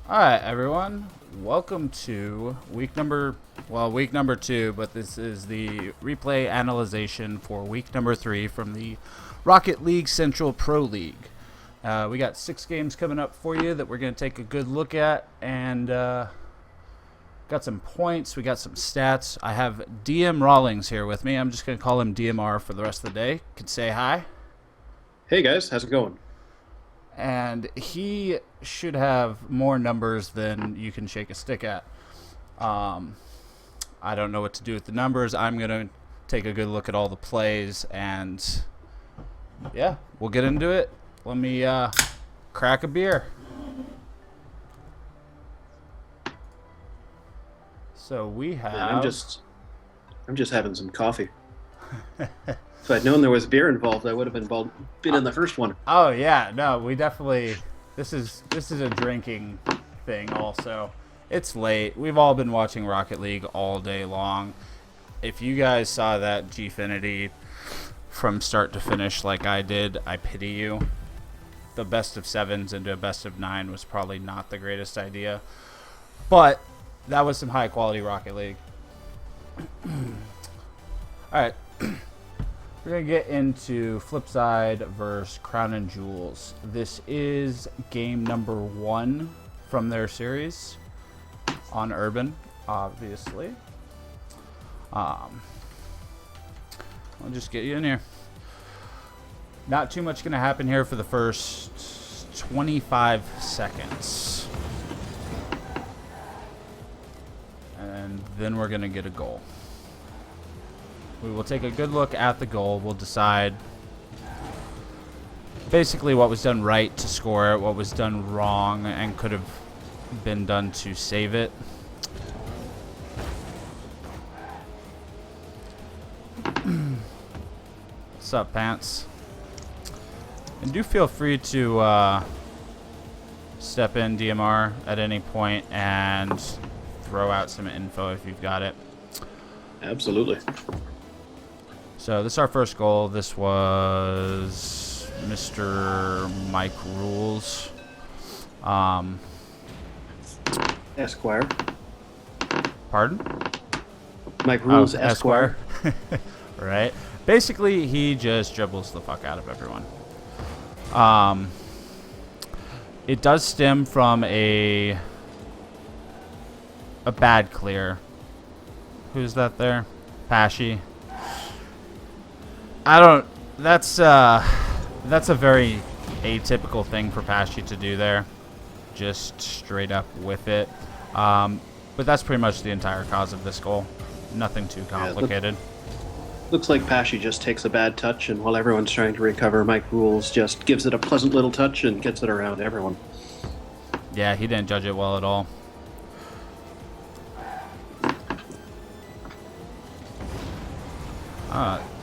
All right, everyone. Welcome to week number 2, but this is the replay analyzation for week number 3 from the Rocket League Central Pro League. We got 6 games coming up for you that we're going to take a good look at, and got some points. We got some stats. I have DMRawlings here with me. I'm just going to call him DMR for the rest of the day. Could say hi. Hey guys, how's it going? And he should have more numbers than you can shake a stick at. I don't know what to do with the numbers. I'm going to take a good look at all the plays, and yeah, we'll get into it. Let me crack a beer. So we have... Man, I'm just having some coffee. If I'd known there was beer involved, I would have been in the first one. Oh yeah, no, we definitely. This is a drinking thing. Also, it's late. We've all been watching Rocket League all day long. If you guys saw that Gfinity from start to finish like I did, I pity you. The best of 7s into a best of 9 was probably not the greatest idea, but that was some high quality Rocket League. All right. We're going to get into Flipside versus Crown and Jewels. This is game number 1 from their series on Urban, obviously. I'll just get you in here. Not too much going to happen here for the first 25 seconds. And then we're going to get a goal. We will take a good look at the goal. We'll decide basically what was done right to score it, what was done wrong and could have been done to save it. What's up, Pants? And do feel free to step in, DMR, at any point and throw out some info if you've got it. Absolutely. So this is our first goal. This was Mr. Mike Rules. Esquire. Pardon? Mike Rules, Oh, Esquire. Right. Basically, he just dribbles the fuck out of everyone. It does stem from a bad clear. Who's that there? Pashy. That's a very atypical thing for Pashy to do there. Just straight up with it. But that's pretty much the entire cause of this goal. Nothing too complicated. Looks like Pashy just takes a bad touch, and while everyone's trying to recover, Mike Rules just gives it a pleasant little touch and gets it around everyone. Yeah, he didn't judge it well at all.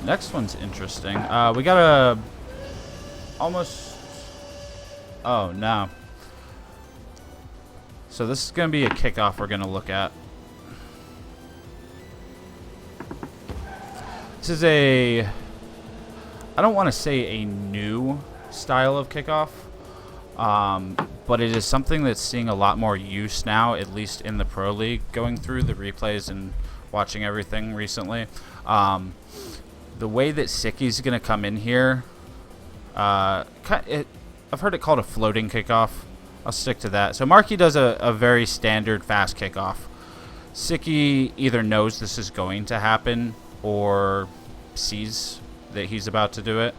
Next one's interesting. We got a almost... Oh, no. So this is going to be a kickoff we're going to look at. This is a... I don't want to say a new style of kickoff, but it is something that's seeing a lot more use now, at least in the Pro League, going through the replays and watching everything recently. The way that Sicky's going to come in here, I've heard it called a floating kickoff. I'll stick to that. So Markey does a very standard fast kickoff. Sicky either knows this is going to happen or sees that he's about to do it.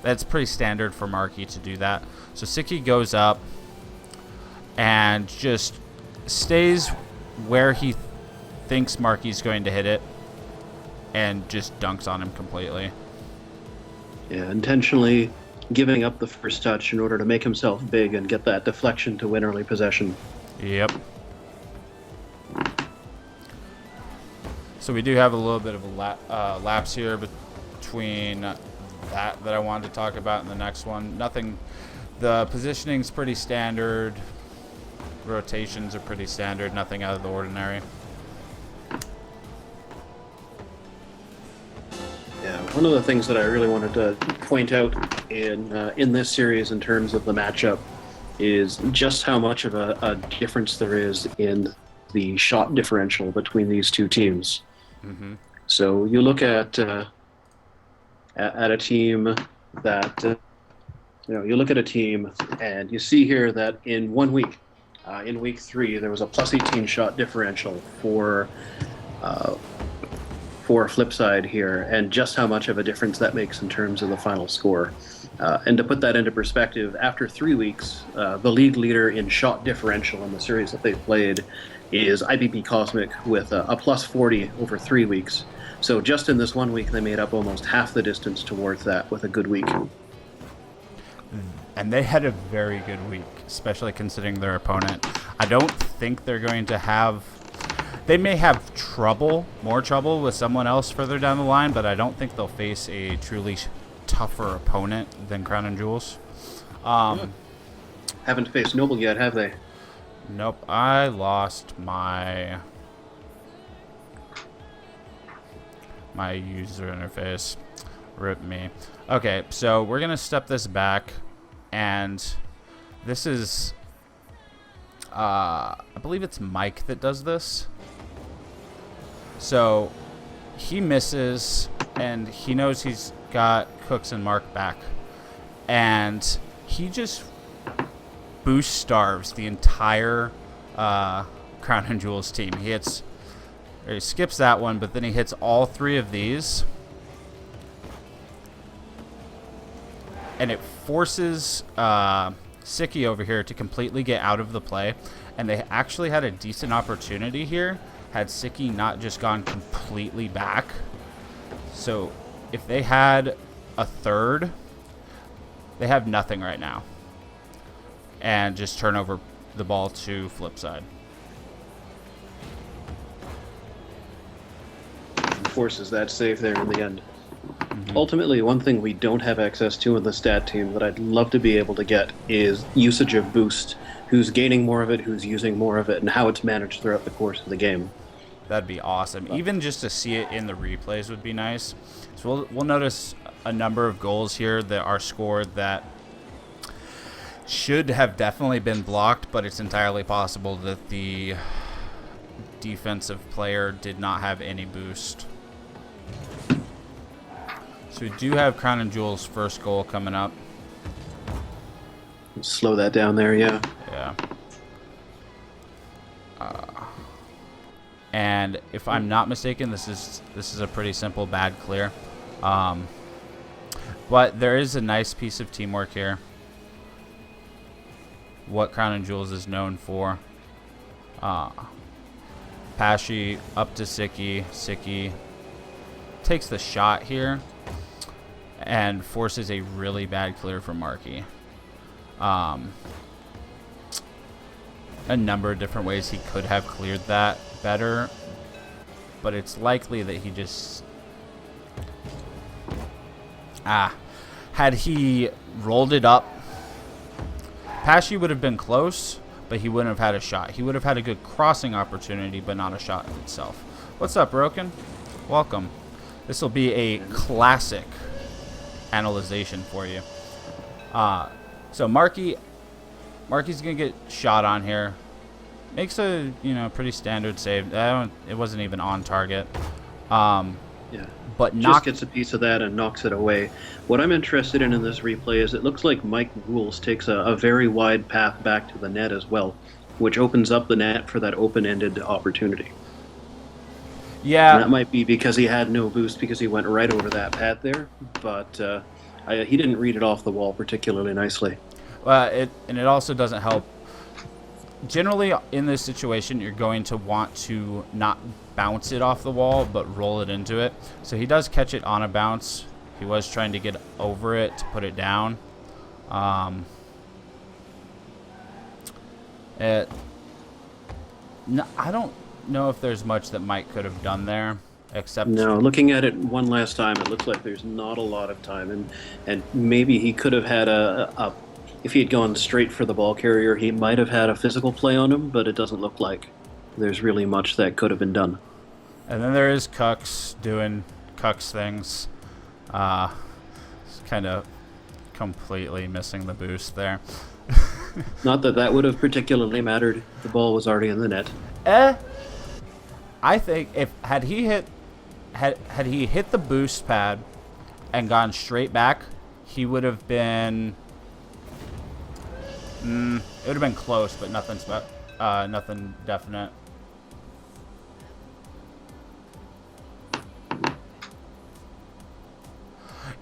That's pretty standard for Markey to do that. So Sicky goes up and just stays where he thinks Markey's going to hit it and just dunks on him completely. Yeah, intentionally giving up the first touch in order to make himself big and get that deflection to win early possession. Yep. So we do have a little bit of a lapse here between that I wanted to talk about and the next one. Nothing. The positioning's pretty standard. Rotations are pretty standard. Nothing out of the ordinary. Yeah, one of the things that I really wanted to point out in this series in terms of the matchup is just how much of a difference there is in the shot differential between these two teams. Mm-hmm. So you look at a team that you look at a team and you see here that in 1 week, in week 3, there was a plus 18 shot differential uh, for Flipside here, and just how much of a difference that makes in terms of the final score. And to put that into perspective, after 3 weeks, the league leader in shot differential in the series that they've played is IBP Cosmic with a plus 40 over 3 weeks. So just in this 1 week, they made up almost half the distance towards that with a good week. And they had a very good week, especially considering their opponent. I don't think they're going to have... They may have more trouble with someone else further down the line, but I don't think they'll face a truly tougher opponent than Crown and Jewels. Haven't faced Noble yet, have they? Nope, I lost my user interface. Rip me. Okay, so we're going to step this back, and this is... I believe it's Mike that does this. So he misses, and he knows he's got Cooks and Mark back. And he just boost starves the entire Crown and Jewels team. He skips that one, but then he hits all 3 of these. And it forces Sicky over here to completely get out of the play. And they actually had a decent opportunity here had Sicky not just gone completely back. So if they had a third, they have nothing right now. And just turn over the ball to Flipside. Forces that save there in the end. Ultimately, one thing we don't have access to in the stat team that I'd love to be able to get is usage of boost. Who's gaining more of it, who's using more of it, and how it's managed throughout the course of the game. That'd be awesome. Even just to see it in the replays would be nice. So we'll notice a number of goals here that are scored that should have definitely been blocked, but it's entirely possible that the defensive player did not have any boost. So we do have Crown and Jewels' first goal coming up. Slow that down there, yeah. Yeah. And if I'm not mistaken, this is a pretty simple bad clear. But there is a nice piece of teamwork here. What Crown and Jewels is known for. Pashy up to Sicky. Sicky takes the shot here and forces a really bad clear from Marky. A number of different ways he could have cleared that better, but it's likely that he just had he rolled it up, Pashy would have been close, but he wouldn't have had a shot. He would have had a good crossing opportunity, but not a shot in itself. What's up, Broken? Welcome. This will be a classic analyzation for you. So Marky's gonna get shot on here. Makes a pretty standard save. It wasn't even on target. Yeah. But just gets a piece of that and knocks it away. What I'm interested in this replay is it looks like Mike Rules takes a very wide path back to the net as well, which opens up the net for that open-ended opportunity. Yeah. And that might be because he had no boost because he went right over that pad there, but he didn't read it off the wall particularly nicely. It also doesn't help. Generally, in this situation, you're going to want to not bounce it off the wall, but roll it into it. So he does catch it on a bounce. He was trying to get over it to put it down. I don't know if there's much that Mike could have done there, except... No, looking at it one last time, it looks like there's not a lot of time, and maybe he could have had if he had gone straight for the ball carrier, he might have had a physical play on him, but it doesn't look like there's really much that could have been done. And then there is Cucks doing Cucks things. Kind of completely missing the boost there. Not that that would have particularly mattered. The ball was already in the net. Eh, I think if had he hit the boost pad and gone straight back, he would have been. It would have been close, but nothing definite.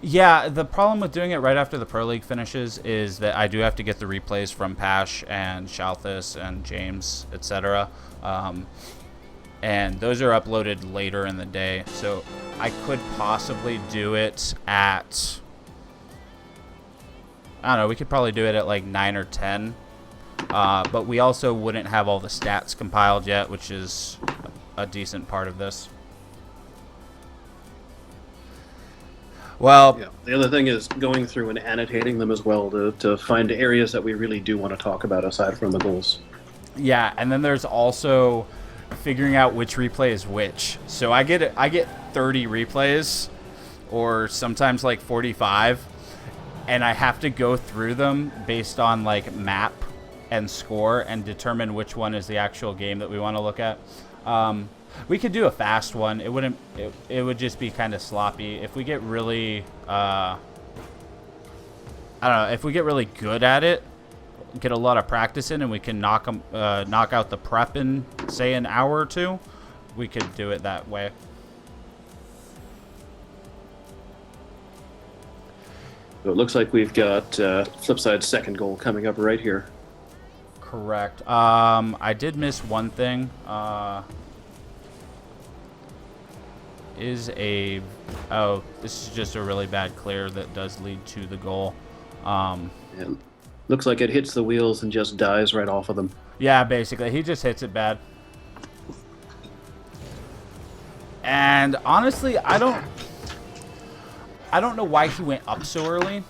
Yeah, the problem with doing it right after the Pro League finishes is that I do have to get the replays from Pash and Shalthus and James, etc. And those are uploaded later in the day, so I could possibly do it at, I don't know, we could probably do it at like 9 or 10, but we also wouldn't have all the stats compiled yet, which is a decent part of this. Well, Yeah. The other thing is going through and annotating them as well to find areas that we really do want to talk about aside from the goals. yeah, and then there's also figuring out which replay is which. So I get 30 replays, or sometimes like 45, and I have to go through them based on like map and score and determine which one is the actual game that we want to look at. We could do a fast one. It wouldn't. It would just be kind of sloppy. If we get really, I don't know. If we get really good at it, get a lot of practice in, and we can knock out the prep in say an hour or two, we could do it that way. So it looks like we've got Flipside's second goal coming up right here. Correct. I did miss one thing. This is just a really bad clear that does lead to the goal. And looks like it hits the wheels and just dies right off of them. Yeah, basically, he just hits it bad. And honestly, I don't know why he went up so early.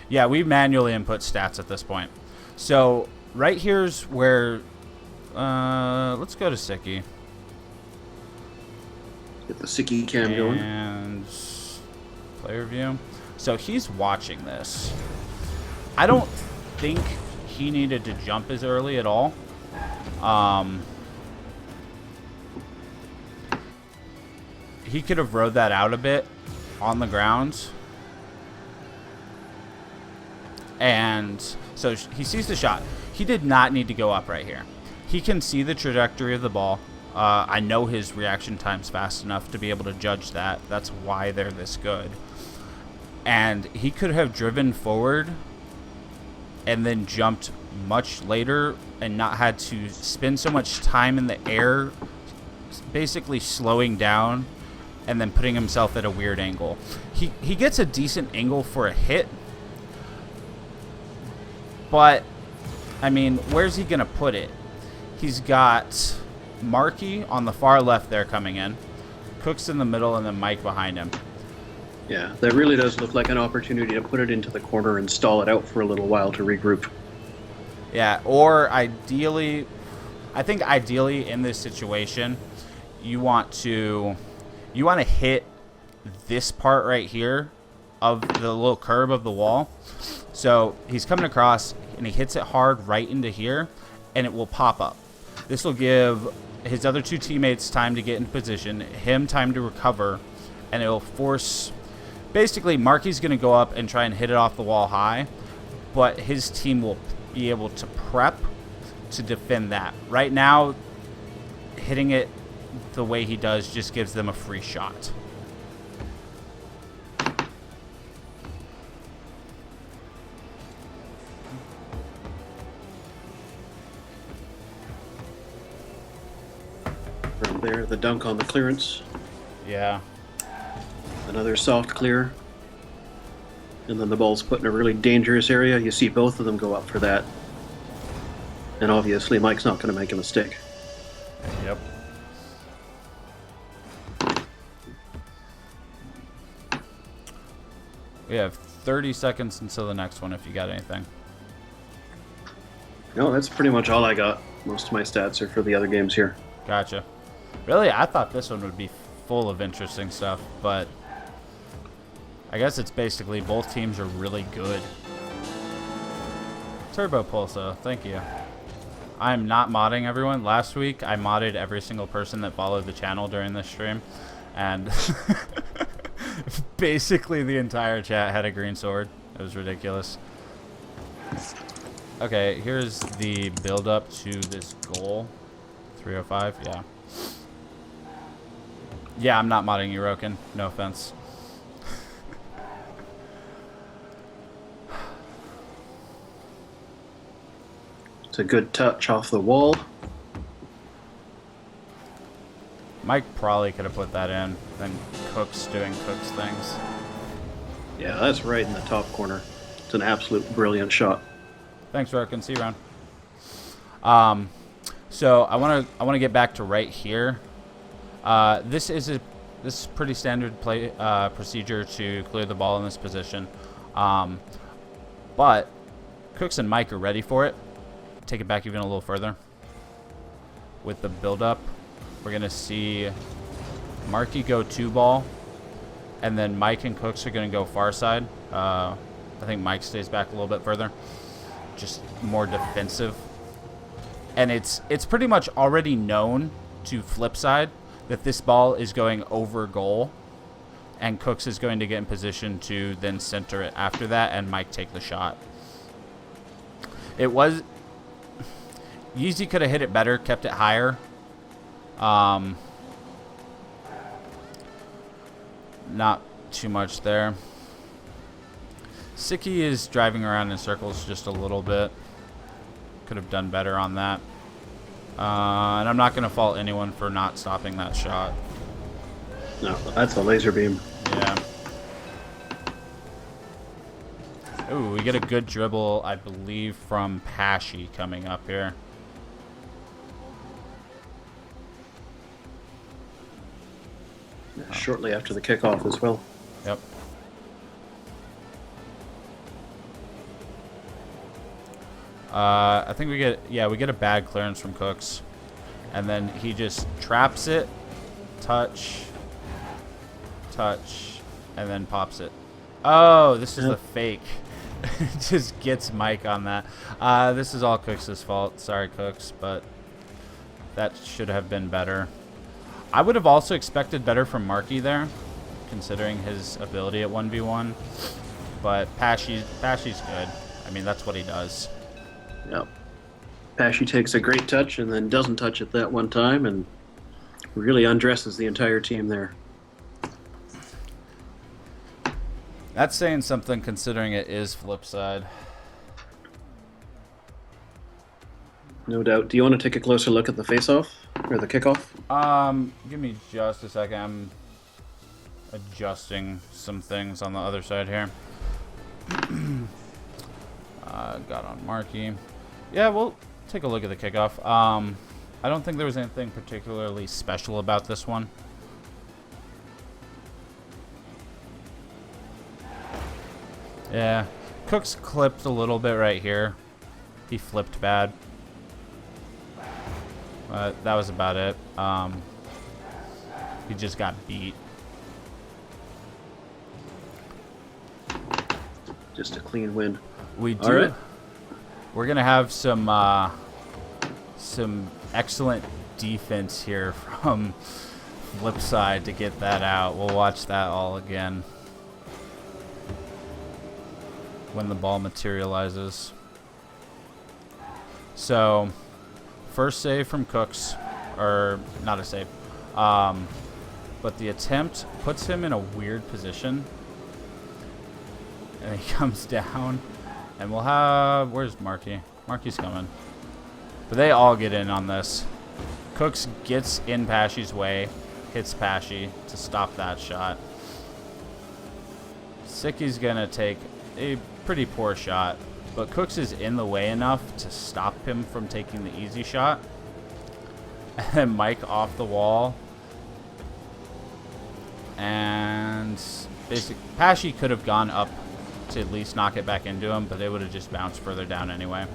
Yeah, we manually input stats at this point. So right here's where. Let's go to Sicky. Get the Sicky cam going. And player view. So he's watching this. I don't think he needed to jump as early at all. He could have rode that out a bit on the ground. And so he sees the shot. He did not need to go up right here. He can see the trajectory of the ball. I know his reaction time's fast enough to be able to judge that. That's why they're this good. And he could have driven forward and then jumped much later and not had to spend so much time in the air, basically slowing down and then putting himself at a weird angle. He gets a decent angle for a hit, but, I mean, where's he going to put it? He's got Markey on the far left there coming in, Cook's in the middle, and then Mike behind him. Yeah, that really does look like an opportunity to put it into the corner and stall it out for a little while to regroup. Yeah, or ideally, I think ideally in this situation, you want to hit this part right here of the little curve of the wall. So he's coming across and he hits it hard right into here, and it will pop up. This will give his other two teammates time to get in position, him time to recover, and it will force. Basically, Markey's going to go up and try and hit it off the wall high, but his team will be able to prep to defend that. Right now, hitting it the way he does just gives them a free shot. From there, the dunk on the clearance. Yeah. Another soft clear. And then the ball's put in a really dangerous area. You see both of them go up for that. And obviously, Mike's not going to make a mistake. Yep. We have 30 seconds until the next one if you got anything. No, that's pretty much all I got. Most of my stats are for the other games here. Gotcha. Really, I thought this one would be full of interesting stuff, but I guess it's basically both teams are really good. Turbo Pulso, thank you. I'm not modding everyone. Last week, I modded every single person that followed the channel during this stream. And basically the entire chat had a green sword. It was ridiculous. Okay, here's the build up to this goal. 305, yeah. Yeah, I'm not modding you, Roken. No offense. It's a good touch off the wall. Mike probably could have put that in. Then Cook's doing Cook's things. Yeah, that's right in the top corner. It's an absolute brilliant shot. Thanks, Roken. See you around. So I want to get back to right here. This is pretty standard play procedure to clear the ball in this position. But Cooks and Mike are ready for it. Take it back even a little further. With the build-up, we're going to see Marky go 2-ball, and then Mike and Cooks are going to go far side. I think Mike stays back a little bit further. Just more defensive. And it's pretty much already known to flip side that this ball is going over goal, and Cooks is going to get in position to then center it after that, and Mike take the shot. It was... Yeezy could have hit it better, kept it higher. Not too much there. Sicky is driving around in circles just a little bit. Could have done better on that. And I'm not going to fault anyone for not stopping that shot. No, that's a laser beam. Yeah. Ooh, we get a good dribble, I believe, from Pashy coming up here. Shortly after the kickoff as well. Yep. I think we get a bad clearance from Cooks, and then he just traps it, touch, and then pops it. Oh, this is the fake. Just gets Mike on that. This is all Cooks' fault. Sorry, Cooks, but that should have been better. I would have also expected better from Marky there, considering his ability at 1v1. But Pashy's good. I mean, that's what he does. Yep. Pashy takes a great touch and then doesn't touch it that one time and really undresses the entire team there. That's saying something considering it is flip side. No doubt. Do you want to take a closer look at the face-off or the kickoff? Give me just a second. I'm adjusting some things on the other side here. Got on Marky. Yeah, we'll take a look at the kickoff. I don't think there was anything particularly special about this one. Yeah, Cooks clipped a little bit right here. He flipped bad. That was about it. He just got beat. Just a clean win. We do. All right. We're gonna have some excellent defense here from flip side to get that out. We'll watch that all again when the ball materializes. So, first save from Cooks, or not a save, but the attempt puts him in a weird position, and he comes down, and we'll have, where's Marky? Marky's coming. But they all get in on this. Cooks gets in Pashy's way, hits Pashy to stop that shot. Sicky's gonna take a pretty poor shot, but Cooks is in the way enough to stop him from taking the easy shot. And then Mike off the wall. And basically, Pashy could have gone up to at least knock it back into him, but they would have just bounced further down anyway.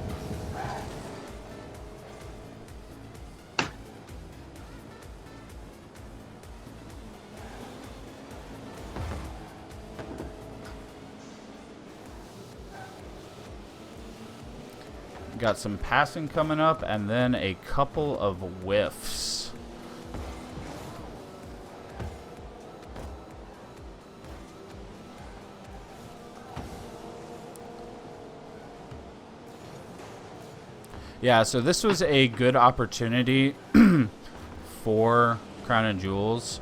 got some passing coming up, and then a couple of whiffs. Yeah, so this was a good opportunity for Crown and Jewels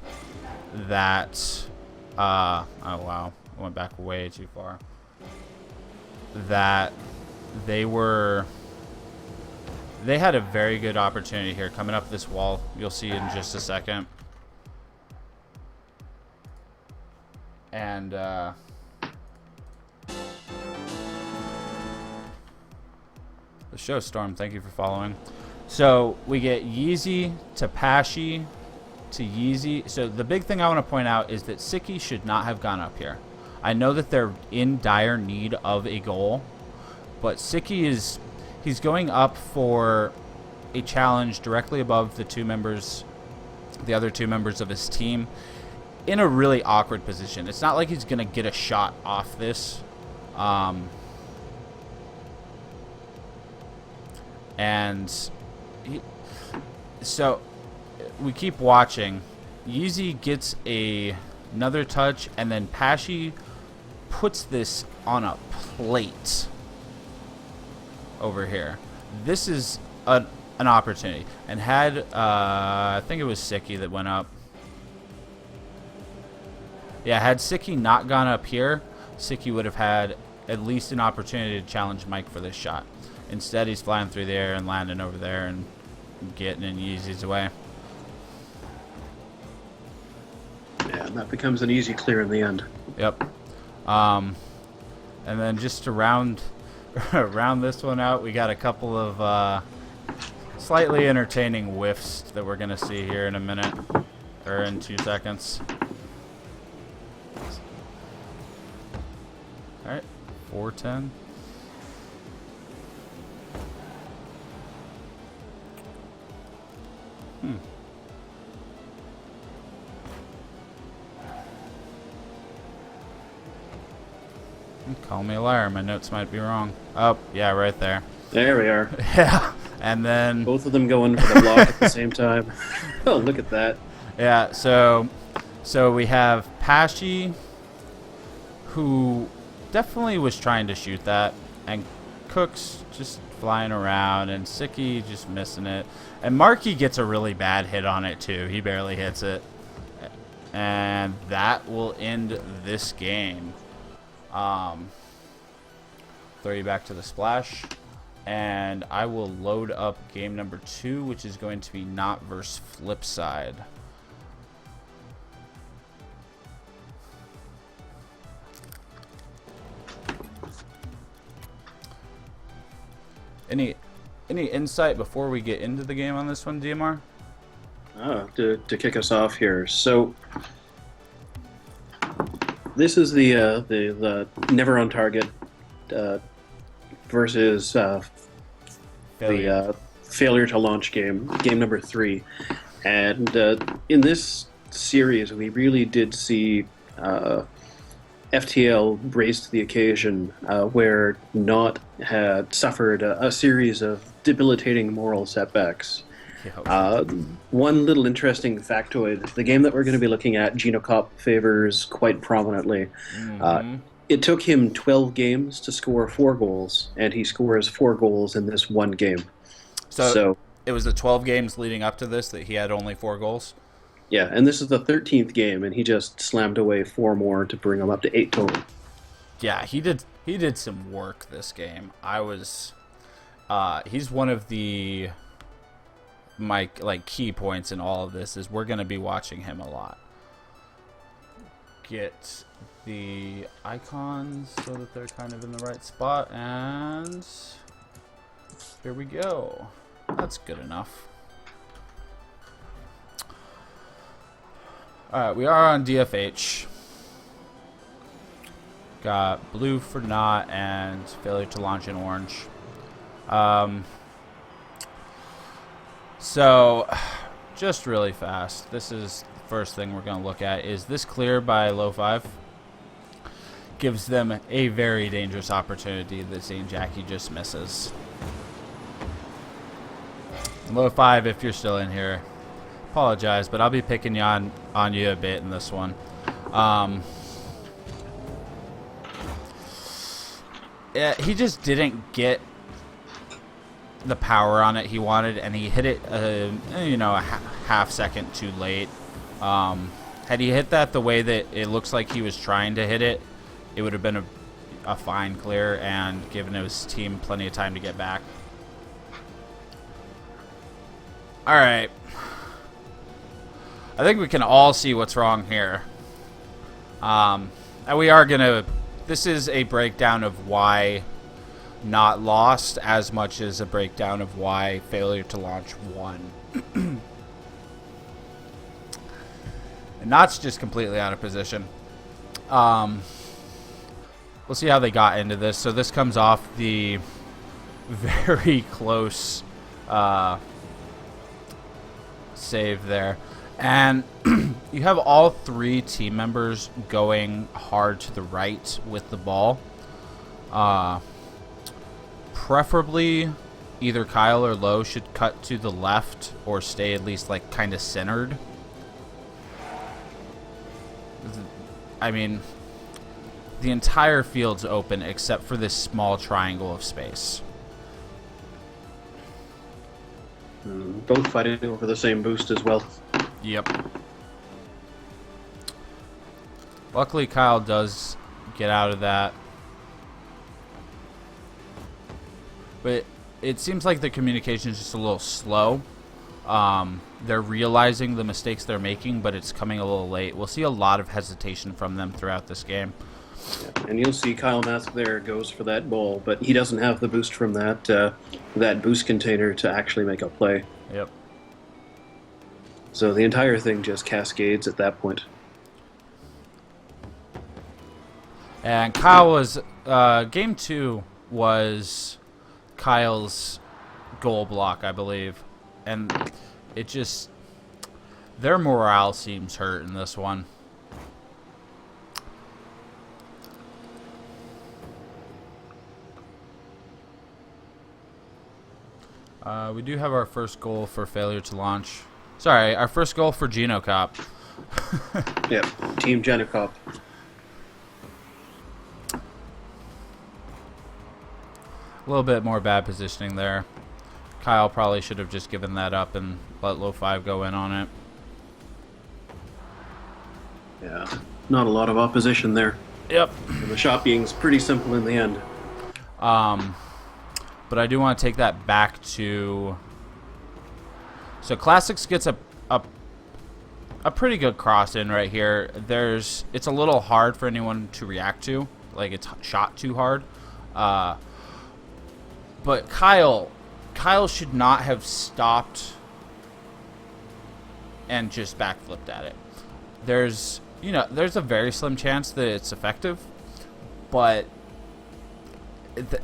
that, oh wow, I went back way too far. That they had a very good opportunity here coming up this wall. You'll see in just a second. And, the show Storm, thank you for following. So we get Yeezy to Pashy to Yeezy. So the big thing I want to point out is that Sicky should not have gone up here. I know that they're in dire need of a goal, but Sicky he's going up for a challenge directly above the other two members of his team, in a really awkward position. It's not like he's gonna get a shot off this. So we keep watching. Yeezy gets another touch, and then Pashy puts this on a plate over here. This is an opportunity. And had, I think it was Sicky that went up. Yeah, had Sicky not gone up here, Sicky would have had at least an opportunity to challenge Mike for this shot. Instead, he's flying through the air and landing over there and getting in Yeezy's way. Yeah, and that becomes an easy clear in the end. Yep. And then just to round this one out, we got a couple of slightly entertaining whiffs that we're going to see here in a minute, or in 2 seconds. All right, 410. Call me a liar. My notes might be wrong. Oh, yeah, right there. There we are. Yeah, and then both of them going for the block at the same time. Oh, look at that. Yeah, so we have Pashy, who definitely was trying to shoot that, and Cook's just flying around, and Sicky just missing it. And Markey gets a really bad hit on it, too. He barely hits it. And that will end this game. Throw you back to the splash. And I will load up game number 2, which is going to be Not versus Flipside. Any insight before we get into the game on this one, DMR? To kick us off here. So this is the never on target versus the failure to launch game number 3, and in this series we really did see FTL raised to the occasion, where Not had suffered a series of debilitating moral setbacks. One little interesting factoid: the game that we're going to be looking at, Genocop favors quite prominently. It took him 12 games to score 4 goals, and he scores 4 goals in this one game. So it was the 12 games leading up to this that he had only 4 goals? Yeah, and this is the 13th game, and he just slammed away 4 more to bring him up to 8 total. Yeah, he did some work this game. He's one of my key points in all of this is we're going to be watching him a lot. Get the icons so that they're kind of in the right spot, and here we go. That's good enough. Alright, we are on DFH. Got blue for Not and failure to launch in orange. So, just really fast. This is the first thing we're going to look at. Is this clear by low 5? Gives them a very dangerous opportunity that Zane Jackie just misses. Low 5, if you're still in here, apologize, but I'll be picking you on you a bit in this one. Yeah, he just didn't get the power on it he wanted, and he hit it, you know, a half second too late. Had he hit that the way that it looks like he was trying to hit it, it would have been a fine clear and given his team plenty of time to get back. All right. I think we can all see what's wrong here. And we are going to... This is a breakdown of why not lost as much as a breakdown of why failure to launch won. And Not's just completely out of position. We'll see how they got into this. So this comes off the very close save there. And you have all 3 team members going hard to the right with the ball. Preferably either Kyle or Lowe should cut to the left or stay at least like kind of centered. I mean, the entire field's open except for this small triangle of space. Both fighting over the same boost as well. Yep. Luckily, Kyle does get out of that. But it seems like the communication is just a little slow. They're realizing the mistakes they're making, but it's coming a little late. We'll see a lot of hesitation from them throughout this game. Yeah, and you'll see Kyle Mask there goes for that ball, but he doesn't have the boost from that boost container to actually make a play. Yep. So the entire thing just cascades at that point. And Kyle was... Game 2 was Kyle's goal block, I believe. And it just... Their morale seems hurt in this one. We do have our first goal for failure to launch. Sorry, our first goal for Genocop. Yep, Team Genocop. A little bit more bad positioning there. Kyle probably should have just given that up and let Low 5 go in on it. Yeah, not a lot of opposition there. Yep. And the shot being pretty simple in the end. But I do want to take that back to... So Classics gets a pretty good cross in right here. It's a little hard for anyone to react to. Like, it's shot too hard. But Kyle should not have stopped and just backflipped at it. There's a very slim chance that it's effective, but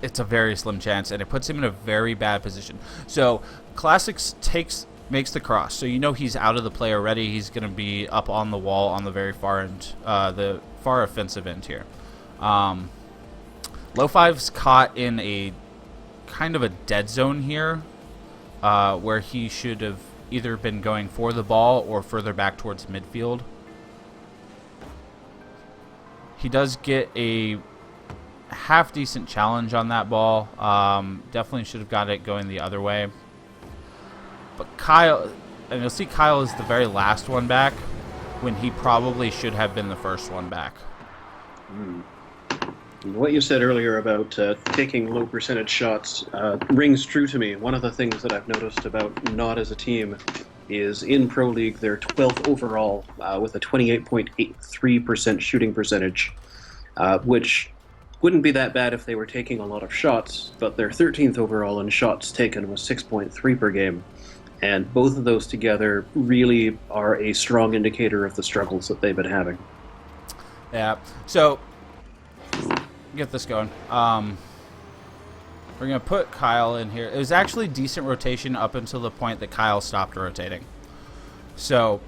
it's a very slim chance, and it puts him in a very bad position. So Classics makes the cross, so you know he's out of the play already. He's going to be up on the wall on the very far end, the far offensive end here. Low 5's caught in a kind of a dead zone here, where he should have either been going for the ball or further back towards midfield. He does get a half decent challenge on that ball. Definitely should have got it going the other way. But Kyle, and you'll see Kyle is the very last one back when he probably should have been the first one back. What you said earlier about taking low percentage shots rings true to me. One of the things that I've noticed about Not as a team is in Pro League they're 12th overall with a 28.83% shooting percentage, which wouldn't be that bad if they were taking a lot of shots, but they're 13th overall in shots taken with 6.3 per game. And both of those together really are a strong indicator of the struggles that they've been having. Yeah, so get this going. We're going to put Kyle in here. It was actually decent rotation up until the point that Kyle stopped rotating. So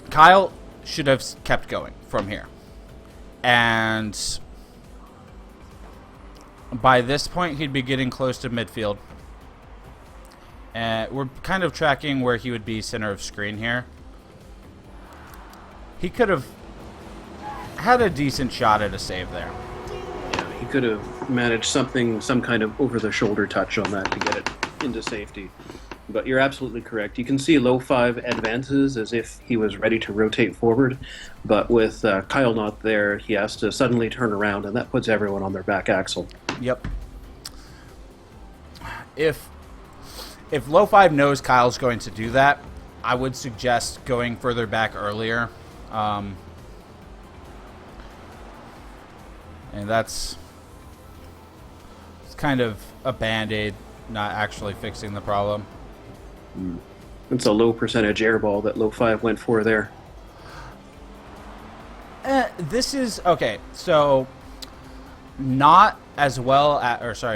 Kyle should have kept going from here. And by this point, he'd be getting close to midfield. And we're kind of tracking where he would be center of screen here. He could have had a decent shot at a save there. Yeah, he could have managed some kind of over-the-shoulder touch on that to get it into safety. But you're absolutely correct. You can see low 5 advances as if he was ready to rotate forward. But with Kyle not there, he has to suddenly turn around, and that puts everyone on their back axle. Yep. If low 5 knows Kyle's going to do that, I would suggest going further back earlier. And it's kind of a band-aid, not actually fixing the problem. It's a low percentage air ball that low 5 went for there. This is okay. So not as well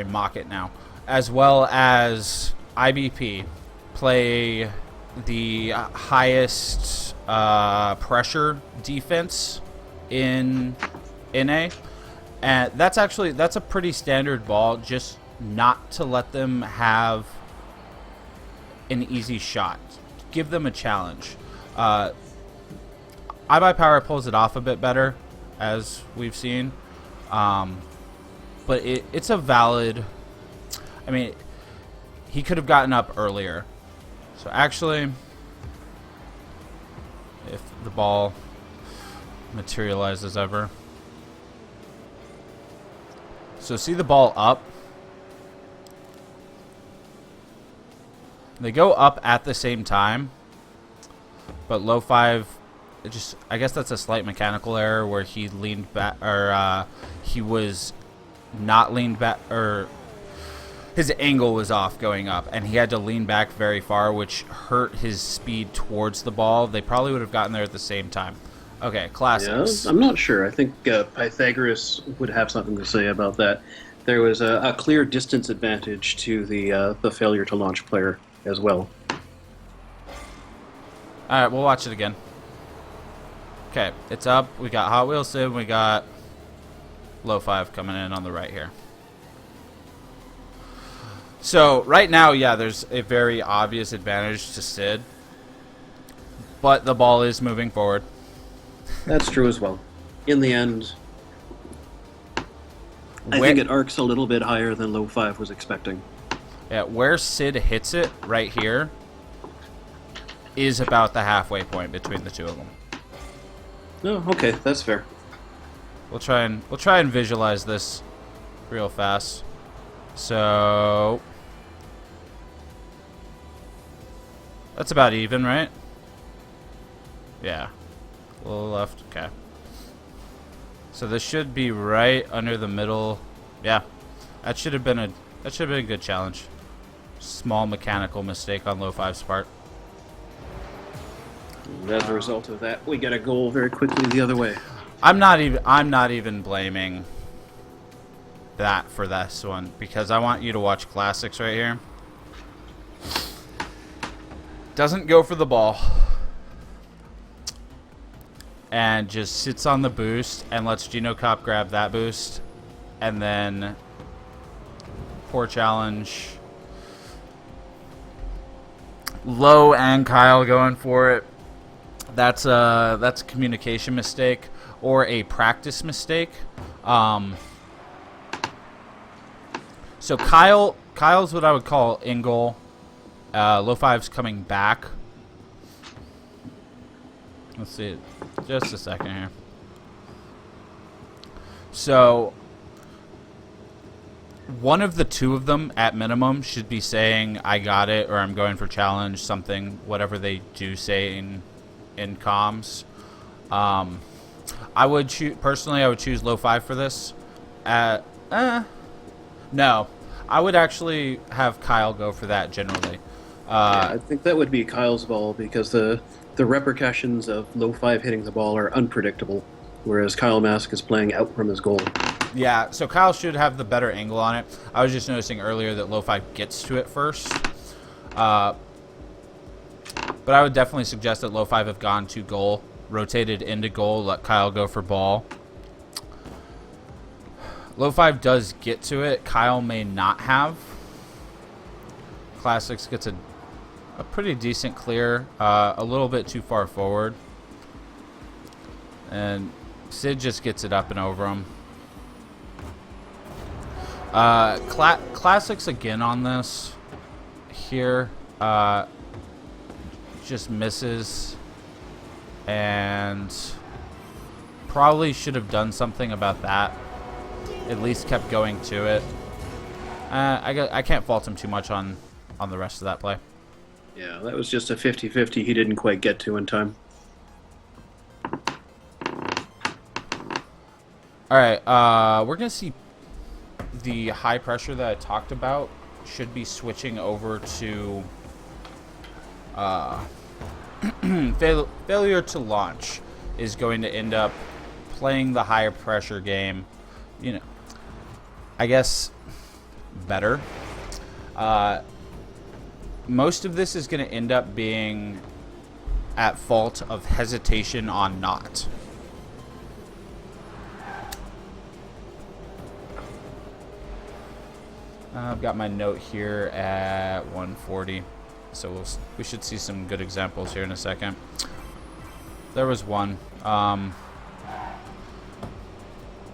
mock it now, as well as IBP play the highest pressure defense in A, and that's a pretty standard ball. Just not to let them have an easy shot. Give them a challenge. iBuyPower pulls it off a bit better, as we've seen. But it's a valid... I mean, he could have gotten up earlier. So actually, if the ball materializes ever. So see the ball up. They go up at the same time, but low 5, I guess that's a slight mechanical error where he leaned back, or he was not leaned back, or his angle was off going up, and he had to lean back very far, which hurt his speed towards the ball. They probably would have gotten there at the same time. Okay, classics. Yeah, I'm not sure. I think Pythagoras would have something to say about that. There was a clear distance advantage to the failure to launch player as well. Alright, we'll watch it again. Okay, it's up. We got Hot Wheels Sid. We got low 5 coming in on the right here. So, right now, yeah, there's a very obvious advantage to Sid. But the ball is moving forward. That's true as well. In the end, I think it arcs a little bit higher than low 5 was expecting. Yeah, where Sid hits it right here is about the halfway point between the two of them. Oh, okay, that's fair. We'll try and visualize this real fast. So that's about even, right? Yeah. A little left. Okay. So this should be right under the middle. Yeah. That should have been a good challenge. Small mechanical mistake on low 5's part. And as a result of that, we get a goal very quickly the other way. I'm not even blaming that for this one, because I want you to watch classics right here. Doesn't go for the ball and just sits on the boost and lets Genocop grab that boost, and then poor challenge. Low and Kyle going for it. That's a communication mistake or a practice mistake. So Kyle's what I would call in goal. Low 5's coming back. Let's see, just a second here. So one of the two of them at minimum should be saying I got it, or I'm going for challenge, something, whatever they do say in comms. I would personally I would choose low 5 for this. No, I would actually have Kyle go for that generally. Yeah, I think that would be Kyle's ball, because the repercussions of low 5 hitting the ball are unpredictable, whereas Kyle Mask is playing out from his goal. Yeah, so Kyle should have the better angle on it. I was just noticing earlier that low 5 gets to it first. But I would definitely suggest that low 5 have gone to goal, rotated into goal, let Kyle go for ball. Low 5 does get to it. Kyle may not have. Classics gets a a pretty decent clear, a little bit too far forward. And Sid just gets it up and over him. Classics again on this here. Just misses. And probably should have done something about that. At least kept going to it. I can't fault him too much on the rest of that play. Yeah, that was just a 50-50 he didn't quite get to in time. All right, we're going to see the high pressure that I talked about should be switching over to failure to launch is going to end up playing the higher pressure game, you know, I guess better. Most of this is going to end up being at fault of hesitation on not. I've got my note here at 140, so we should see some good examples here in a second. There was one.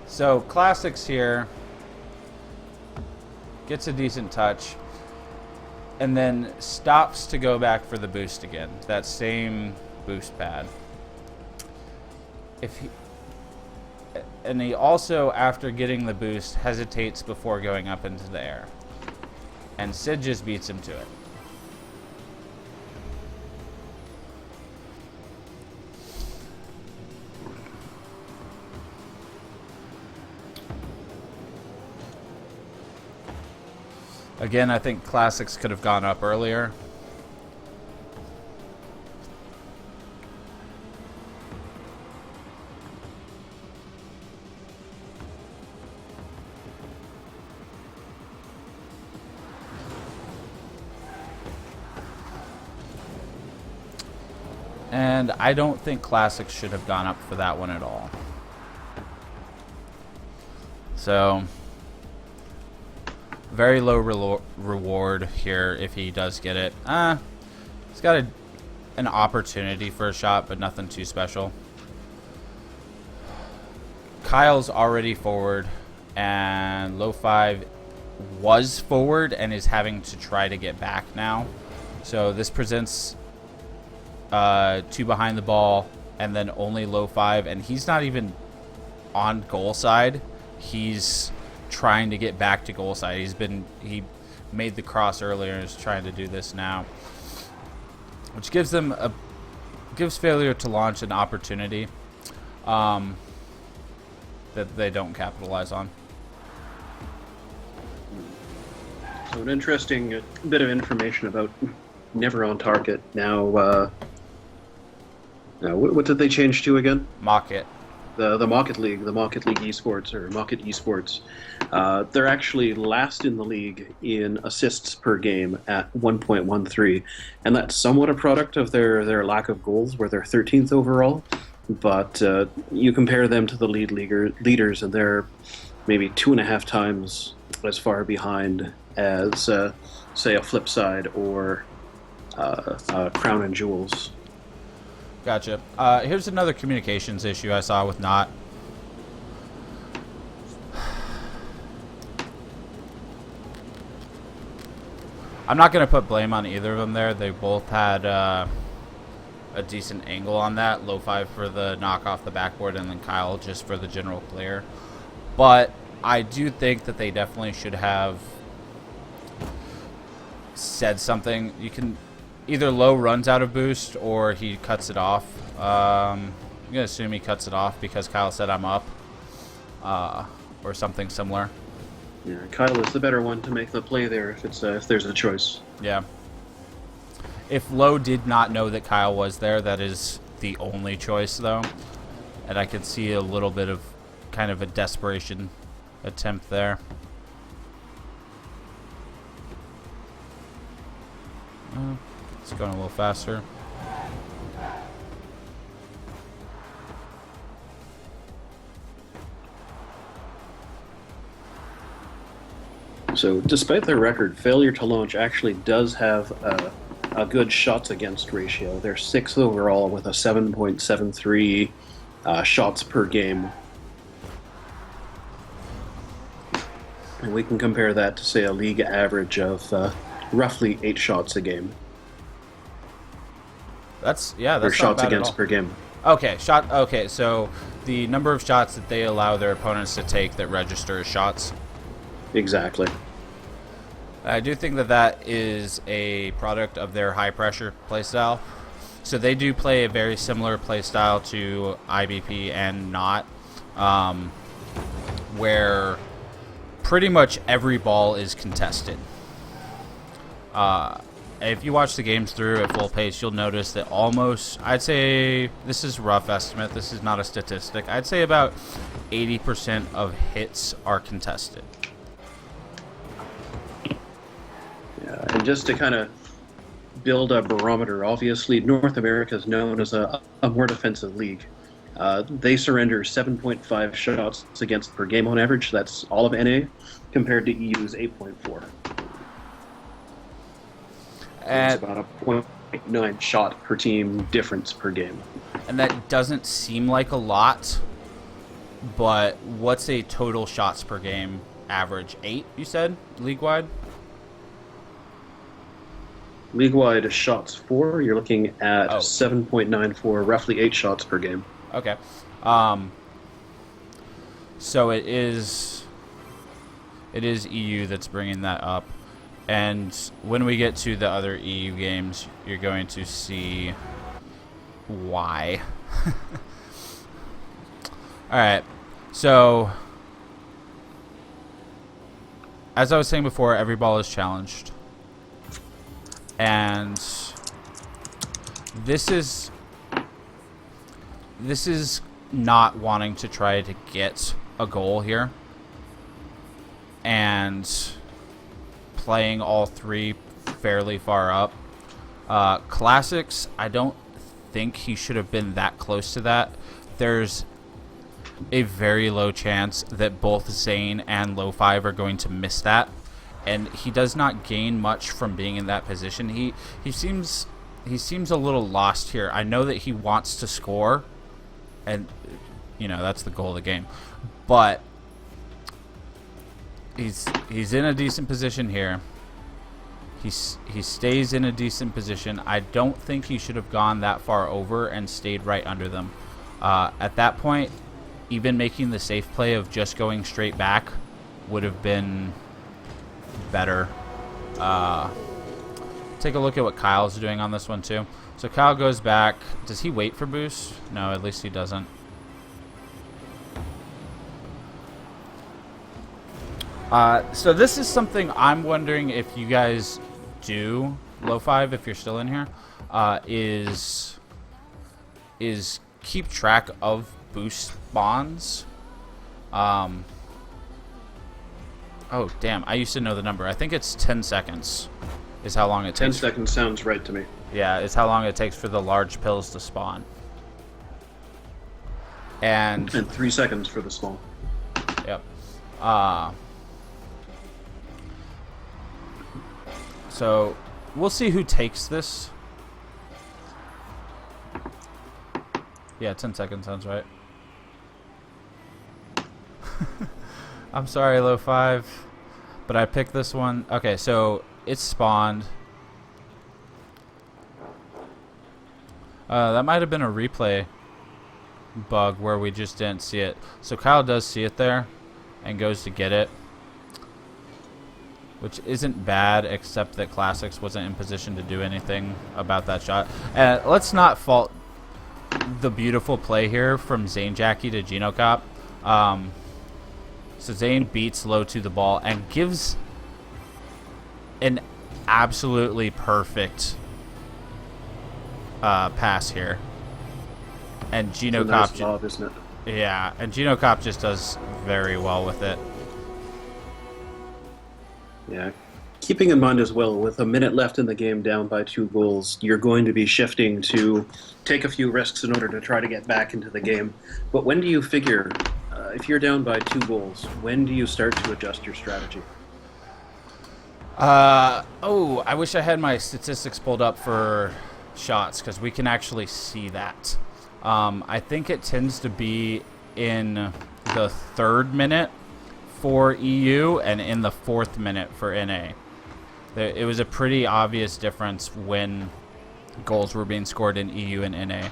So classics here, gets a decent touch, and then stops to go back for the boost again. That same boost pad. And he also, after getting the boost, hesitates before going up into the air. And Sid just beats him to it. Again, I think classics could have gone up earlier. And I don't think classics should have gone up for that one at all. So, very low reward here if he does get it. He's got an opportunity for a shot, but nothing too special. Kyle's already forward, and low 5 was forward and is having to try to get back now. So this presents 2 behind the ball, and then only low 5, and he's not even on goal side. He's trying to get back to goal side. He made the cross earlier and is trying to do this now, which gives failure to launch an opportunity that they don't capitalize on. So an interesting bit of information about never on target. Now, what did they change to again? Mock-it. The Mock-it League, Esports, or Mock-it Esports. They're actually last in the league in assists per game at 1.13, and that's somewhat a product of their lack of goals, where they're 13th overall. But you compare them to the leaders, and they're maybe 2.5 times as far behind as, say, a Flipside or Crown and Jewels. Gotcha. Here's another communications issue I saw with Not. I'm not going to put blame on either of them there. They both had a decent angle on that. Low 5 for the knock off the backboard, and then Kyle just for the general clear. But I do think that they definitely should have said something. You can... Either Low runs out of boost or he cuts it off. I'm going to assume he cuts it off because Kyle said I'm up. Or something similar. Yeah, Kyle is the better one to make the play there if there's a choice. Yeah. If Low did not know that Kyle was there, that is the only choice though. And I could see a little bit of kind of a desperation attempt there. It's going a little faster. So, despite their record, failure to launch actually does have a good shots against ratio. They're 6th overall with a 7.73 shots per game. And we can compare that to, say, a league average of roughly 8 shots a game. That's or shots against per game. Okay, Okay, so the number of shots that they allow their opponents to take that register as shots. Exactly. I do think that that is a product of their high pressure playstyle. So they do play a very similar playstyle to IBP and not, where pretty much every ball is contested. If you watch the games through at full pace, you'll notice that almost, I'd say, this is a rough estimate, this is not a statistic, I'd say about 80% of hits are contested. Yeah, and just to kind of build a barometer, obviously North America is known as a more defensive league. They surrender 7.5 shots against per game on average, that's all of NA, compared to EU's 8.4. It's about a 0.9 shot per team difference per game. And that doesn't seem like a lot, but what's a total shots per game average? 8, you said, league-wide? League-wide shots 4, you're looking at 7.94, roughly 8 shots per game. Okay. So it is EU that's bringing that up. And when we get to the other EU games, you're going to see why. Alright, so as I was saying before, every ball is challenged. And this is not wanting to try to get a goal here. And playing all 3 fairly far up. Classics, I don't think he should have been that close to that. There's a very low chance that both Zane and Lo5 are going to miss that, and he does not gain much from being in that position. He seems a little lost here. I know that he wants to score, and you know that's the goal of the game, but he's in a decent position here. He stays in a decent position. I don't think he should have gone that far over and stayed right under them. At that point, even making the safe play of just going straight back would have been better. Take a look at what Kyle's doing on this one too. So Kyle goes back. Does he wait for boost? No, at least he doesn't. So this is something I'm wondering if you guys do, Lo5, if you're still in here, is keep track of boost spawns. Oh damn, I used to know the number. I think it's 10 seconds is how long it takes. 10 seconds sounds right to me. Yeah, it's how long it takes for the large pills to spawn. And 3 seconds for the small. Yep. So we'll see who takes this. Yeah, 10 seconds sounds right. I'm sorry, Lo5, but I picked this one. Okay, so it's spawned. That might have been a replay bug where we just didn't see it. So Kyle does see it there and goes to get it, which isn't bad, except that Classics wasn't in position to do anything about that shot. Let's not fault the beautiful play here from Zane Jackie to Genocop. So Zane beats low to the ball and gives an absolutely perfect pass here. And Genocop, nice job, isn't it? Yeah, and Genocop just does very well with it. Yeah. Keeping in mind as well, with a minute left in the game down by 2 goals, you're going to be shifting to take a few risks in order to try to get back into the game. But when do you figure, if you're down by 2 goals, when do you start to adjust your strategy? Oh, I wish I had my statistics pulled up for shots because we can actually see that. I think it tends to be in the 3rd minute for EU and in the 4th minute for NA. It was a pretty obvious difference when goals were being scored in EU and NA.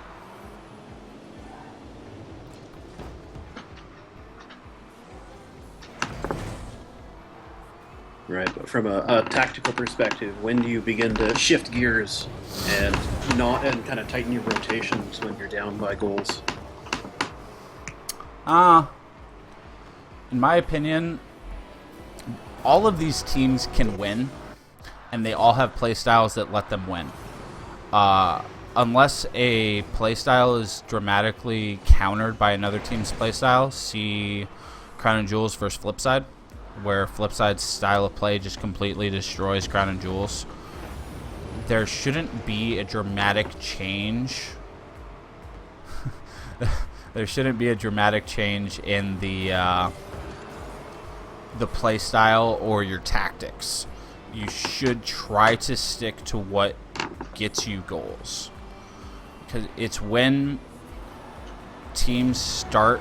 Right, but from a tactical perspective, when do you begin to shift gears and kind of tighten your rotations when you're down by goals? In my opinion, all of these teams can win, and they all have play styles that let them win. Unless a playstyle is dramatically countered by another team's playstyle, see Crown and Jewels versus Flipside, where Flipside's style of play just completely destroys Crown and Jewels. There shouldn't be a dramatic change. There shouldn't be a dramatic change in the play style or your tactics. You should try to stick to what gets you goals. Because it's when teams start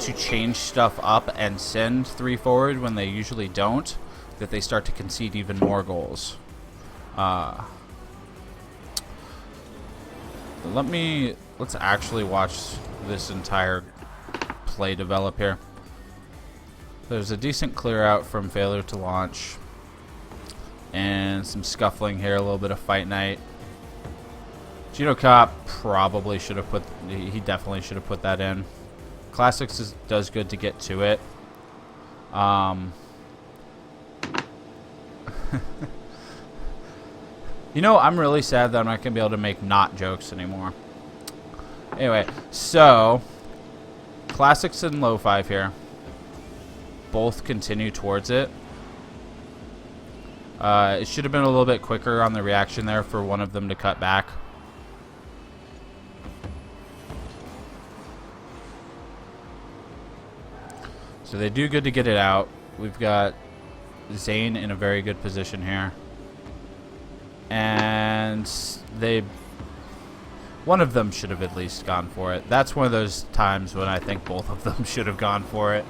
to change stuff up and send 3 forward when they usually don't, that they start to concede even more goals. Let's actually watch this entire play develop here. There's a decent clear out from failure to launch, and some scuffling here, a little bit of fight night. Gino Cop probably should have he definitely should have put that in. Classics does good to get to it. You know, I'm really sad that I'm not going to be able to make not jokes anymore. Anyway, so Classics and Low 5 here. Both continue towards it. It should have been a little bit quicker on the reaction there for one of them to cut back. So they do good to get it out. We've got Zane in a very good position here. And one of them should have at least gone for it. That's one of those times when I think both of them should have gone for it.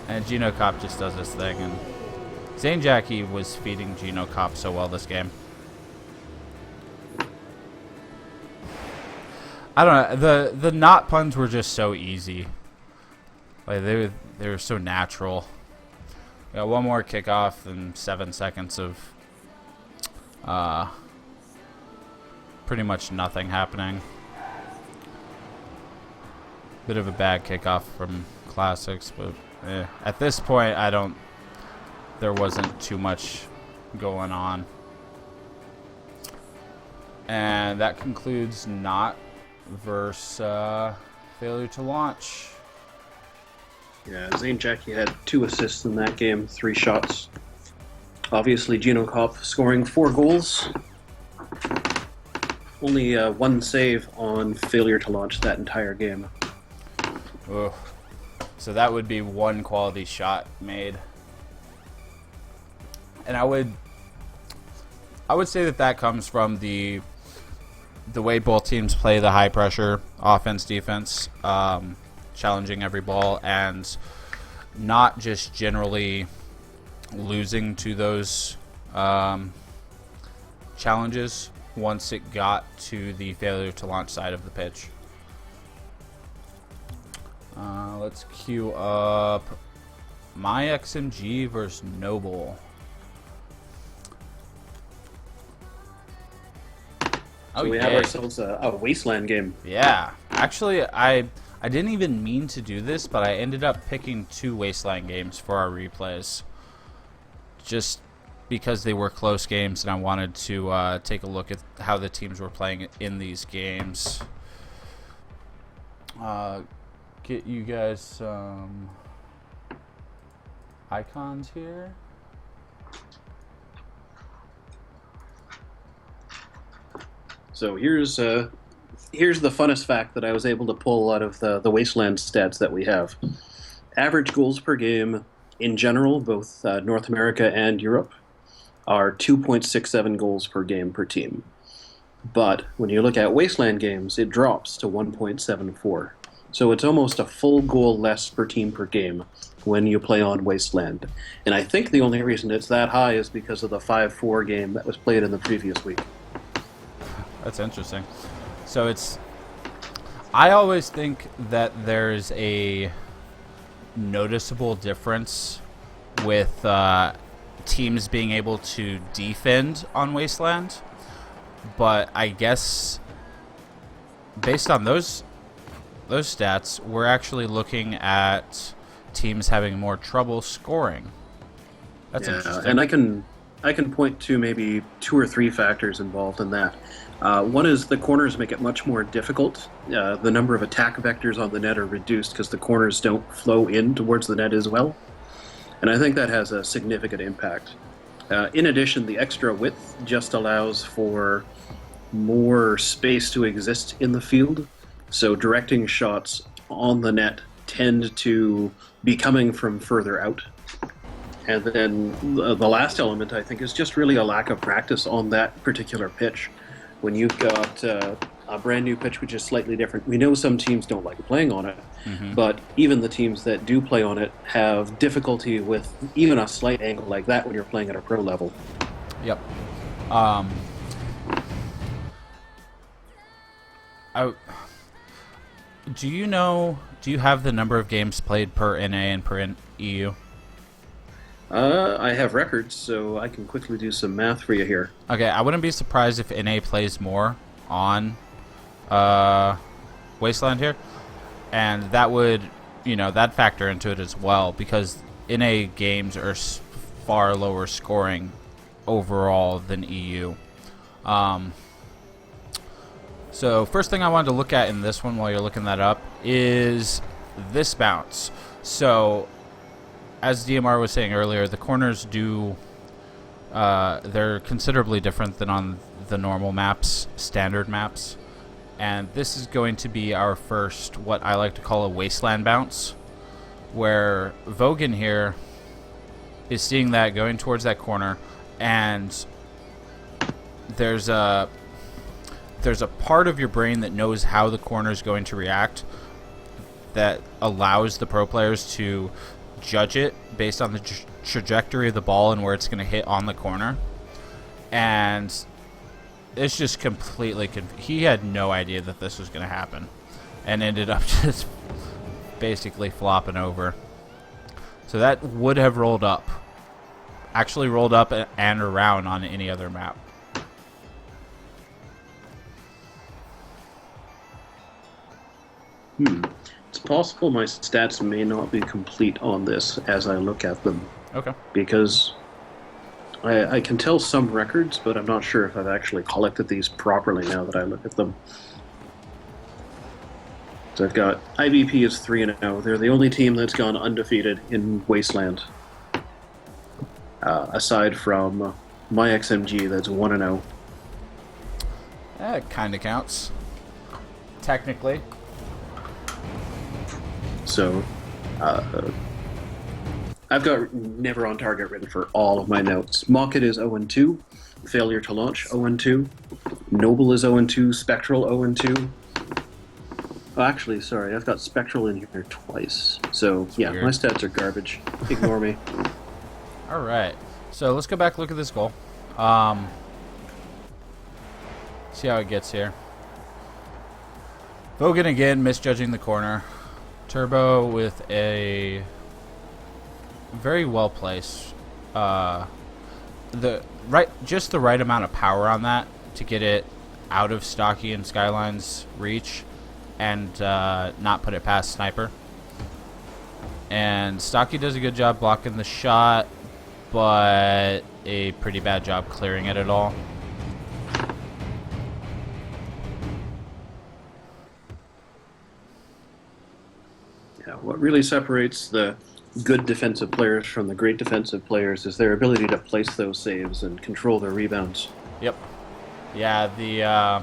And Gino Cop just does this thing. And Zane Jackie was feeding Gino Cop so well this game. I don't know. The not puns were just so easy. Like they were so natural. We got one more kickoff and 7 seconds of pretty much nothing happening. Bit of a bad kickoff from Classics, but at this point, there wasn't too much going on. And that concludes not versus failure to launch. Yeah, Zane Jackie had 2 assists in that game, 3 shots. Obviously, Gino Cop scoring 4 goals. Only 1 save on failure to launch that entire game. Ugh. So that would be 1 quality shot made. And I would say that comes from the way both teams play the high pressure offense defense, challenging every ball, and not just generally losing to those challenges once it got to the failure to launch side of the pitch. Let's queue up my XMG versus Noble. So we have ourselves a wasteland game. Yeah. Actually, I didn't even mean to do this, but I ended up picking 2 wasteland games for our replays. Just because they were close games and I wanted to take a look at how the teams were playing in these games. Get you guys some icons here. So here's the funnest fact that I was able to pull out of the Wasteland stats that we have. Average goals per game in general, both North America and Europe, are 2.67 goals per game per team. But when you look at Wasteland games, it drops to 1.74. So it's almost a full goal less per team per game when you play on Wasteland. And I think the only reason it's that high is because of the 5-4 game that was played in the previous week. That's interesting. So it's... I always think that there's a noticeable difference with teams being able to defend on Wasteland. But I guess based on those stats, we're actually looking at teams having more trouble scoring. That's interesting. And I can point to maybe 2 or 3 factors involved in that. One is the corners make it much more difficult. The number of attack vectors on the net are reduced because the corners don't flow in towards the net as well. And I think that has a significant impact. In addition, the extra width just allows for more space to exist in the field. So directing shots on the net tend to be coming from further out. And then the last element, I think, is just really a lack of practice on that particular pitch. When you've got a brand new pitch which is slightly different, we know some teams don't like playing on it, but even the teams that do play on it have difficulty with even a slight angle like that when you're playing at a pro level. Yep. Do you have the number of games played per NA and per EU? I have records, so I can quickly do some math for you here. Okay, I wouldn't be surprised if NA plays more on Wasteland here, and that would, that factor into it as well, because NA games are far lower scoring overall than EU. So first thing I wanted to look at in this one while you're looking that up is this bounce. So as DMR was saying earlier, the corners they're considerably different than on the normal maps, standard maps. And this is going to be our first, what I like to call a Wasteland bounce, where Vogan here is seeing that going towards that corner, and there's a part of your brain that knows how the corner is going to react that allows the pro players to judge it based on the trajectory of the ball and where it's going to hit on the corner. And it's just completely he had no idea that this was going to happen and ended up just basically flopping over. So that would have rolled up and around on any other map. It's possible my stats may not be complete on this as I look at them. Okay. Because I can tell some records, but I'm not sure if I've actually collected these properly now that I look at them. So I've got IVP is 3-0. They're the only team that's gone undefeated in Wasteland. Aside from my XMG, that's 1-0. That kind of counts. Technically. So, I've got never on target written for all of my notes. Mocket is 0-2. Failure to launch, 0-2. Noble is 0-2. Spectral, 0-2. Oh, actually, sorry, I've got Spectral in here twice. So, yeah, weird. My stats are garbage. Ignore me. All right. So let's go back and look at this goal. See how it gets here. Vogan again, misjudging the corner. Turbo with a very well placed, just the right amount of power on that to get it out of Stocky and Skyline's reach, and not put it past Sniper. And Stocky does a good job blocking the shot, but a pretty bad job clearing it at all. What really separates the good defensive players from the great defensive players is their ability to place those saves and control their rebounds. Yep. Yeah,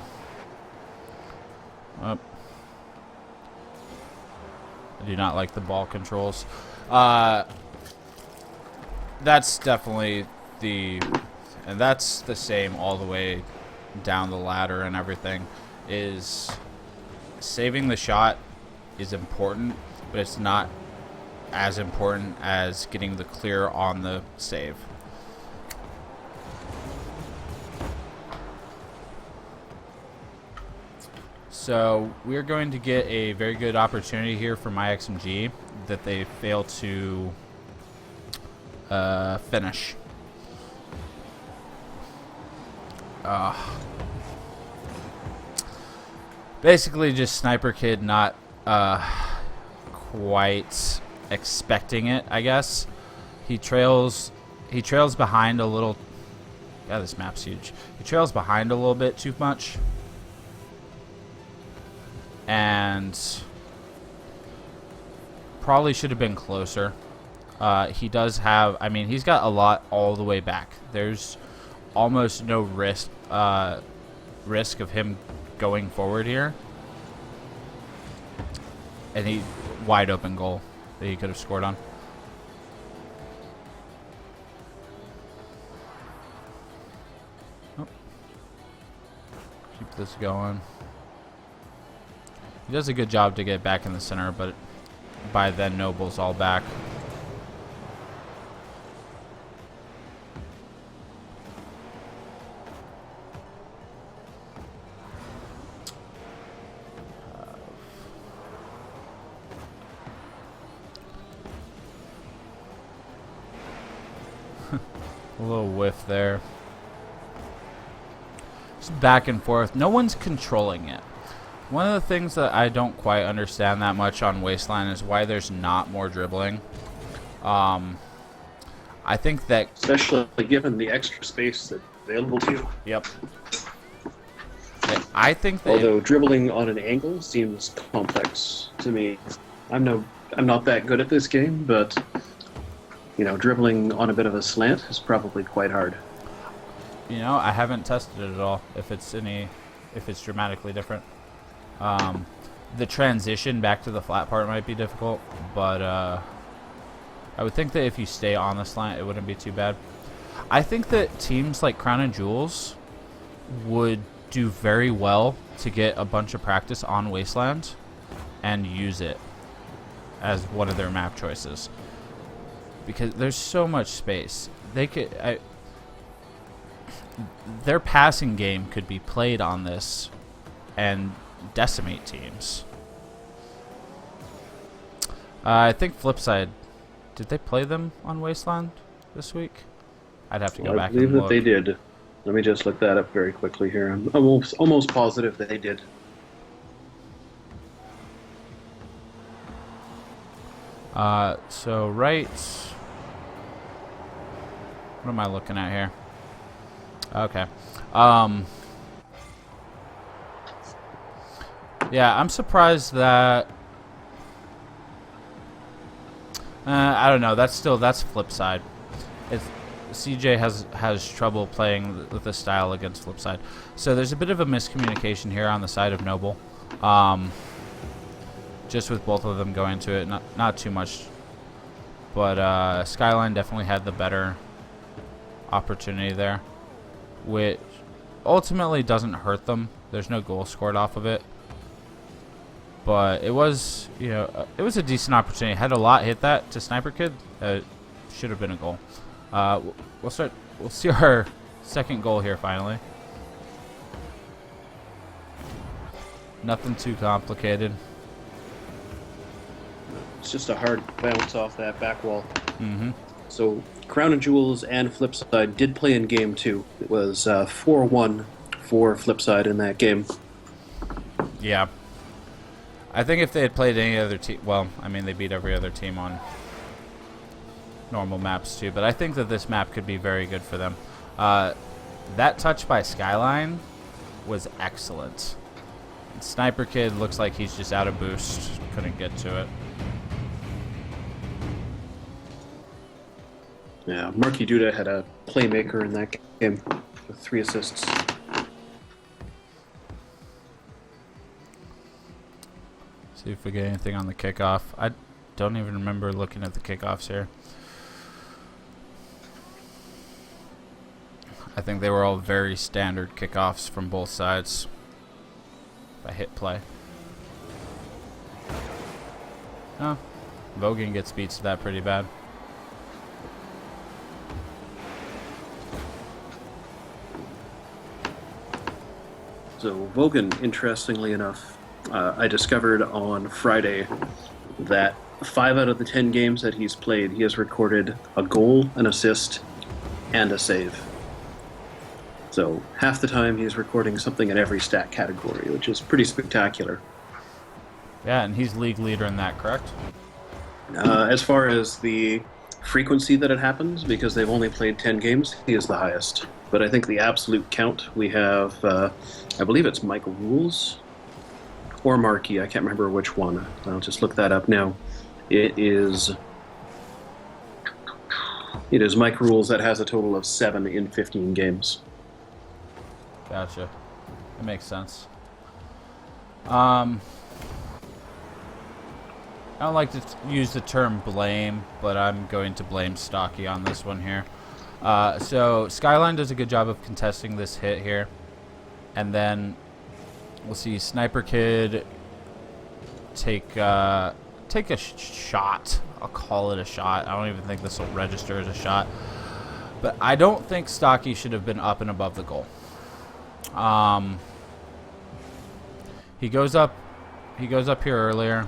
I do not like the ball controls. that's definitely and that's the same all the way down the ladder and everything. Is saving the shot is important, but it's not as important as getting the clear on the save. So we're going to get a very good opportunity here for my XMG that they fail to finish. Basically just Sniper Kid not quite expecting it, I guess. He trails behind a little. Yeah, this map's huge. He trails behind a little bit too much. And probably should have been closer. He does have, I mean, he's got a lot all the way back. There's almost no risk of him going forward here. And he wide open goal that he could have scored on. Oh. Keep this going. He does a good job to get back in the center, but by then Noble's all back. A little whiff there. Just back and forth. No one's controlling it. One of the things that I don't quite understand that much on Wasteland is why there's not more dribbling. I think that... Especially given the extra space that's available to you. Yep. I think that... Although dribbling on an angle seems complex to me. I'm not that good at this game, but... You know, dribbling on a bit of a slant is probably quite hard. You know, I haven't tested it at all. If it's dramatically different, the transition back to the flat part might be difficult, but I would think that if you stay on the slant, it wouldn't be too bad. I think that teams like Crown and Jewels would do very well to get a bunch of practice on Wasteland and use it as one of their map choices. Because there's so much space. Their passing game could be played on this and decimate teams. I think Flipside, did they play them on Wasteland this week? I'd have to go back and look. I believe that they did. Let me just look that up very quickly here. I'm almost positive that they did. So right... What am I looking at here? Okay. Yeah, I'm surprised that... I don't know. That's Flipside. CJ has trouble playing with this style against Flipside. So there's a bit of a miscommunication here on the side of Noble. Just with both of them going to it. Not too much. But Skyline definitely had the better opportunity there, which ultimately doesn't hurt them. There's no goal scored off of it, but it was, you know, it was a decent opportunity. Had a lot hit that to Sniper Kid, should have been a goal. We'll see our second goal here finally. Nothing too complicated. It's just a hard bounce off that back wall. Mm-hmm. So Crown and Jewels and Flipside did play in game 2. It was 4-1 for Flipside in that game. Yeah. I think if they had played any other team, well, I mean, they beat every other team on normal maps too, but I think that this map could be very good for them. That touch by Skyline was excellent. Sniper Kid looks like he's just out of boost. Couldn't get to it. Yeah, Marky Duda had a playmaker in that game with 3 assists. See if we get anything on the kickoff. I don't even remember looking at the kickoffs here. I think they were all very standard kickoffs from both sides. If I hit play. Oh, Vogan gets beats to that pretty bad. So Vogan, interestingly enough, I discovered on Friday that 5 out of the 10 games that he's played, he has recorded a goal, an assist, and a save. So half the time he's recording something in every stat category, which is pretty spectacular. Yeah, and he's league leader in that, correct? As far as the frequency that it happens, because they've only played 10 games, he is the highest. But I think the absolute count, we have, I believe it's Mike Rules or Markey, I can't remember which one. I'll just look that up now. It is Mike Rules that has a total of 7 in 15 games. Gotcha. That makes sense. I don't like to use the term blame, but I'm going to blame Stocky on this one here. So Skyline does a good job of contesting this hit here. And then we'll see Sniper Kid take a shot. I'll call it a shot. I don't even think this will register as a shot. But I don't think Stocky should have been up and above the goal. He goes up here earlier.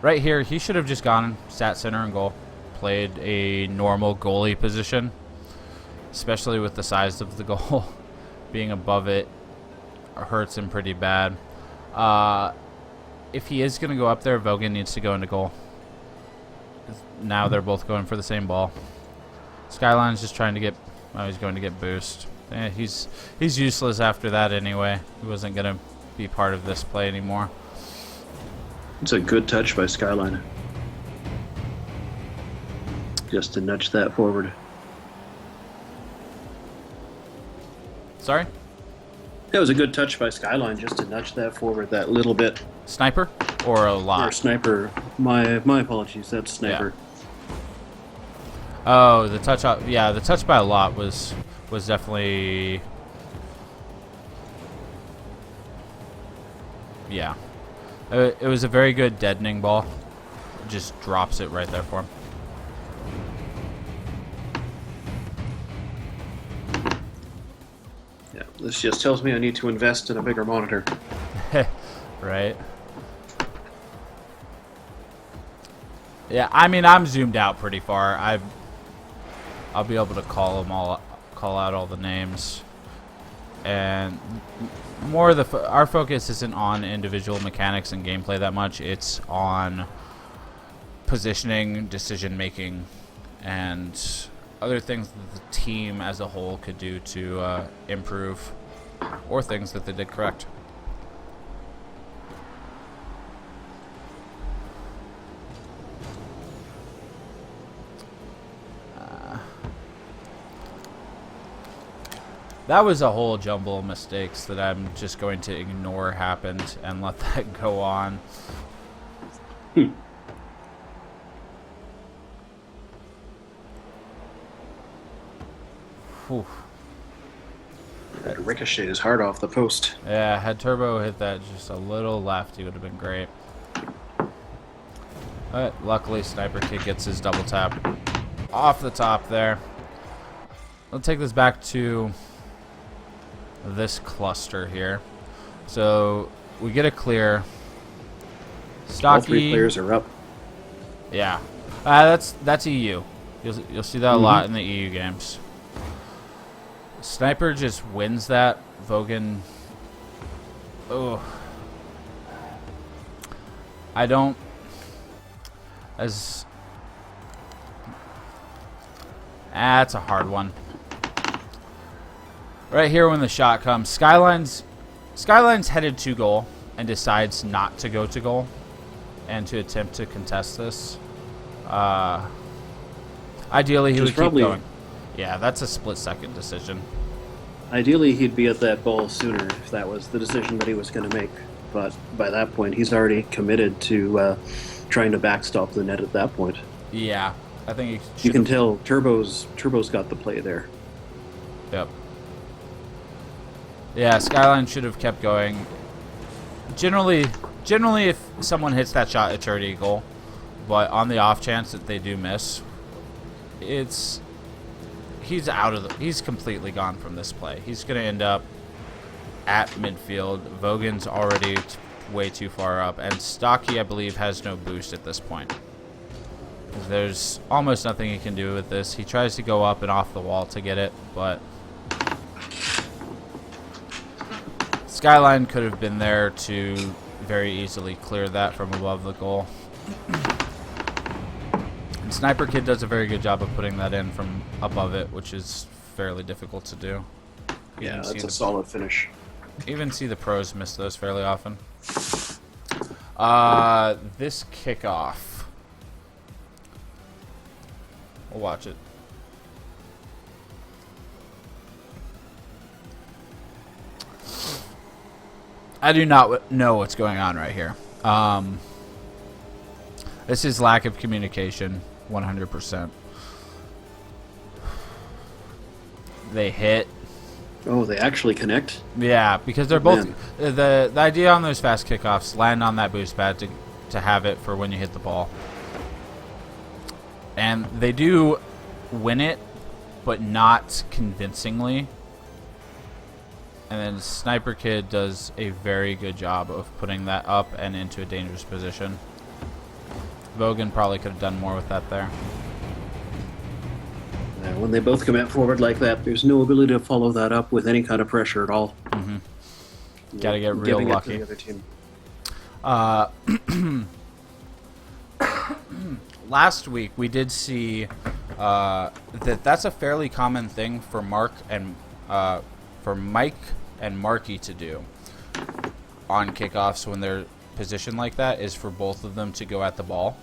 Right here, he should have just gone, sat center and goal. Played a normal goalie position. Especially with the size of the goal. Being above it hurts him pretty bad. If he is going to go up there, Vogan needs to go into goal. Now they're both going for the same ball. Skyline's just trying to get... Oh, he's going to get boost. He's useless after that anyway. He wasn't going to be part of this play anymore. It's a good touch by Skyline. Just to nudge that forward. Sorry? That was a good touch by Skyline just to nudge that forward that little bit. Sniper? Or a lot? Or Sniper. My apologies. That's Sniper. Yeah. Oh, the touch up. Yeah, the touch by a lot was definitely... Yeah. It was a very good deadening ball. It just drops it right there for him. Yeah, this just tells me I need to invest in a bigger monitor. Right. Yeah, I mean, I'm zoomed out pretty far. I'll be able to call out all the names, and more of our focus isn't on individual mechanics and gameplay that much. It's on positioning, decision making, and other things that the team as a whole could do to improve, or things that they did correct. That was a whole jumble of mistakes that I'm just going to ignore happened and let that go on. Whew. That ricochet is hard off the post. Yeah, had Turbo hit that just a little left, he would have been great. But luckily, Sniper Kid gets his double tap off the top there. I'll take this back to this cluster here. So we get a clear. Stocky. All 3 players are up. Yeah, that's EU. You'll see that a lot in the EU games. Sniper just wins that. Vogan. Oh, I don't. It's a hard one. Right here when the shot comes, Skyline's headed to goal and decides not to go to goal and to attempt to contest this. Ideally, he would keep going. Yeah, that's a split-second decision. Ideally, he'd be at that ball sooner if that was the decision that he was going to make. But by that point, he's already committed to trying to backstop the net at that point. Yeah. I think he You can should've- tell Turbo's got the play there. Yep. Yeah, Skyline should have kept going. Generally, if someone hits that shot, it's already a goal. But on the off chance that they do miss, he's completely gone from this play. He's going to end up at midfield. Vogan's already way too far up, and Stocky, I believe, has no boost at this point. There's almost nothing he can do with this. He tries to go up and off the wall to get it, but Skyline could have been there to very easily clear that from above the goal. And Sniper Kid does a very good job of putting that in from above it, which is fairly difficult to do. Yeah, that's a solid finish. Even see the pros miss those fairly often. This kickoff. We'll watch it. I do not know what's going on right here. This is lack of communication, 100%. They hit. Oh, they actually connect? Yeah, because they're both... The idea on those fast kickoffs, land on that boost pad to have it for when you hit the ball. And they do win it, but not convincingly. And then Sniper Kid does a very good job of putting that up and into a dangerous position. Vogan probably could have done more with that there. When they both come out forward like that, there's no ability to follow that up with any kind of pressure at all. Mm-hmm. Got to get real lucky. It to the other team. Last week we did see that's a fairly common thing for Mike and Marky to do on kickoffs when they're positioned like that, is for both of them to go at the ball.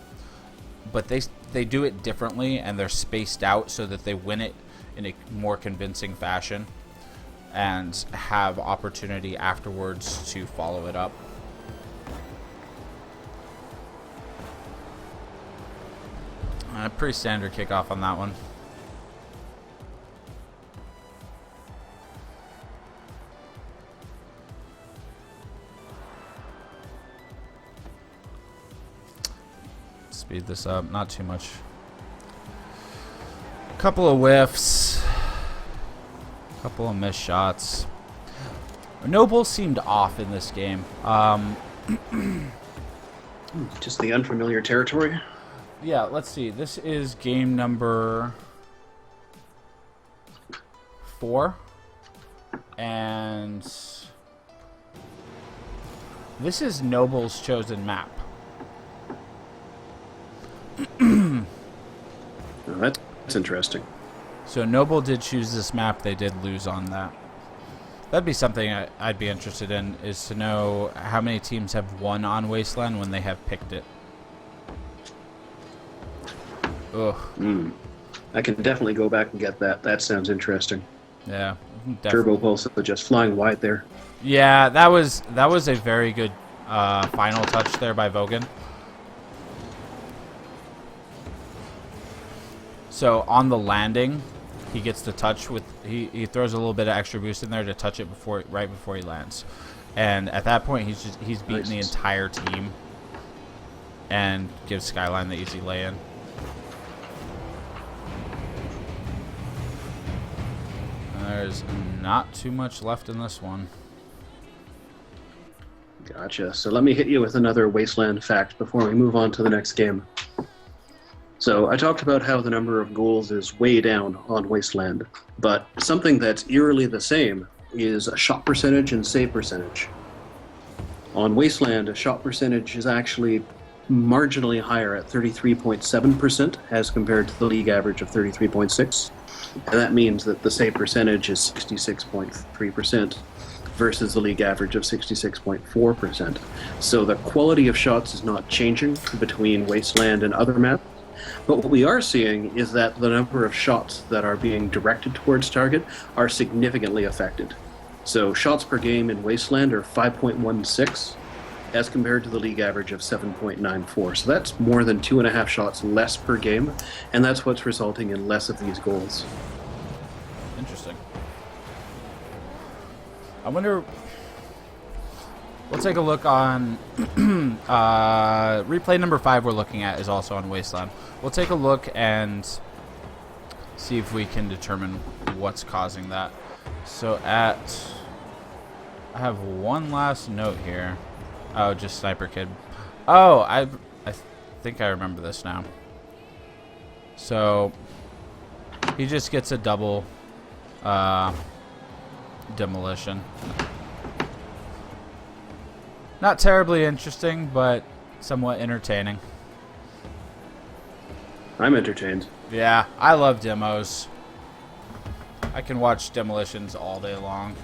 But they do it differently, and they're spaced out so that they win it in a more convincing fashion and have opportunity afterwards to follow it up. Pretty standard kickoff on that one. Speed this up, not too much. Couple of whiffs, couple of missed shots. Noble seemed off in this game. Just the unfamiliar territory. Yeah, let's see. This is game number 4. And this is Noble's chosen map. Oh, that's interesting. So Noble did choose this map. They did lose on that. That'd be something I'd be interested in, is to know how many teams have won on Wasteland when they have picked it. Ugh. I can definitely go back and get that. That sounds interesting. Yeah. Turbo Pulse just flying wide there. Yeah, that was a very good final touch there by Vogan. So on the landing, he gets the touch with he throws a little bit of extra boost in there to touch it right before he lands, and at that point he's beaten the entire team and gives Skyline the easy lay-in. There's not too much left in this one. Gotcha. So let me hit you with another Wasteland fact before we move on to the next game. So I talked about how the number of goals is way down on Wasteland, but something that's eerily the same is a shot percentage and save percentage. On Wasteland, a shot percentage is actually marginally higher at 33.7% as compared to the league average of 33.6%. And that means that the save percentage is 66.3% versus the league average of 66.4%. So the quality of shots is not changing between Wasteland and other maps. But what we are seeing is that the number of shots that are being directed towards target are significantly affected. So shots per game in Wasteland are 5.16, as compared to the league average of 7.94. So that's more than 2.5 shots less per game, and that's what's resulting in less of these goals. Interesting. I wonder. We'll take a look on replay number 5 we're looking at is also on Wasteland. We'll take a look and see if we can determine what's causing that. So I have one last note here. Oh, just Sniper Kid. Oh, I think I remember this now. So he just gets a double demolition. Not terribly interesting, but somewhat entertaining. I'm entertained. Yeah, I love demos. I can watch demolitions all day long.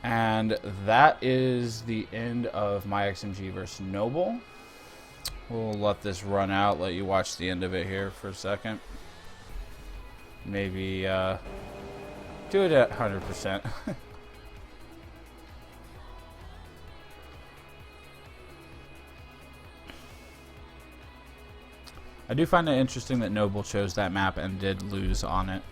And that is the end of my XMG versus Noble. We'll let this run out, let you watch the end of it here for a second. Maybe do it at 100%. I do find it interesting that Noble chose that map and did lose on it.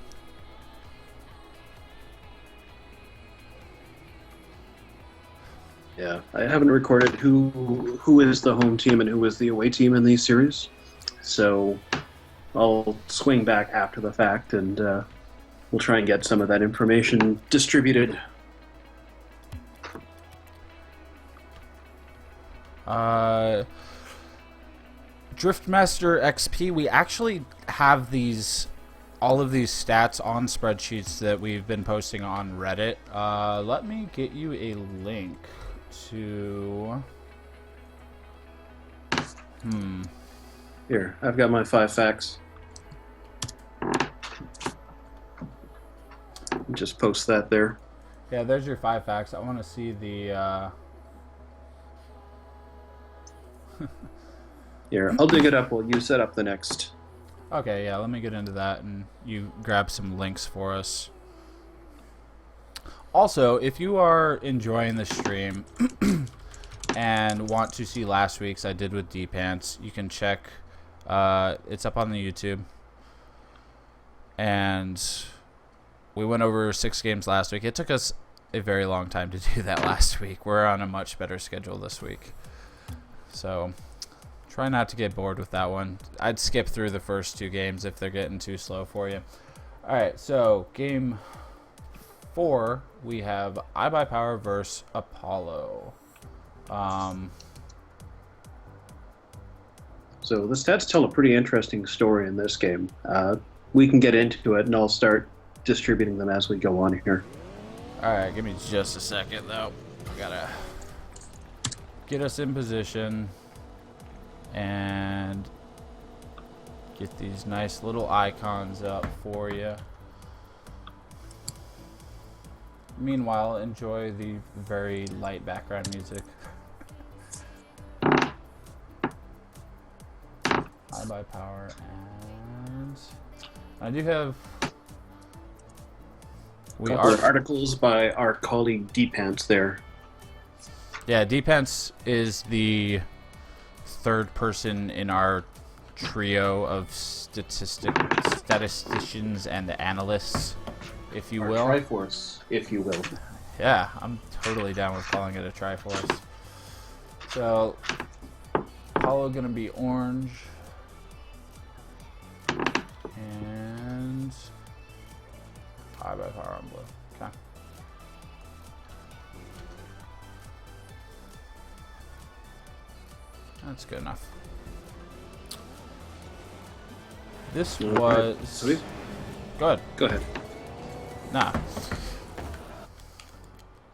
Yeah, I haven't recorded who is the home team and who is the away team in these series, so I'll swing back after the fact and we'll try and get some of that information distributed. Driftmaster XP, we actually have all of these stats on spreadsheets that we've been posting on Reddit. Let me get you a link to... Here, I've got my 5 facts. Just post that there. Yeah, there's your 5 facts. I want to see the... Here, I'll dig it up while you set up the next. Okay, yeah, let me get into that and you grab some links for us. Also, if you are enjoying the stream and want to see last week's I did with D-Pants, you can check. It's up on the YouTube. And we went over 6 games last week. It took us a very long time to do that last week. We're on a much better schedule this week. So... try not to get bored with that one. I'd skip through the first 2 games if they're getting too slow for you. Alright, so game 4, we have iBuyPower versus Apollo. So the stats tell a pretty interesting story in this game. We can get into it and I'll start distributing them as we go on here. Alright, give me just a second though. I gotta get us in position and get these nice little icons up for you. Meanwhile, enjoy the very light background music. iBuyPower, and I do have articles by our colleague D-Pants there. Yeah, D-Pants is the 3rd person in our trio of statisticians and analysts, if you will. Triforce, if you will. Yeah, I'm totally down with calling it a Triforce. So, Apollo gonna be orange. And iBuyPower on blue. Okay. That's good enough. This was... Sweet. Good. Go ahead. Nah.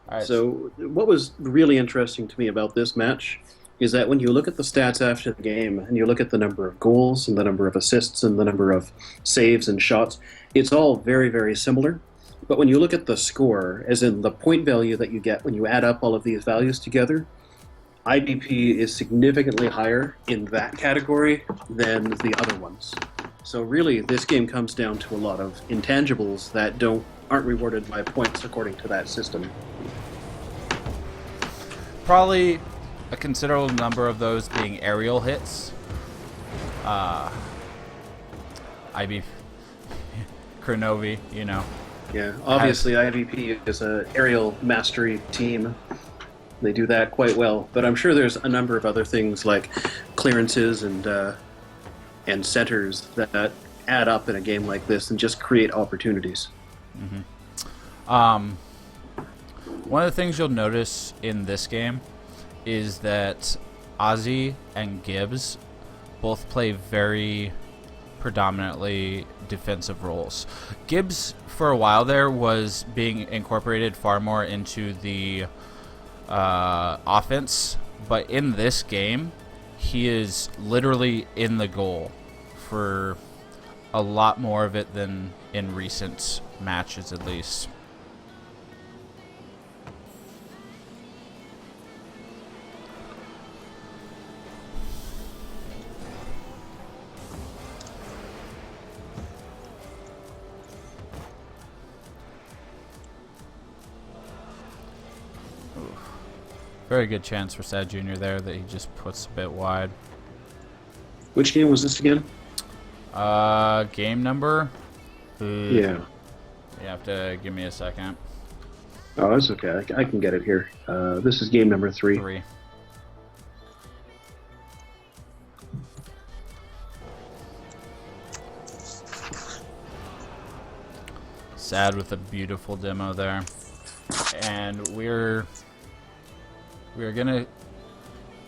All right. So what was really interesting to me about this match is that when you look at the stats after the game and you look at the number of goals and the number of assists and the number of saves and shots, it's all very, very similar. But when you look at the score, as in the point value that you get when you add up all of these values together, IBP is significantly higher in that category than the other ones. So really, this game comes down to a lot of intangibles that aren't rewarded by points according to that system. probably a considerable number of those being aerial hits. IB Kronovi, you know. Yeah, obviously IVP is an aerial mastery team. They do that quite well. But I'm sure there's a number of other things like clearances and centers that add up in a game like this and just create opportunities. One of the things you'll notice in this game is that Ozzy and Gibbs both play very predominantly defensive roles. Gibbs, for a while there, was being incorporated far more into the offense, but in this game, he is literally in the goal for a lot more of it than in recent matches, at least. Very good chance for Sad Jr. there that he just puts a bit wide. Which game was this again? Game number? Yeah. You have to give me a second. Oh, that's okay. I can get it here. This is game number 3. 3. Sad with a beautiful demo there. And we're gonna,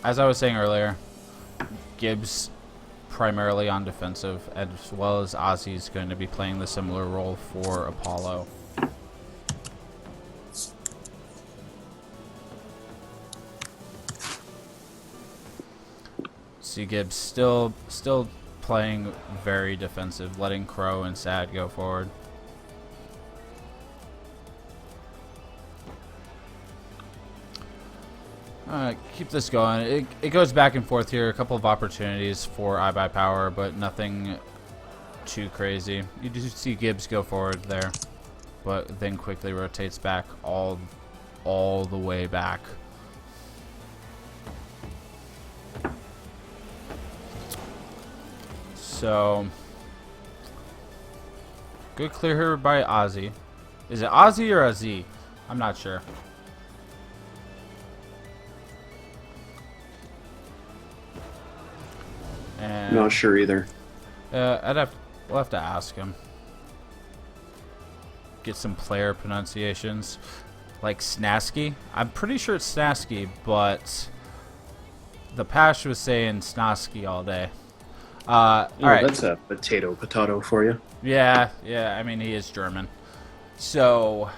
as I was saying earlier, Gibbs primarily on defensive, as well as Ozzy's going to be playing the similar role for Apollo. See Gibbs still playing very defensive, letting Crow and Sad go forward. Keep this going. It goes back and forth here. A couple of opportunities for iBuyPower, but nothing too crazy. You do see Gibbs go forward there, but then quickly rotates back all the way back. So good clear here by Ozzy. Is it Ozzy or Azzy? I'm not sure. And Not sure either. we'll have to ask him. Get some player pronunciations. Like Snasky. I'm pretty sure it's Snasky, but the Pash was saying Snasky all day. All right. That's a potato for you. Yeah. I mean, he is German. So,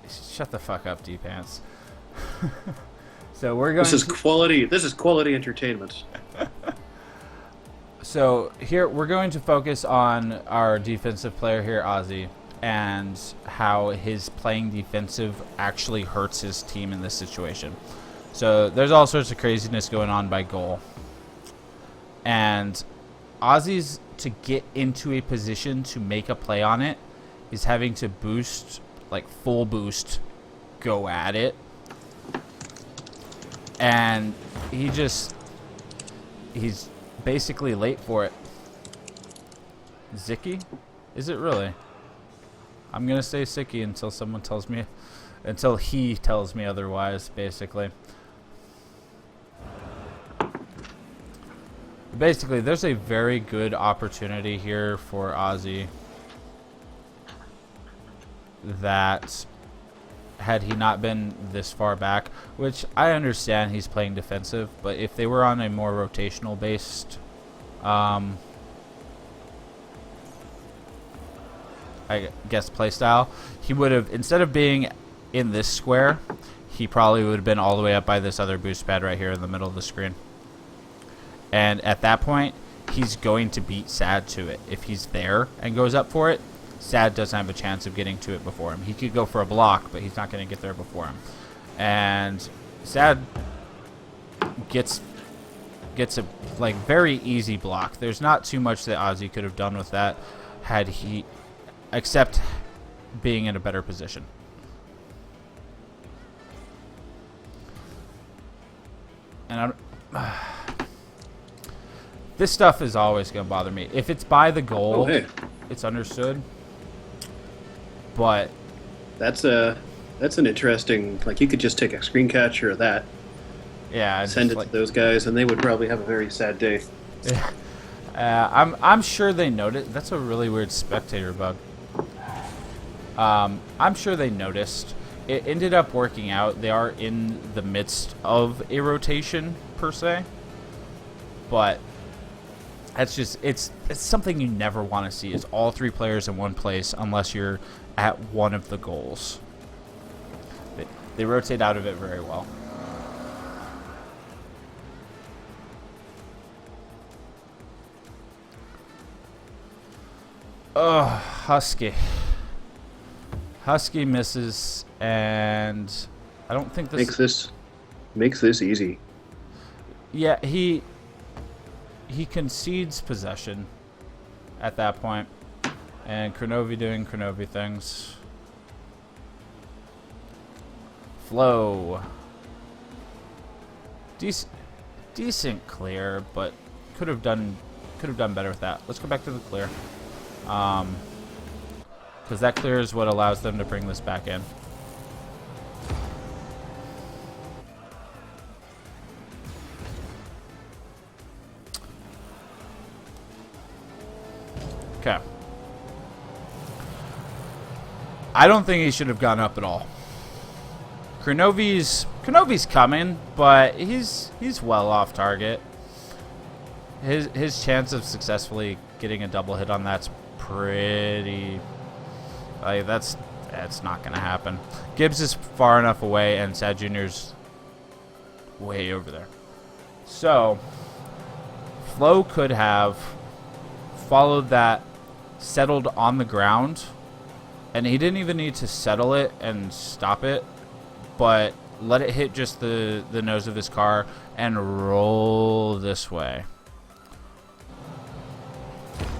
shut the fuck up, D-Pants. So we're going. This is quality entertainment. So here we're going to focus on our defensive player here, Ozzy, and how his playing defensive actually hurts his team in this situation. So there's all sorts of craziness going on by goal. And Ozzy's, to get into a position to make a play on it, is having to boost, like full boost, go at it. And he's basically late for it. Zicky? Is it really? I'm gonna say Sicky until he tells me otherwise, basically. Basically, there's a very good opportunity here for Ozzy that, had he not been this far back, which I understand he's playing defensive, but if they were on a more rotational based I guess playstyle, he would have, instead of being in this square, he probably would have been all the way up by this other boost pad right here in the middle of the screen. And at that point, he's going to beat Sad to it. If he's there and goes up for it, Sad doesn't have a chance of getting to it before him. He could go for a block, but he's not going to get there before him. And Sad gets a like very easy block. There's not too much that Ozzy could have done with that, had he, except being in a better position. And this stuff is always going to bother me. If it's by the goal, it's understood. But that's an interesting. Like, you could just take a screen capture of that. Yeah, send it to those guys, and they would probably have a very sad day. I'm sure they noticed. That's a really weird spectator bug. I'm sure they noticed. It ended up working out. They are in the midst of a rotation per se, but that's just it's something you never want to see. Is all 3 players in one place unless you're at one of the goals. They rotate out of it very well. Oh, Husky. Husky misses, and I don't think this makes this easy. Yeah, he concedes possession at that point, and Kronovi doing Kronovi things. Flow. Decent clear, but could have done better with that. Let's go back to the clear. Because that clear is what allows them to bring this back in. Okay. I don't think he should have gone up at all. Kronovi's coming, but he's well off target. His chance of successfully getting a double hit on that's pretty. Like, that's not gonna happen. Gibbs is far enough away, and Sad Jr.'s way over there. So Flo could have followed that, settled on the ground, and he didn't even need to settle it and stop it, but let it hit just the nose of his car and roll this way.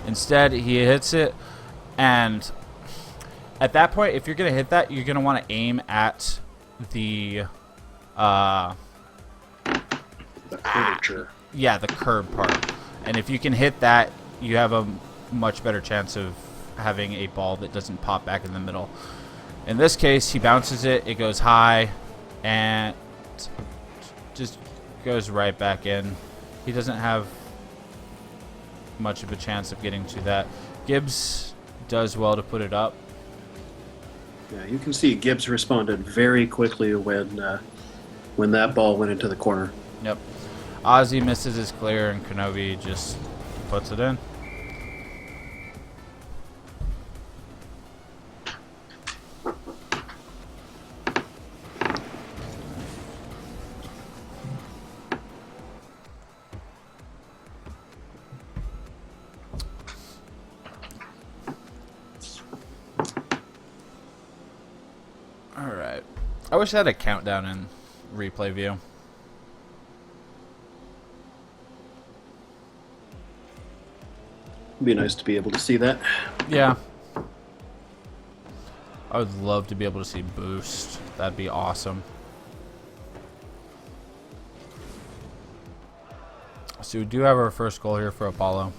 Instead, he hits it, and at that point, if you're going to hit that, you're going to want to aim at the curvature. Yeah, the curb part. And if you can hit that, you have a much better chance of having a ball that doesn't pop back in the middle. In this case, he bounces it, it goes high, and just goes right back in. He doesn't have much of a chance of getting to that. Gibbs does well to put it up. Yeah, you can see Gibbs responded very quickly when that ball went into the corner. Yep. Ozzy misses his clear, and Kronovi just puts it in. Alright. I wish I had a countdown in replay view. It'd be nice to be able to see that. Yeah. I would love to be able to see boost. That'd be awesome. So we do have our first goal here for Apollo.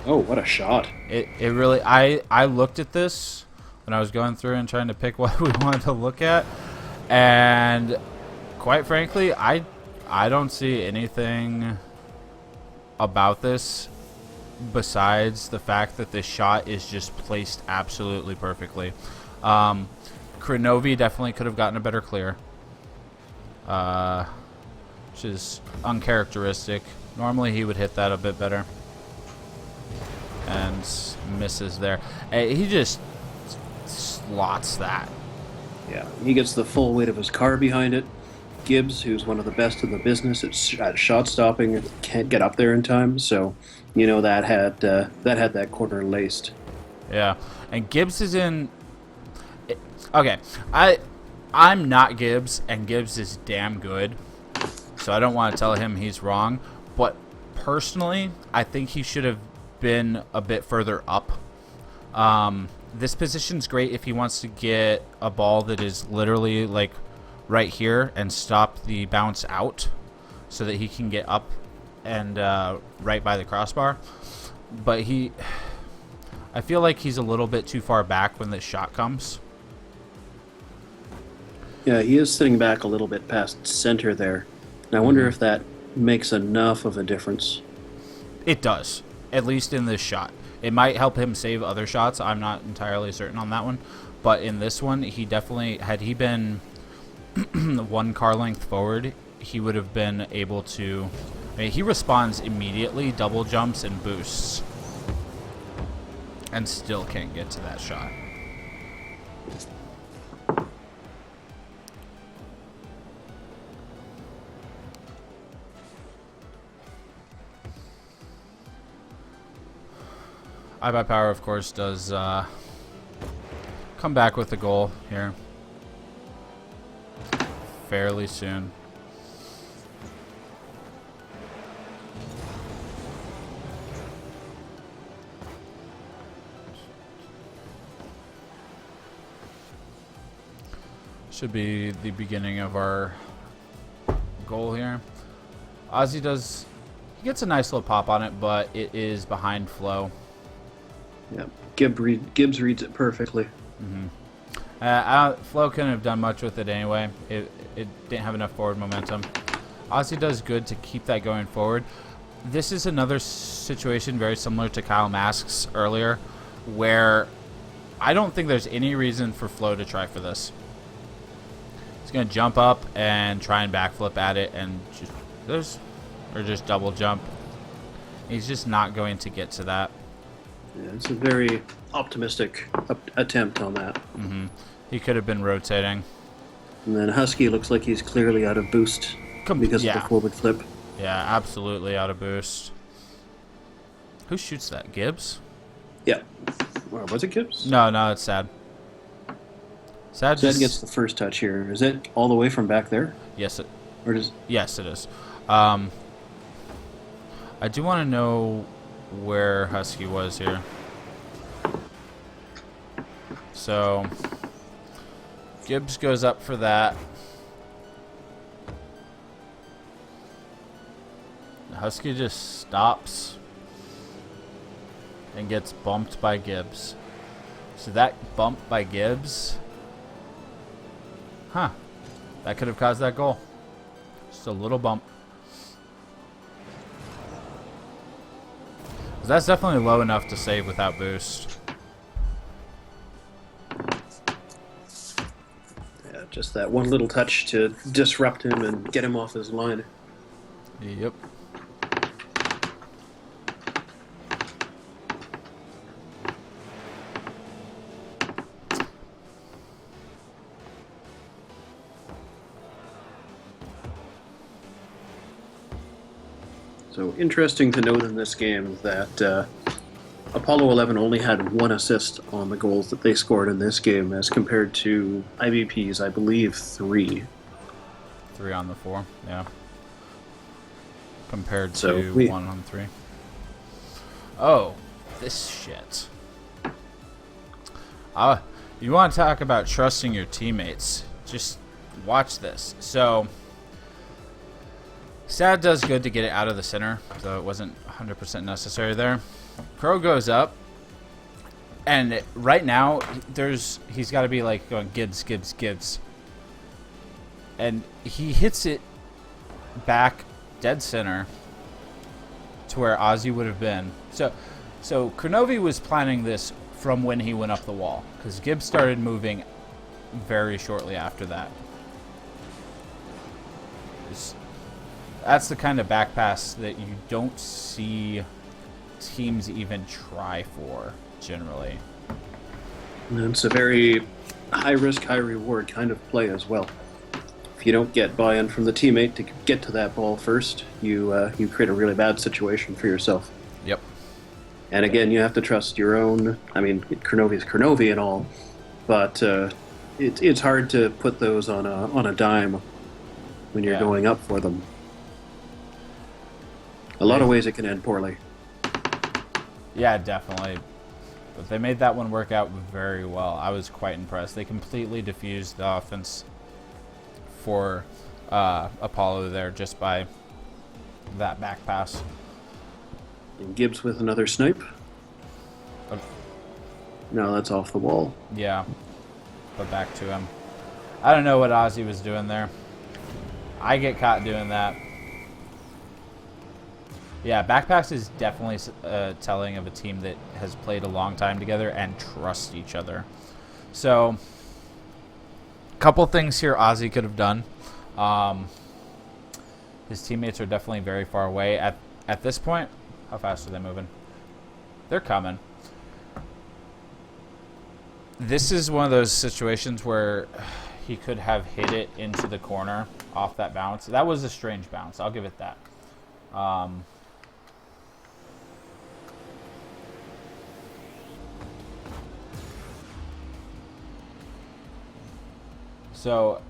Oh, what a shot. It really, I looked at this when I was going through and trying to pick what we wanted to look at, and quite frankly, I don't see anything about this besides the fact that this shot is just placed absolutely perfectly. Kronovi definitely could have gotten a better clear, which is uncharacteristic. Normally he would hit that a bit better, and misses there. He just slots that. Yeah, he gets the full weight of his car behind it. Gibbs, who's one of the best in the business at shot stopping, can't get up there in time, so you know that had that corner laced. Yeah, and Gibbs is in. Okay, I'm not Gibbs, and Gibbs is damn good, so I don't want to tell him he's wrong. But personally, I think he should have been a bit further up. This position's great if he wants to get a ball that is literally like right here and stop the bounce out so that he can get up and right by the crossbar. But I feel like he's a little bit too far back when this shot comes. Yeah, he is sitting back a little bit past center there. And I wonder if that makes enough of a difference. It does, at least in this shot. It might help him save other shots. I'm not entirely certain on that one. But in this one, he definitely, had he been one car length forward, he would have been able to... I mean, he responds immediately, double jumps, and boosts. And still can't get to that shot. I by Power, of course, does come back with the goal here fairly soon. Should be the beginning of our goal here. Ozzy does, he gets a nice little pop on it, but it is behind Flo. Yeah, Gibbs reads it perfectly. Flo couldn't have done much with it anyway. It didn't have enough forward momentum. Ozzy does good to keep that going forward. This is another situation very similar to Kyle Mask's earlier, where I don't think there's any reason for Flo to try for this. He's going to jump up and try and backflip at it, and just double jump. He's just not going to get to that. Yeah, it's a very optimistic attempt on that. He could have been rotating. And then Husky looks like he's clearly out of boost because of the forward flip. Yeah, absolutely out of boost. Who shoots that? Gibbs? Yeah. Or was it Gibbs? No, it's Sad. Sad gets the first touch here. Is it all the way from back there? Yes, Yes, it is. I do want to know where Husky was here. So Gibbs goes up for that. Husky just stops and gets bumped by Gibbs. So that bump by Gibbs, that could have caused that goal. Just a little bump. That's definitely low enough to save without boost. Yeah, just that one little touch to disrupt him and get him off his line. Yep. So interesting to note in this game that Apollo 11 only had one assist on the goals that they scored in this game as compared to IBP's, I believe, 3. 3 on the 4, yeah. Compared to 1 on 3. Oh, this shit. You want to talk about trusting your teammates. Just watch this. So Sad does good to get it out of the center, so it wasn't 100% necessary there. Crow goes up, and right now he's got to be like going Gibbs, Gibbs, Gibbs, and he hits it back dead center to where Ozzy would have been. So Kronovi was planning this from when he went up the wall, because Gibbs started moving very shortly after that. That's the kind of back pass that you don't see teams even try for, generally. And it's a very high-risk, high-reward kind of play as well. If you don't get buy-in from the teammate to get to that ball first, you create a really bad situation for yourself. Yep. And again, you have to trust your own... I mean, Kronovi is Kronovi and all, but it's hard to put those on a dime when you're going up for them. A lot of ways it can end poorly. Yeah, definitely. But they made that one work out very well. I was quite impressed. They completely diffused the offense for Apollo there just by that back pass. And Gibbs with another snipe. No, that's off the wall. Yeah, but back to him. I don't know what Ozzy was doing there. I get caught doing that. Yeah, backpacks is definitely telling of a team that has played a long time together and trust each other. So, a couple things here Ozzy could have done. His teammates are definitely very far away. At this point, how fast are they moving? They're coming. This is one of those situations where he could have hit it into the corner off that bounce. That was a strange bounce. I'll give it that. So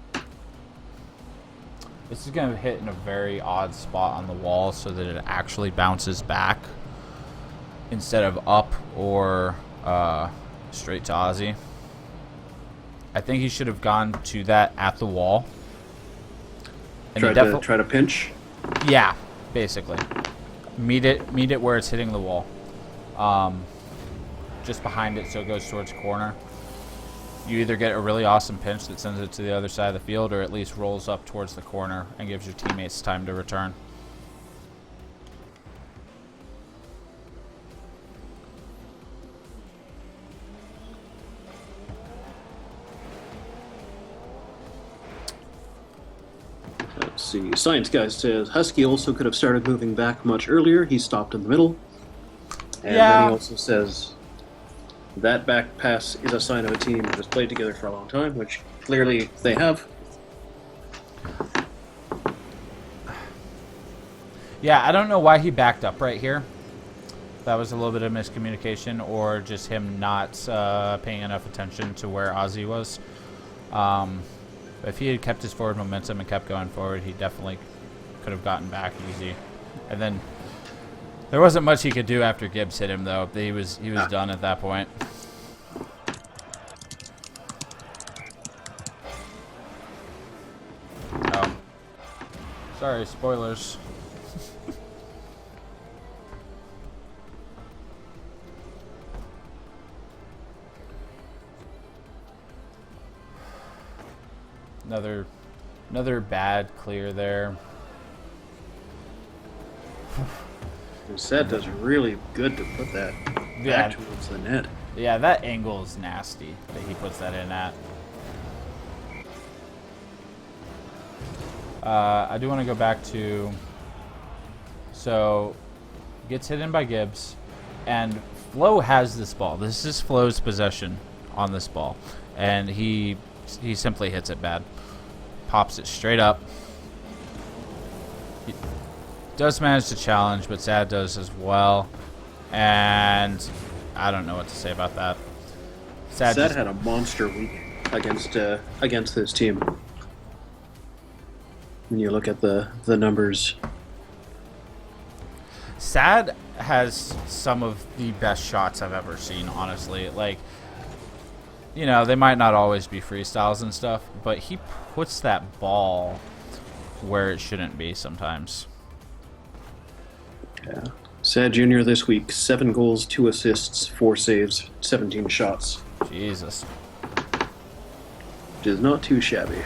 this is going to hit in a very odd spot on the wall so that it actually bounces back instead of up or straight to Ozzy. I think he should have gone to that at the wall. And try to pinch. Yeah, basically. Meet it where it's hitting the wall. Just behind it so it goes towards the corner. You either get a really awesome pinch that sends it to the other side of the field or at least rolls up towards the corner and gives your teammates time to return. Let's see. Science Guy says Husky also could have started moving back much earlier. He stopped in the middle. And then he also says that back pass is a sign of a team that has played together for a long time, which clearly they have. Yeah, I don't know why he backed up right here. That was a little bit of miscommunication or just him not paying enough attention to where Ozzy was. If he had kept his forward momentum and kept going forward, he definitely could have gotten back easy. And then there wasn't much he could do after Gibbs hit him, though. He was done at that point. Oh. Sorry, spoilers. Another bad clear there. Set does really good to put that back towards the net. Yeah, that angle is nasty that he puts that in at. I do want to go back to... So, gets hit in by Gibbs, and Flo has this ball. This is Flo's possession on this ball, and he simply hits it bad. Pops it straight up. He does manage to challenge, but Sad does as well. And I don't know what to say about that. Sad had a monster week against this team. When you look at the numbers. Sad has some of the best shots I've ever seen, honestly. Like, you know, they might not always be freestyles and stuff, but he puts that ball where it shouldn't be sometimes. Yeah. Sad Jr. this week, 7 goals, 2 assists, 4 saves, 17 shots. Jesus. Which is not too shabby.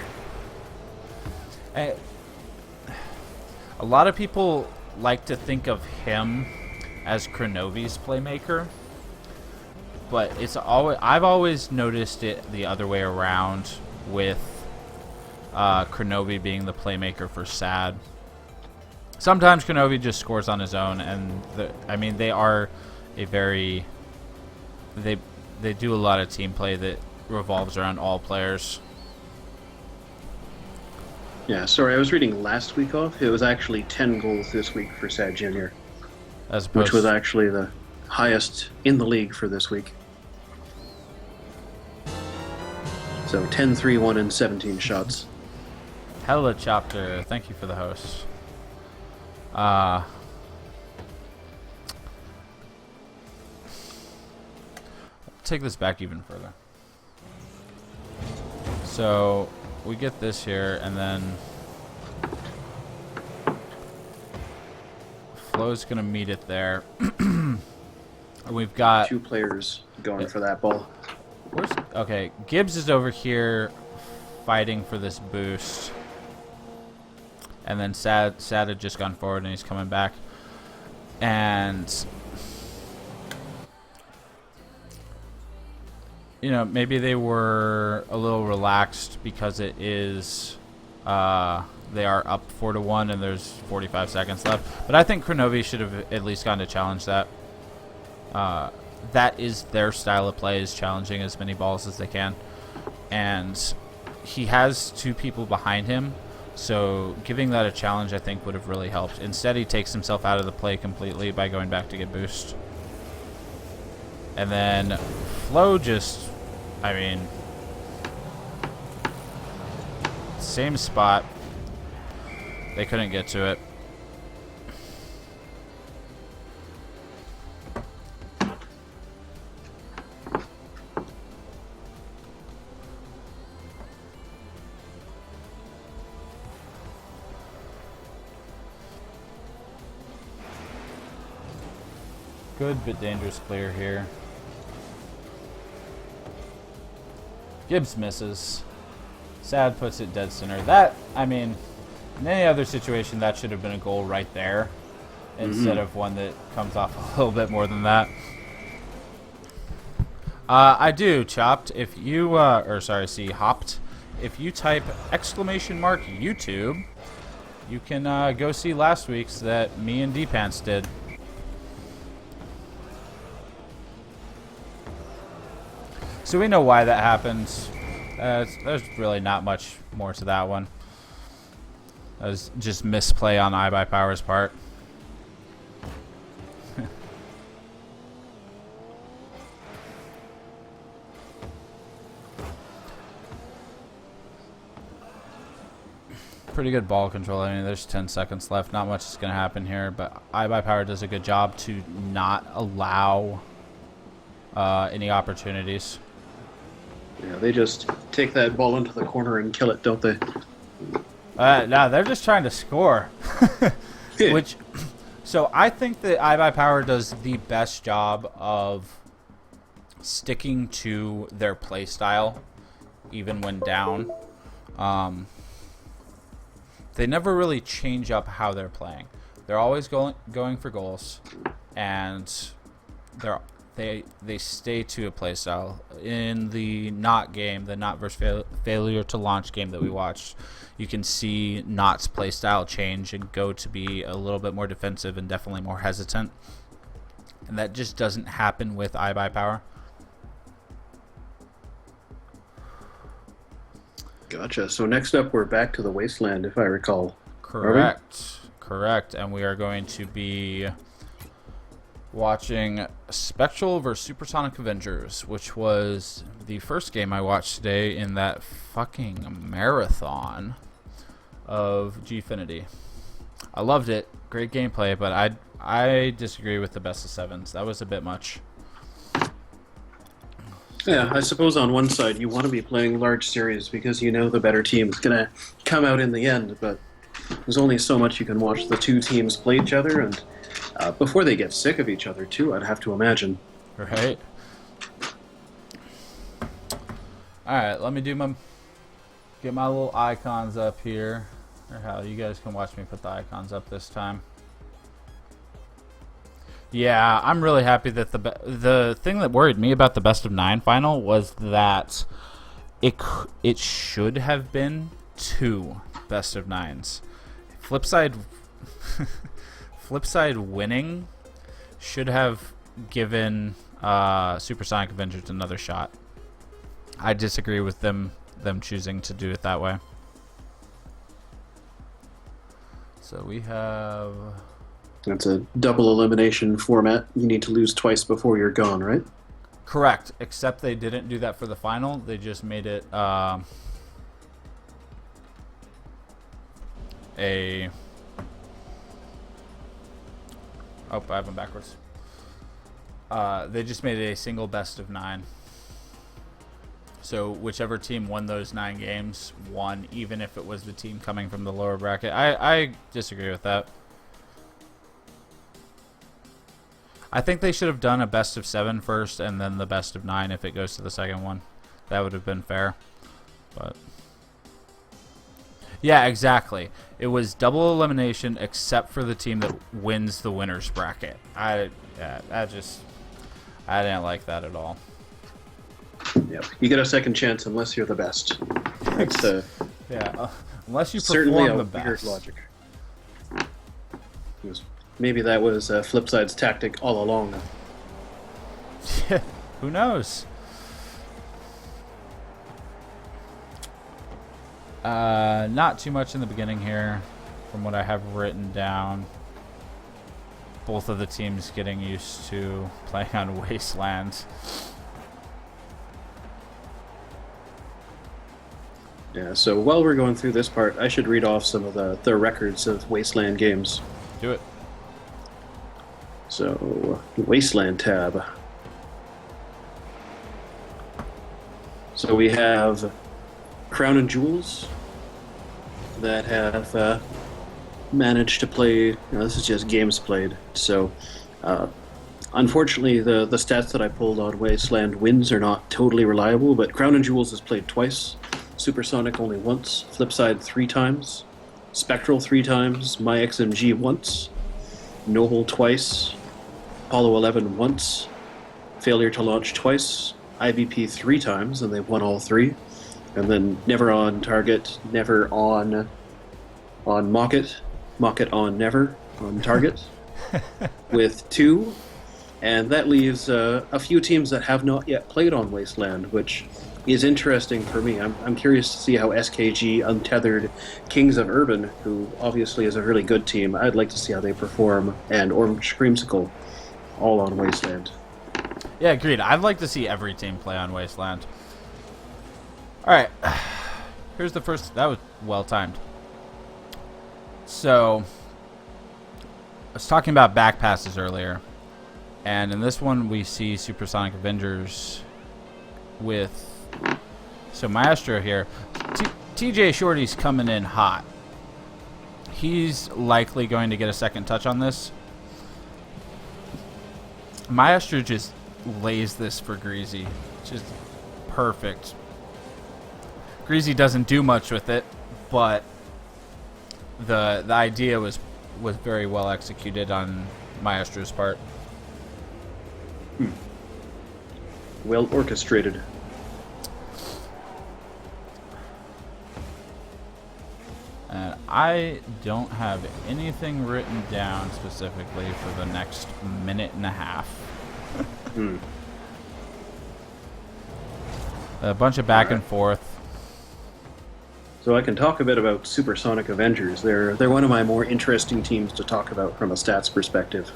A lot of people like to think of him as Kronovi's playmaker, but I've always noticed it the other way around with Kronovi being the playmaker for Sad. Sometimes Kronovi just scores on his own, and they are a very they do a lot of team play that revolves around all players. Yeah, sorry, I was reading last week off. It was actually 10 goals this week for Sad Jr., which was actually the highest in the league for this week. So 10, 3, 1, and 17 shots. Hella chapter. Thank you for the host. Take this back even further. So we get this here, and then Flo's gonna meet it there. We've got 2 players going for that ball. okay, Gibbs is over here fighting for this boost. And then Sad had just gone forward and he's coming back. And you know, maybe they were a little relaxed because it is they are up 4-1 and there's 45 seconds left. But I think Kronovi should have at least gotten to challenge that. That is their style of play, is challenging as many balls as they can. And he has 2 people behind him, so giving that a challenge I think would have really helped. Instead, he takes himself out of the play completely by going back to get boost. And then Flo just, I mean, same spot. They couldn't get to it. Good but dangerous clear here. Gibbs misses. Sad puts it dead center. That, I mean, in any other situation, that should have been a goal right there, instead of one that comes off a little bit more than that. I do, Chopped. If you, Hopped. If you type !YouTube, you can go see last week's that me and D-Pants did. So we know why that happens. There's really not much more to that one. That was just misplay on iBuyPower's part. Pretty good ball control. I mean, there's 10 seconds left. Not much is going to happen here, but iBuyPower does a good job to not allow any opportunities. Yeah, they just take that ball into the corner and kill it, don't they? No, they're just trying to score. Which, so I think that iBuyPower does the best job of sticking to their play style, even when down. They never really change up how they're playing. They're always going for goals, and they stay to a play style. In the Not game, the Not versus Failure to Launch game that we watched, you can see Not's play style change and go to be a little bit more defensive and definitely more hesitant. And that just doesn't happen with iBuyPower. Gotcha. So next up, we're back to the Wasteland, if I recall. Correct. And we are going to be watching Spectral vs. Supersonic Avengers, which was the first game I watched today in that fucking marathon of Gfinity. I loved it. Great gameplay, but I disagree with the best of sevens. That was a bit much. Yeah, I suppose on one side you want to be playing large series because you know the better team is going to come out in the end, but there's only so much you can watch the 2 teams play each other, and before they get sick of each other too, I'd have to imagine. Right. Alright, let me get my little icons up here. Or hell, you guys can watch me put the icons up this time. Yeah, I'm really happy that the thing that worried me about the best of 9 final was that it should have been 2 best of 9s. Flipside winning should have given Supersonic Avengers another shot. I disagree with them choosing to do it that way. So we have... That's a double elimination format. You need to lose twice before you're gone, right? Correct, except they didn't do that for the final. They just made it oh, I have them backwards. They just made it a single best of 9. So whichever team won those 9 games won, even if it was the team coming from the lower bracket. I disagree with that. I think they should have done a best of 7 first and then the best of 9 if it goes to the second one. That would have been fair. But yeah, exactly. It was double elimination except for the team that wins the winner's bracket. I didn't like that at all. Yep. You get a second chance unless you're the best. That's unless you certainly perform a the best. weird logic. Maybe that was Flipside's tactic all along. Who knows? Not too much in the beginning here from what I have written down. Both of the teams getting used to playing on Wasteland. Yeah, so while we're going through this part, I should read off some of the records of Wasteland games. Do it. So, Wasteland tab. So we have Crown and Jewels that have managed to play. This is just games played. So, unfortunately, the stats that I pulled on Wasteland wins are not totally reliable, but Crown and Jewels has played twice, Supersonic only once, Flipside 3 times, Spectral 3 times, MyXMG once, Noble twice, Apollo 11 once, Failure to Launch twice, IVP 3 times, and they've won all 3. And then never on target, never on Mocket, Mocket on never on target with 2. And that leaves a few teams that have not yet played on Wasteland, which is interesting for me. I'm curious to see how SKG Untethered Kings of Urban, who obviously is a really good team, I'd like to see how they perform, and Orange Creamsicle, all on Wasteland. Yeah, agreed. I'd like to see every team play on Wasteland. Alright. Here's the first. That was well timed. So, I was talking about back passes earlier. And in this one, we see Supersonic Avengers with... So, Maestro here. TJ Shorty's coming in hot. He's likely going to get a second touch on this. Maestro just lays this for Greasy. Just perfect. Greasy doesn't do much with it, but the idea was very well executed on Maestro's part. Well orchestrated. And I don't have anything written down specifically for the next minute and a half. A bunch of back and forth. So I can talk a bit about Supersonic Avengers. They're one of my more interesting teams to talk about from a stats perspective.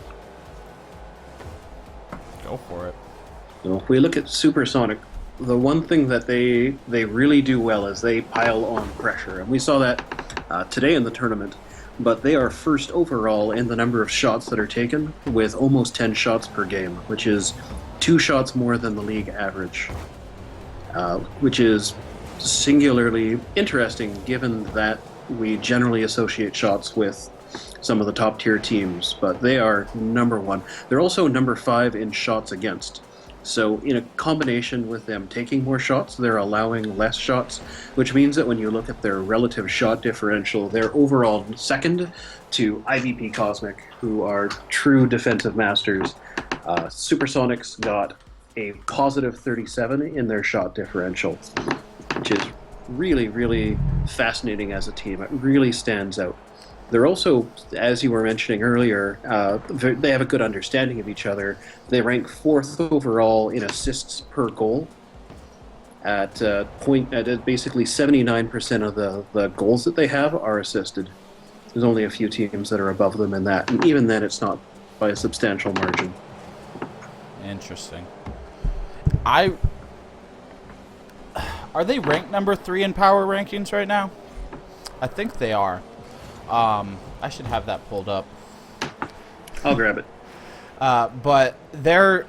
Go for it. So if we look at Supersonic, the one thing that they really do well is they pile on pressure. And we saw that today in the tournament. But they are first overall in the number of shots that are taken, with almost 10 shots per game, which is 2 shots more than the league average. Which is singularly interesting given that we generally associate shots with some of the top tier teams, but they are number 1. They're also number 5 in shots against. So in a combination with them taking more shots, they're allowing less shots, which means that when you look at their relative shot differential, they're overall second to IVP Cosmic, who are true defensive masters. Supersonics got a positive 37 in their shot differential, which is really, really fascinating as a team. It really stands out. They're also, as you were mentioning earlier, they have a good understanding of each other. They rank 4th overall in assists per goal. At basically 79% of the goals that they have are assisted. There's only a few teams that are above them in that, and even then, it's not by a substantial margin. Interesting. Are they ranked number 3 in power rankings right now? I think they are. I should have that pulled up. I'll grab it. But they're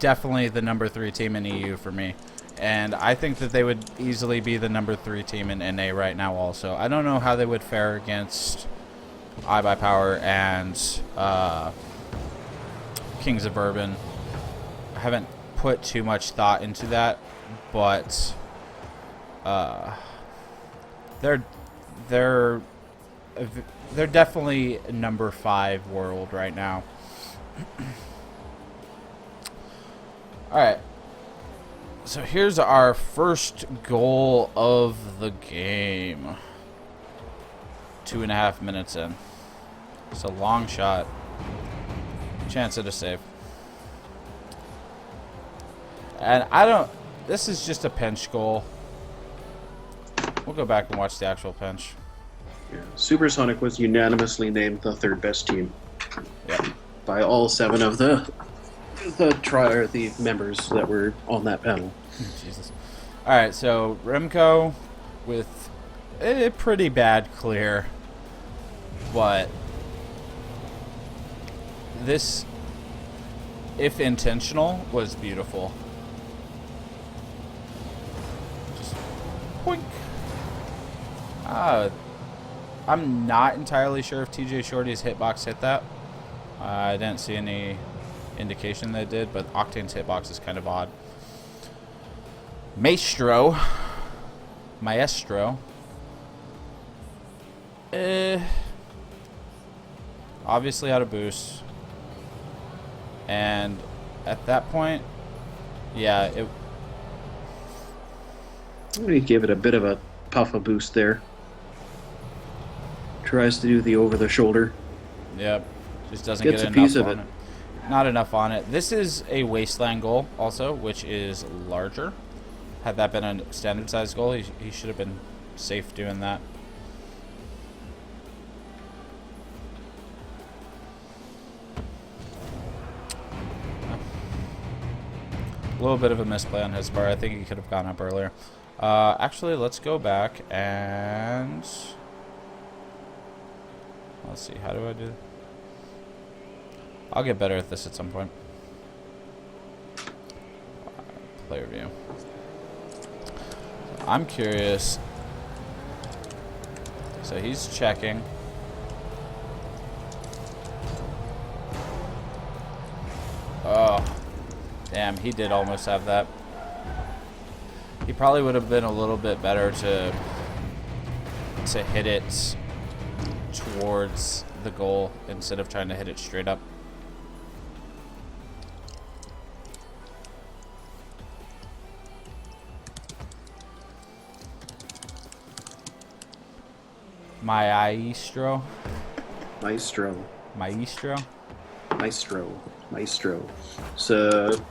definitely the number 3 team in EU for me. And I think that they would easily be the number 3 team in NA right now also. I don't know how they would fare against iBuyPower and Kings of Bourbon. I haven't put too much thought into that, but they're definitely number 5 world right now. All right. So here's our first goal of the game. 2.5 minutes in. It's a long shot. Chance at a save. And this is just a pinch goal. We'll go back and watch the actual pinch. Yeah. Supersonic was unanimously named the 3rd best team. Yep. By all 7 of the members that were on that panel. Jesus. All right, so Remco with a pretty bad clear, but this, if intentional, was beautiful. Just boink. I'm not entirely sure if TJ Shorty's hitbox hit that. I didn't see any indication that it did, but Octane's hitbox is kind of odd. Maestro. Obviously out of boost. And at that point, yeah, He gave it a bit of a puff of boost there. Tries to do the over the shoulder. Yep. Just doesn't Gets get a piece enough of on it. Not enough on it. This is a wasteland goal also, which is larger. Had that been a standard size goal, he should have been safe doing that. A little bit of a misplay on his part. I think he could have gone up earlier. Actually, let's go back and let's see. How do I do? I'll get better at this at some point. Player view. I'm curious. So he's checking. Oh, damn, he did almost have that. He probably would have been a little bit better to hit it towards the goal instead of trying to hit it straight up. Maestro. So,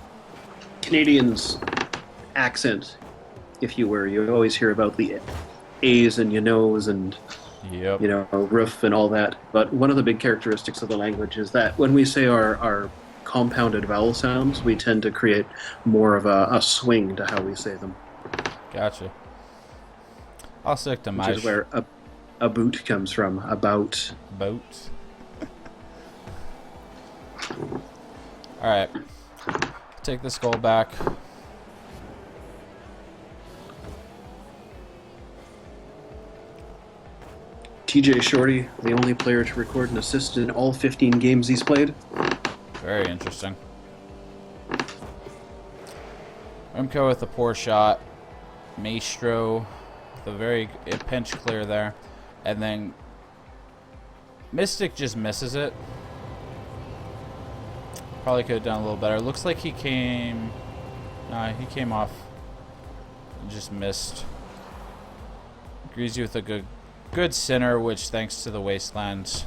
Canadian's accent, if you were. You always hear about the A's and knows and Yep. roof and all that. But one of the big characteristics of the language is that when we say our compounded vowel sounds, we tend to create more of a swing to how we say them. Gotcha. I'll stick to my. Which is where a boot comes from. About. Boat. Alright. Take this goal back. TJ Shorty, the only player to record an assist in all 15 games he's played. Very interesting. Remco with a poor shot. Maestro with a pinch clear there. And then Mystic just misses it. Probably could have done a little better. Looks like he came off and just missed. Greasy with a good center, which thanks to the wasteland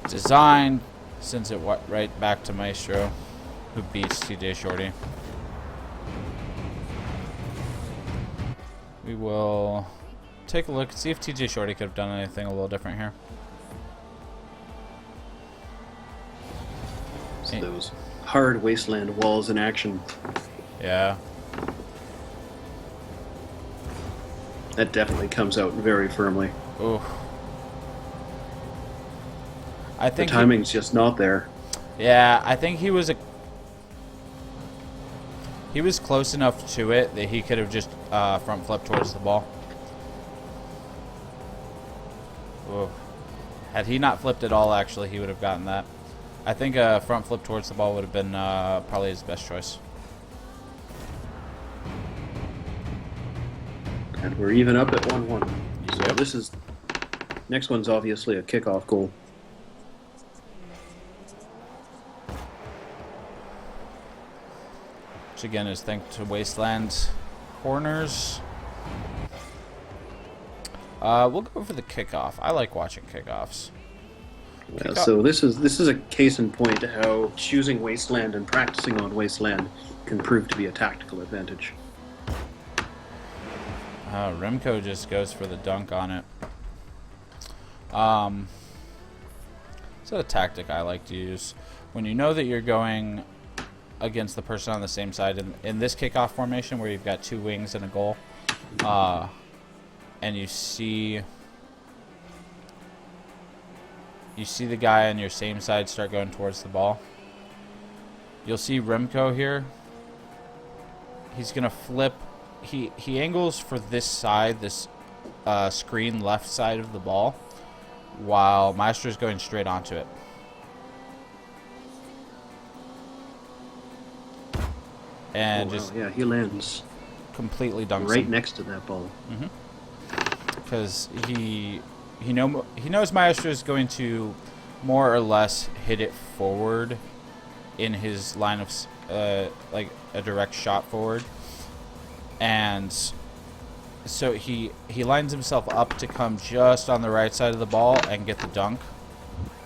design sends it right back to Maestro, who beats TJ Shorty. We will take a look, see if TJ Shorty could have done anything a little different here. So those hard wasteland walls in action. Yeah. That definitely comes out very firmly. Ooh. I think the timing's just not there. Yeah, I think he was He was close enough to it that he could have just front flipped towards the ball. Whoa. Had he not flipped at all, actually, he would have gotten that. I think a front flip towards the ball would have been probably his best choice. And we're even up at 1-1. So Yep. this is... Next one's obviously a kickoff goal. Which again is thanks to Wasteland corners. We'll go for the kickoff. I like watching kickoffs. Yeah, so this is a case in point how choosing Wasteland and practicing on Wasteland can prove to be a tactical advantage. Remco just goes for the dunk on it. It's a tactic I like to use. When you know that you're going against the person on the same side, in this kickoff formation where you've got two wings and a goal, and you see the guy on your same side start going towards the ball, you'll see Remco here. He's going to flip. He angles for this side, this screen left side of the ball, while Maestro's going straight onto it. And just yeah, he lands completely dunks right him. next to that ball. Because he knows Maestro is going to more or less hit it forward in his line of like a direct shot forward, and so he lines himself up to come just on the right side of the ball and get the dunk,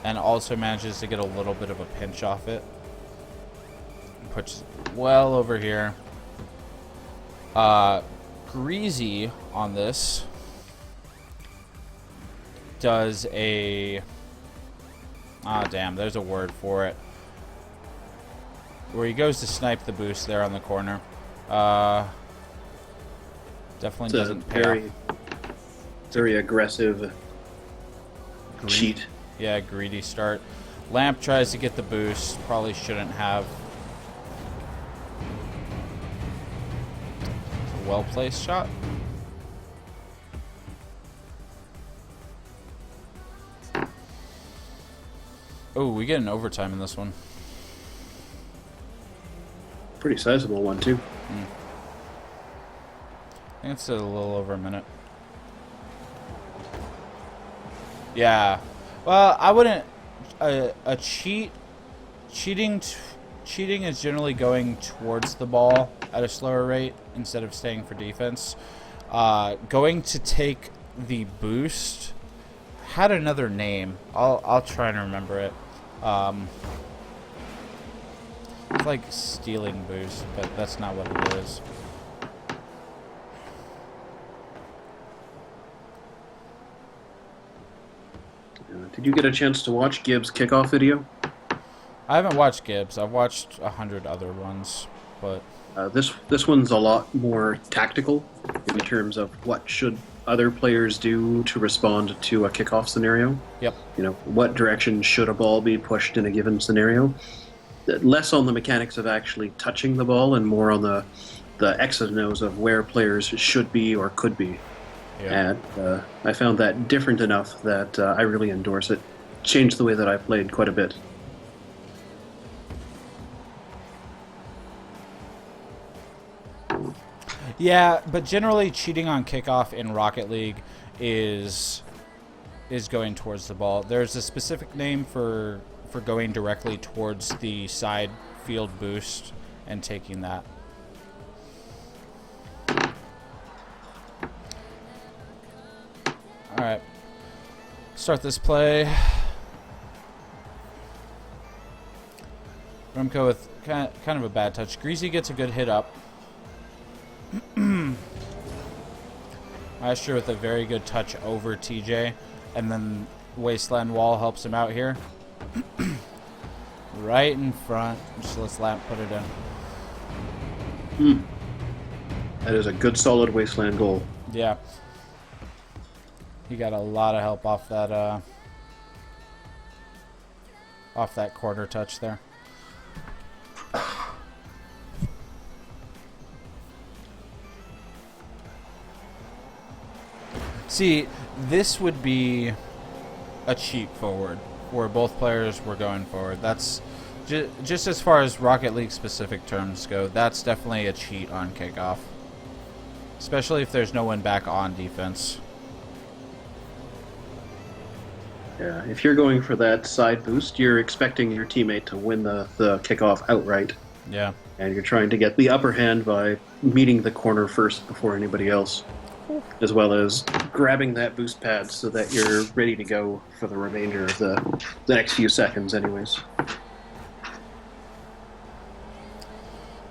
and also manages to get a little bit of a pinch off it. Puts it well over here. Greasy on this does a damn, there's a word for it, where he goes to snipe the boost there on the corner. Definitely It's doesn't a pay off. very aggressive cheat. Yeah, greedy start. Lamp tries to get the boost, probably shouldn't have. It's a well-placed shot. Oh, we get an overtime in this one. Pretty sizable one too. I think it's a little over a minute. Yeah. Well, I wouldn't. Cheating is generally going towards the ball at a slower rate instead of staying for defense. Going to take the boost had another name. I'll try and remember it. It's like stealing boost, but that's not what it is. Did you get a chance to watch Gibbs' kickoff video? I haven't watched Gibbs. I've watched 100 other ones, but This one's a lot more tactical in terms of what should other players do to respond to a kickoff scenario. yep. You know, what direction should a ball be pushed in a given scenario? Less on the mechanics of actually touching the ball and more on the X's and O's of where players should be or could be. Yeah. And I found that different enough that I really endorse it. Changed the way that I played quite a bit. Yeah, but generally cheating on kickoff in Rocket League is going towards the ball. There's a specific name for going directly towards the side field boost and taking that. All right. Start this play. Remco with kind of a bad touch. Greasy gets a good hit up. Maestro with a very good touch over TJ, and then Wasteland Wall helps him out here. Right in front. Just let's Lamp put it in. That is a good, solid Wasteland goal. Yeah. He got a lot of help off that corner touch there. See, this would be a cheat forward where both players were going forward. That's just as far as Rocket League specific terms go, that's definitely a cheat on kickoff. Especially if there's no one back on defense. Yeah, if you're going for that side boost, you're expecting your teammate to win the kickoff outright. Yeah. And you're trying to get the upper hand by meeting the corner first before anybody else, as well as grabbing that boost pad so that you're ready to go for the remainder of the next few seconds anyways.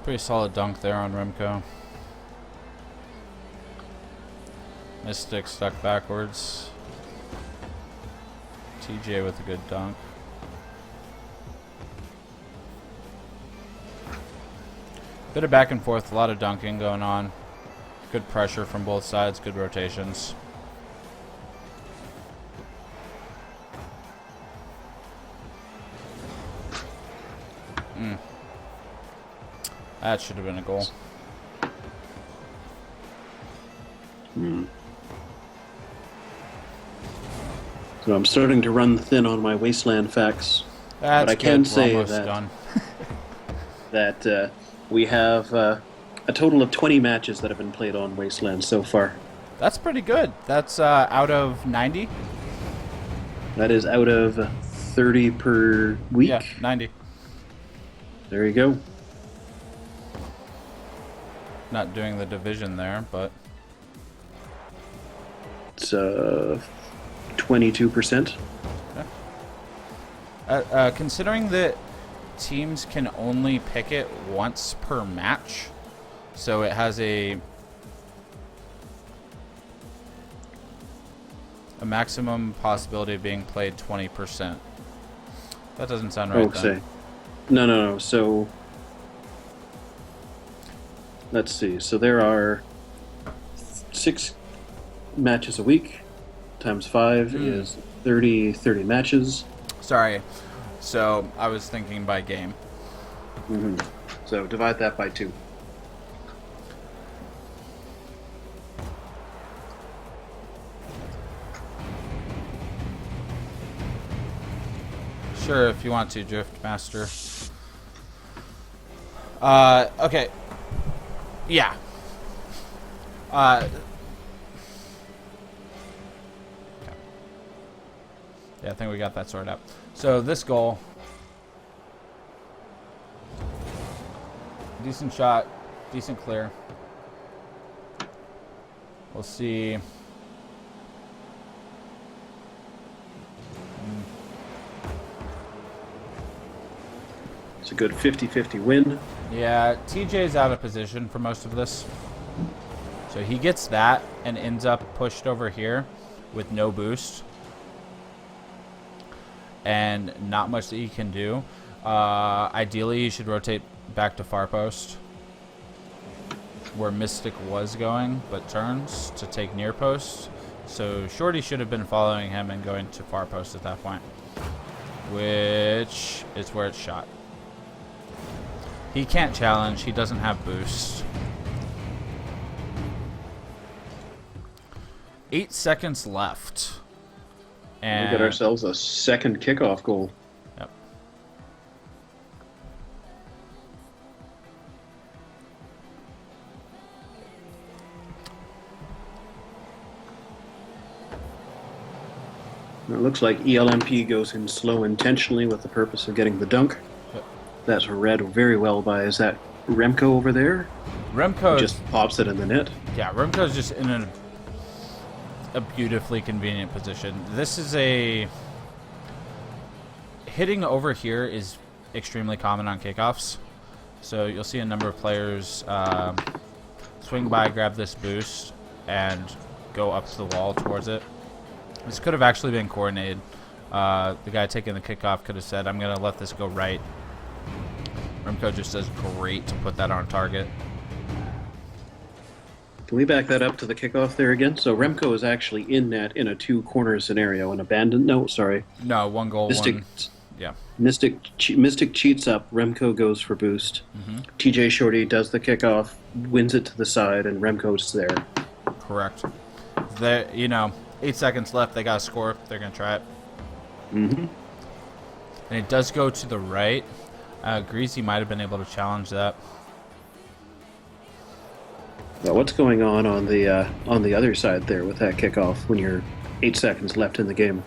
Pretty solid dunk there on Remco. Mystic stuck backwards. TJ with a good dunk. Bit of back and forth, a lot of dunking going on. Good pressure from both sides, good rotations. That should have been a goal. So I'm starting to run thin on my Wasteland facts. That's but I can good. say We're almost that, done. that we have a total of 20 matches that have been played on Wasteland so far. That's pretty good. That's out of 90? That is out of 30 per week. Yeah, 90. There you go. Not doing the division there, but It's 22%. considering that teams can only pick it once per match, so it has a maximum possibility of being played 20%. That doesn't sound right. Okay. No. So let's see. So there are 6 matches a week. Times 5 is 30 matches. Sorry. So I was thinking by game. So divide that by 2. Sure, if you want to, Drift Master. Okay. Yeah. Yeah, I think we got that sorted out. So this goal, decent shot, decent clear. We'll see. It's a good 50-50 win. Yeah, TJ's out of position for most of this. So he gets that and ends up pushed over here with no boost. And not much that he can do. Ideally, he should rotate back to far post, where Mystic was going, but turns to take near post. So Shorty should have been following him and going to far post at that point, which is where it's shot. He can't challenge. He doesn't have boost. 8 seconds left. And We got ourselves a second kickoff goal. Yep. It looks like ELMP goes in slow intentionally with the purpose of getting the dunk. Yep. That's read very well by, is that Remco over there? Remco Just pops it in the net. Yeah, Remco's just in a beautifully convenient position. This is a... Hitting over here is extremely common on kickoffs. So you'll see a number of players swing by, grab this boost, and go up to the wall towards it. This could have actually been coordinated. The guy taking the kickoff could have said, I'm going to let this go right. Remco just does great to put that on target. Can we back that up to the kickoff there again? So Remco is actually in net in a 2-corner scenario. An abandoned... No, sorry. No, one goal, Mystic, one... Yeah. Mystic cheats up. Remco goes for boost. TJ Shorty does the kickoff, wins it to the side, and Remco's there. Correct. You know, 8 seconds left. They got to score. They're going to try it. Mm-hmm. And it does go to the right. Greasy might have been able to challenge that. Now, what's going on the other side there with that kickoff when you're 8 seconds left in the game?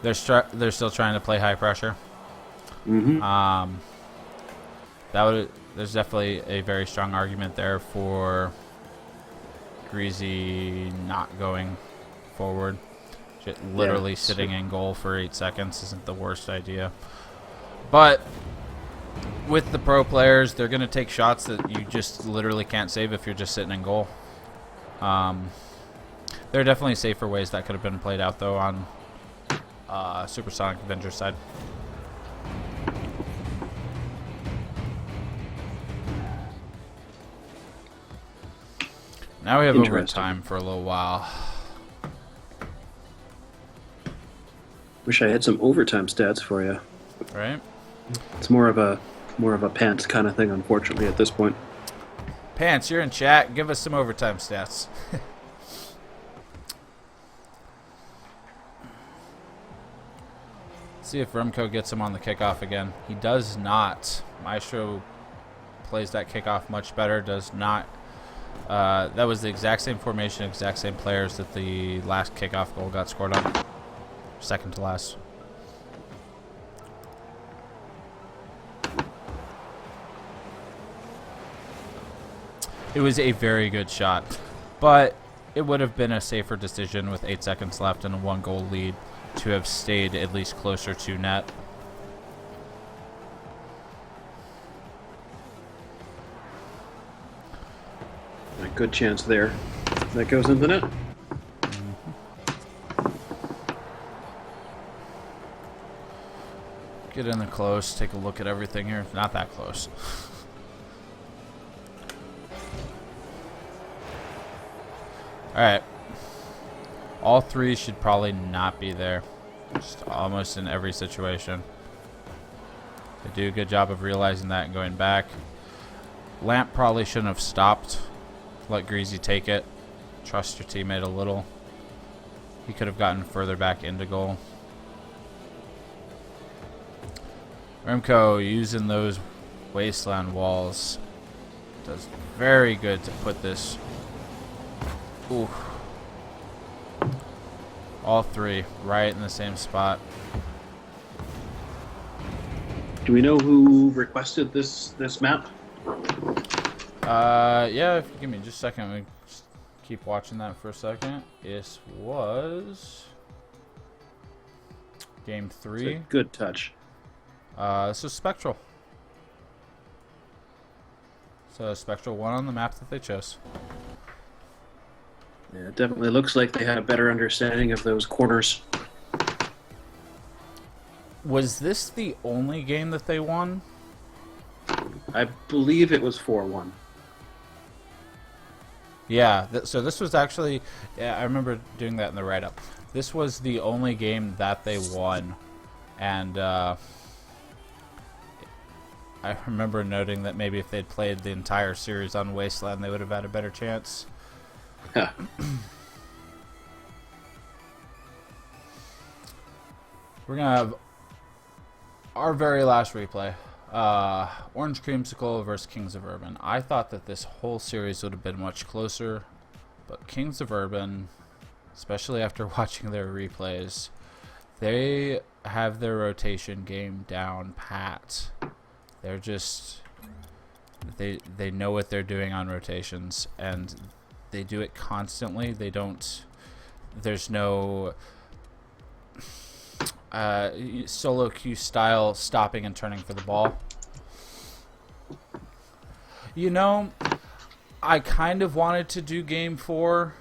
They're still trying to play high pressure. Mm-hmm. There's definitely a very strong argument there for Greasy not going forward. Literally sitting in goal for 8 seconds isn't the worst idea. But with the pro players, they're going to take shots that you just literally can't save if you're just sitting in goal. There are definitely safer ways that could have been played out, though, on Supersonic Avenger side. Now we have overtime for a little while. Wish I had some overtime stats for you. Right? It's more of a pants kind of thing, unfortunately, at this point. Pants, you're in chat. Give us some overtime stats. See if Remco gets him on the kickoff again. He does not. Maestro plays that kickoff much better. Does not. That was the exact same formation, exact same players that the last kickoff goal got scored on. Second to last. It was a very good shot, but it would have been a safer decision with 8 seconds left and a 1-goal lead to have stayed at least closer to net. A good chance there. That goes in the net. Get in the close, take a look at everything here. Not that close. Alright. All three should probably not be there. Just almost in every situation. They do a good job of realizing that and going back. Lamp probably shouldn't have stopped. Let Greasy take it. Trust your teammate a little. He could have gotten further back into goal. Remco using those wasteland walls does very good to put this. Ooh. All three right in the same spot. Do we know who requested this map? Yeah, if you give me just a second, we just keep watching that for a second. This was game 3. It's a good touch. This is Spectral. So Spectral won on the map that they chose. Yeah, it definitely looks like they had a better understanding of those corners. Was this the only game that they won? I believe it was 4-1. Yeah, so this was actually... Yeah, I remember doing that in the write-up. This was the only game that they won. And I remember noting that maybe if they'd played the entire series on Wasteland, they would have had a better chance. Huh. We're going to have our very last replay. Orange Creamsicle versus Kings of Urban. I thought that this whole series would have been much closer, but Kings of Urban, especially after watching their replays, they have their rotation game down pat. They're just... They know what they're doing on rotations, and they do it constantly. They don't... There's no... solo queue style stopping and turning for the ball. You know, I kind of wanted to do game 4,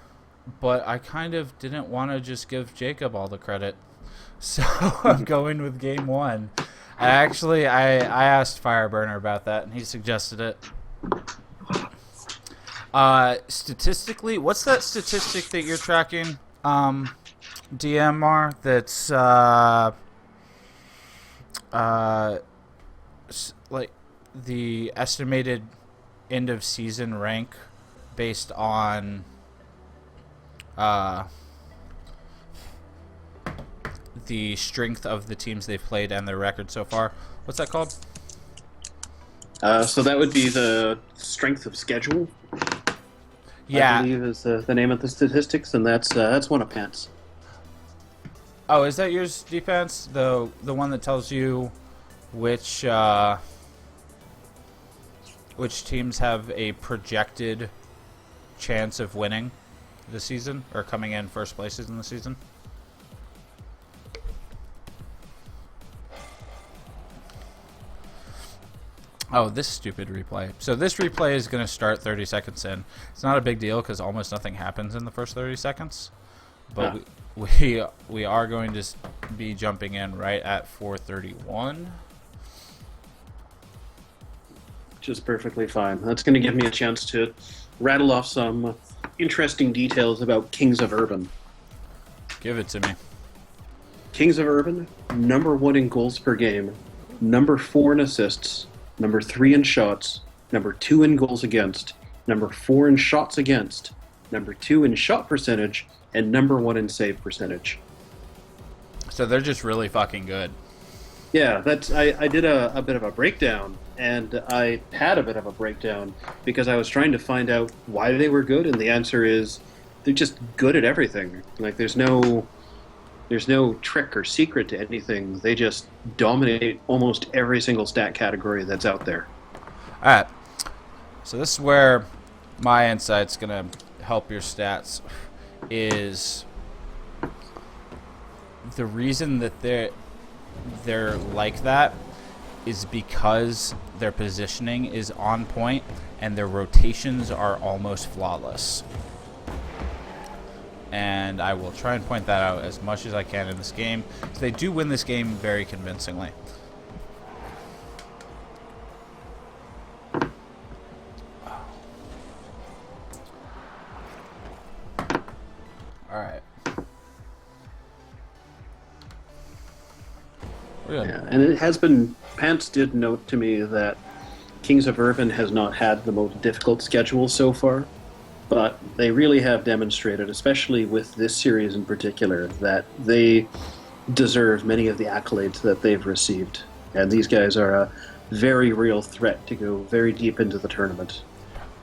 but I kind of didn't want to just give Jacob all the credit. So I'm going with game 1. I asked Fireburner about that, and he suggested it. Statistically, what's that statistic that you're tracking? DMR, that's like the estimated end of season rank based on the strength of the teams they've played and their record so far. What's that called? So that would be the strength of schedule. Yeah. I believe is the name of the statistics, and that's one of Pant's. Oh, is that yours, Defense? The one that tells you which teams have a projected chance of winning the season or coming in first places in the season? Oh, this stupid replay. So this replay is going to start 30 seconds in. It's not a big deal because almost nothing happens in the first 30 seconds. But we are going to be jumping in right at 4:31. Just perfectly fine. That's going to give me a chance to rattle off some interesting details about Kings of Urban. Give it to me. Kings of Urban, number 1 in goals per game, number 4 in assists, number 3 in shots, number 2 in goals against, number 4 in shots against, number 2 in shot percentage, and number 1 in save percentage. So they're just really fucking good. Yeah, I did a bit of a breakdown, and I had a bit of a breakdown because I was trying to find out why they were good, and the answer is they're just good at everything. Like there's no trick or secret to anything. They just dominate almost every single stat category that's out there. All right. So this is where my insight's going to help your stats is the reason that they're like that is because their positioning is on point and their rotations are almost flawless. And I will try and point that out as much as I can in this game. So they do win this game very convincingly. Alright. Yeah, and it has been, Pants did note to me that Kings of Urban has not had the most difficult schedule so far. But they really have demonstrated, especially with this series in particular, that they deserve many of the accolades that they've received. And these guys are a very real threat to go very deep into the tournament.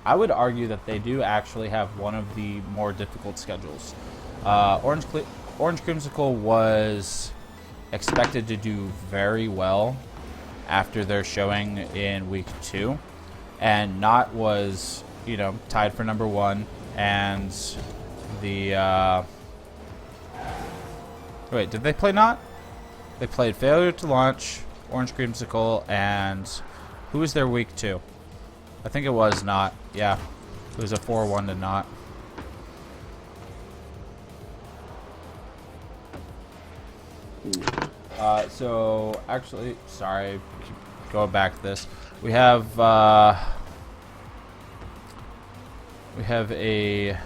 I would argue that they do actually have one of the more difficult schedules. Orange Creamsicle was expected to do very well after their showing in week 2. And Knot was, tied for number 1, and the wait, did they play Knot? They played Failure to Launch, Orange Creamsicle, and who was their week 2? I think it was Knot. Yeah, it was a 4-1 to Knot. So actually, sorry, keep going back to this. We have a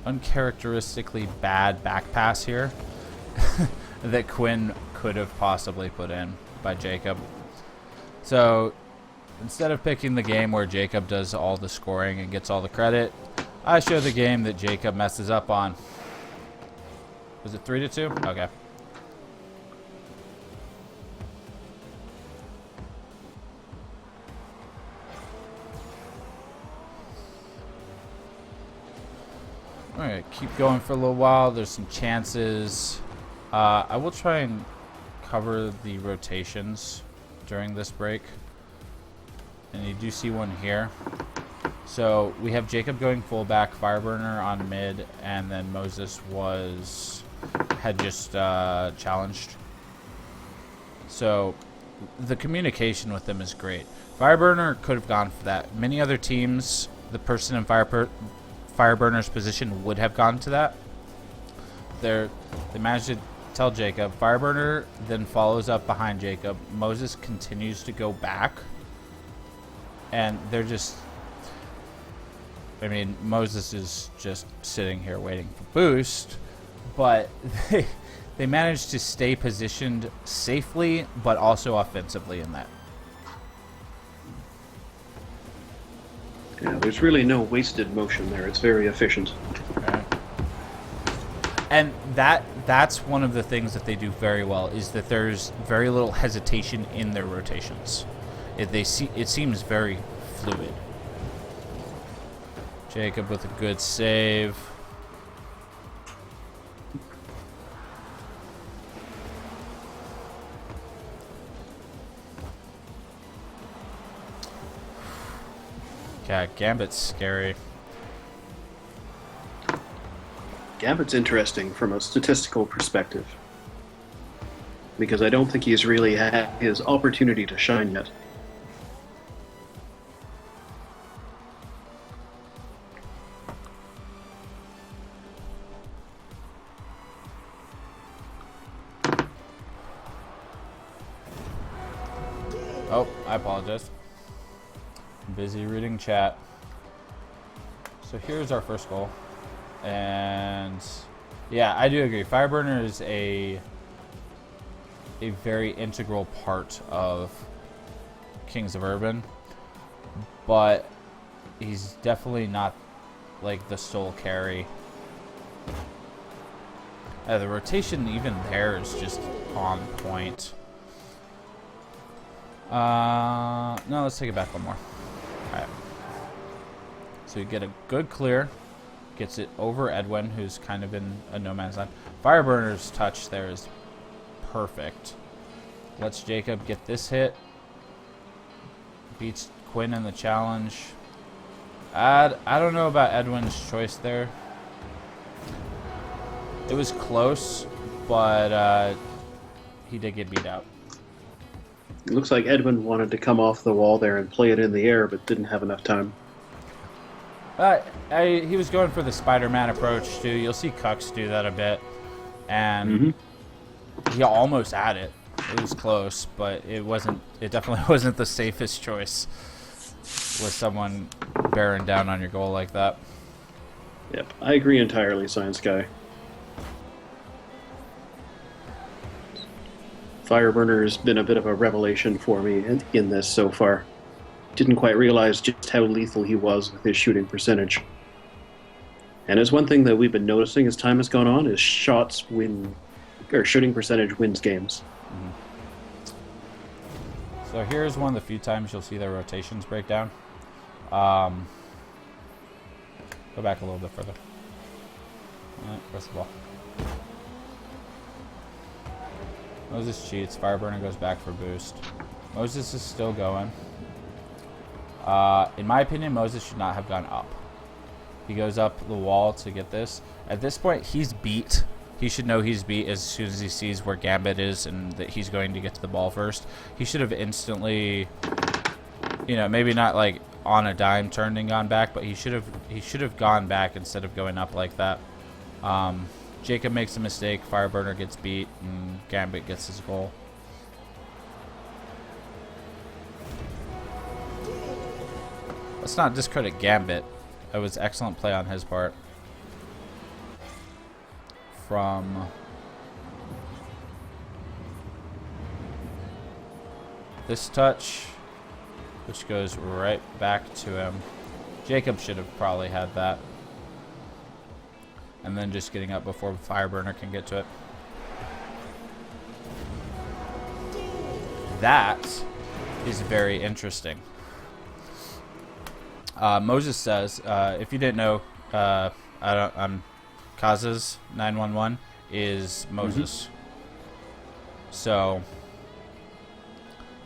uncharacteristically bad back pass here that Quinn could have possibly put in by Jacob. So instead of picking the game where Jacob does all the scoring and gets all the credit, I show the game that Jacob messes up on. Was it 3-2? Okay. Alright, keep going for a little while. There's some chances. I will try and cover the rotations during this break. And you do see one here. So we have Jacob going fullback, Fireburner on mid, and then Moses had just challenged. So the communication with them is great. Fireburner could have gone for that. Many other teams, the person in Fireburner's position would have gone to that. They managed to tell Jacob. Fireburner then follows up behind Jacob. Moses continues to go back. And they're just... Moses is just sitting here waiting for boost. But they managed to stay positioned safely, but also offensively in that. Yeah, there's really no wasted motion there. It's very efficient. Okay. And that's one of the things that they do very well, is that there's very little hesitation in their rotations. It seems very fluid. Jacob with a good save. Yeah, Gambit's scary. Gambit's interesting from a statistical perspective, because I don't think he's really had his opportunity to shine yet. Oh, I apologize. I'm busy reading chat. So here's our first goal. And yeah, I do agree. Fireburner is a very integral part of Kings of Urban, but he's definitely not like the sole carry. The rotation even there is just on point. No, let's take it back one more. Alright. So you get a good clear. Gets it over Edwin, who's kind of in a no man's land. Fireburner's touch there is perfect. Lets Jacob get this hit. Beats Quinn in the challenge. I don't know about Edwin's choice there. It was close, but he did get beat out. It looks like Edwin wanted to come off the wall there and play it in the air, but didn't have enough time. He was going for the Spider-Man approach too. You'll see Cucks do that a bit, and he almost had it. It was close, but it wasn't. It definitely wasn't the safest choice with someone bearing down on your goal like that. Yep, I agree entirely, Science Guy. Fireburner has been a bit of a revelation for me in this so far. Didn't quite realize just how lethal he was with his shooting percentage. And it's one thing that we've been noticing as time has gone on is shots win, or shooting percentage wins games. So here's one of the few times you'll see their rotations break down. Go back a little bit further. Where's the ball? Moses cheats. Fireburner goes back for boost. Moses is still going. In my opinion, Moses should not have gone up. He goes up the wall to get this. At this point, he's beat. He should know he's beat as soon as he sees where Gambit is and that he's going to get to the ball first. He should have instantly, you know, maybe not like on a dime turned and gone back, but he should have gone back instead of going up like that. Jacob makes a mistake. Fireburner gets beat, and Gambit gets his goal. Let's not discredit Gambit. That was excellent play on his part. From this touch, which goes right back to him. Jacob should have probably had that. And then just getting up before Fireburner can get to it. That is very interesting. Moses says, if you didn't know, Kaz's 911 is Moses. So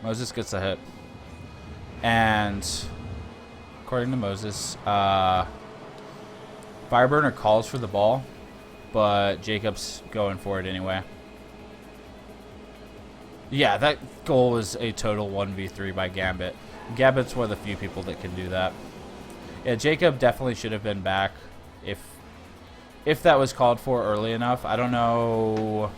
Moses gets a hit, and according to Moses, Fireburner calls for the ball, but Jacob's going for it anyway. Yeah, that goal was a total 1v3 by Gambit. Gambit's one of the few people that can do that. Yeah, Jacob definitely should have been back if that was called for early enough. I don't know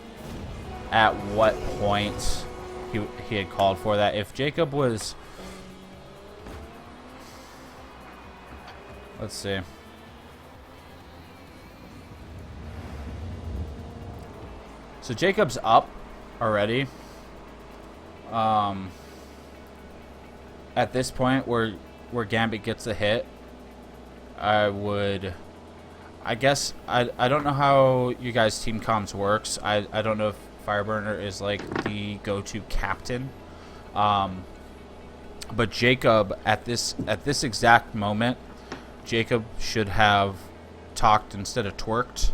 at what point he had called for that. If Jacob was... Let's see. So Jacob's up already. At this point where Gambit gets a hit, I guess I don't know how you guys team comms works. I don't know if Fireburner is like the go-to captain. But Jacob at this exact moment, Jacob should have talked instead of twerked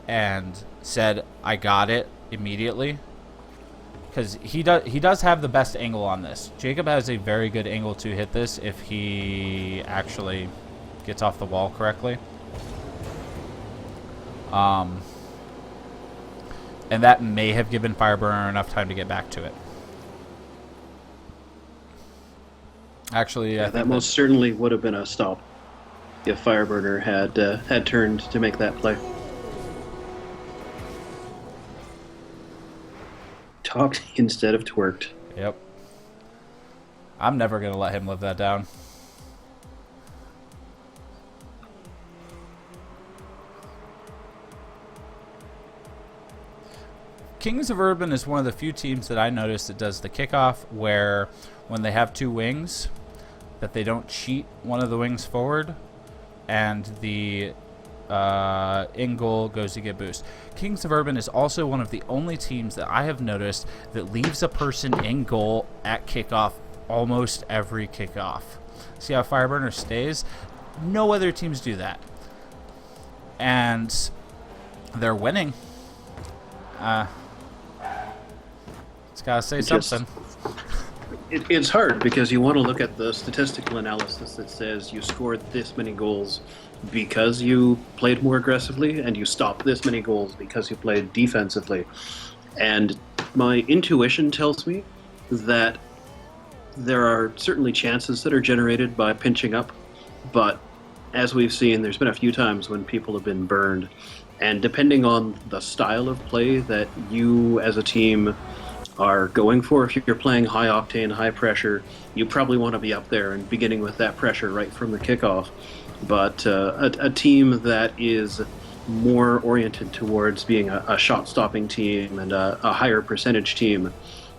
and said, "I got it," immediately. Because he does have the best angle on this. Jacob has a very good angle to hit this if he actually gets off the wall correctly. And that may have given Fireburner enough time to get back to it. Actually, yeah, that most certainly would have been a stop if Fireburner had turned to make that play. Talked instead of twerked. Yep. I'm never going to let him live that down. Kings of Urban is one of the few teams that I noticed that does the kickoff where when they have two wings, that they don't cheat one of the wings forward, and the in goal goes to get boost. Kings of Urban is also one of the only teams that I have noticed that leaves a person in goal at kickoff almost every kickoff. See how Fireburner stays? No other teams do that. And they're winning. It's gotta say something. It's hard because you want to look at the statistical analysis that says you scored this many goals because you played more aggressively, and you stopped this many goals because you played defensively. And my intuition tells me that there are certainly chances that are generated by pinching up, but as we've seen, there's been a few times when people have been burned. And depending on the style of play that you as a team are going for, if you're playing high octane, high pressure, you probably want to be up there and beginning with that pressure right from the kickoff. But a team that is more oriented towards being a shot-stopping team and a higher percentage team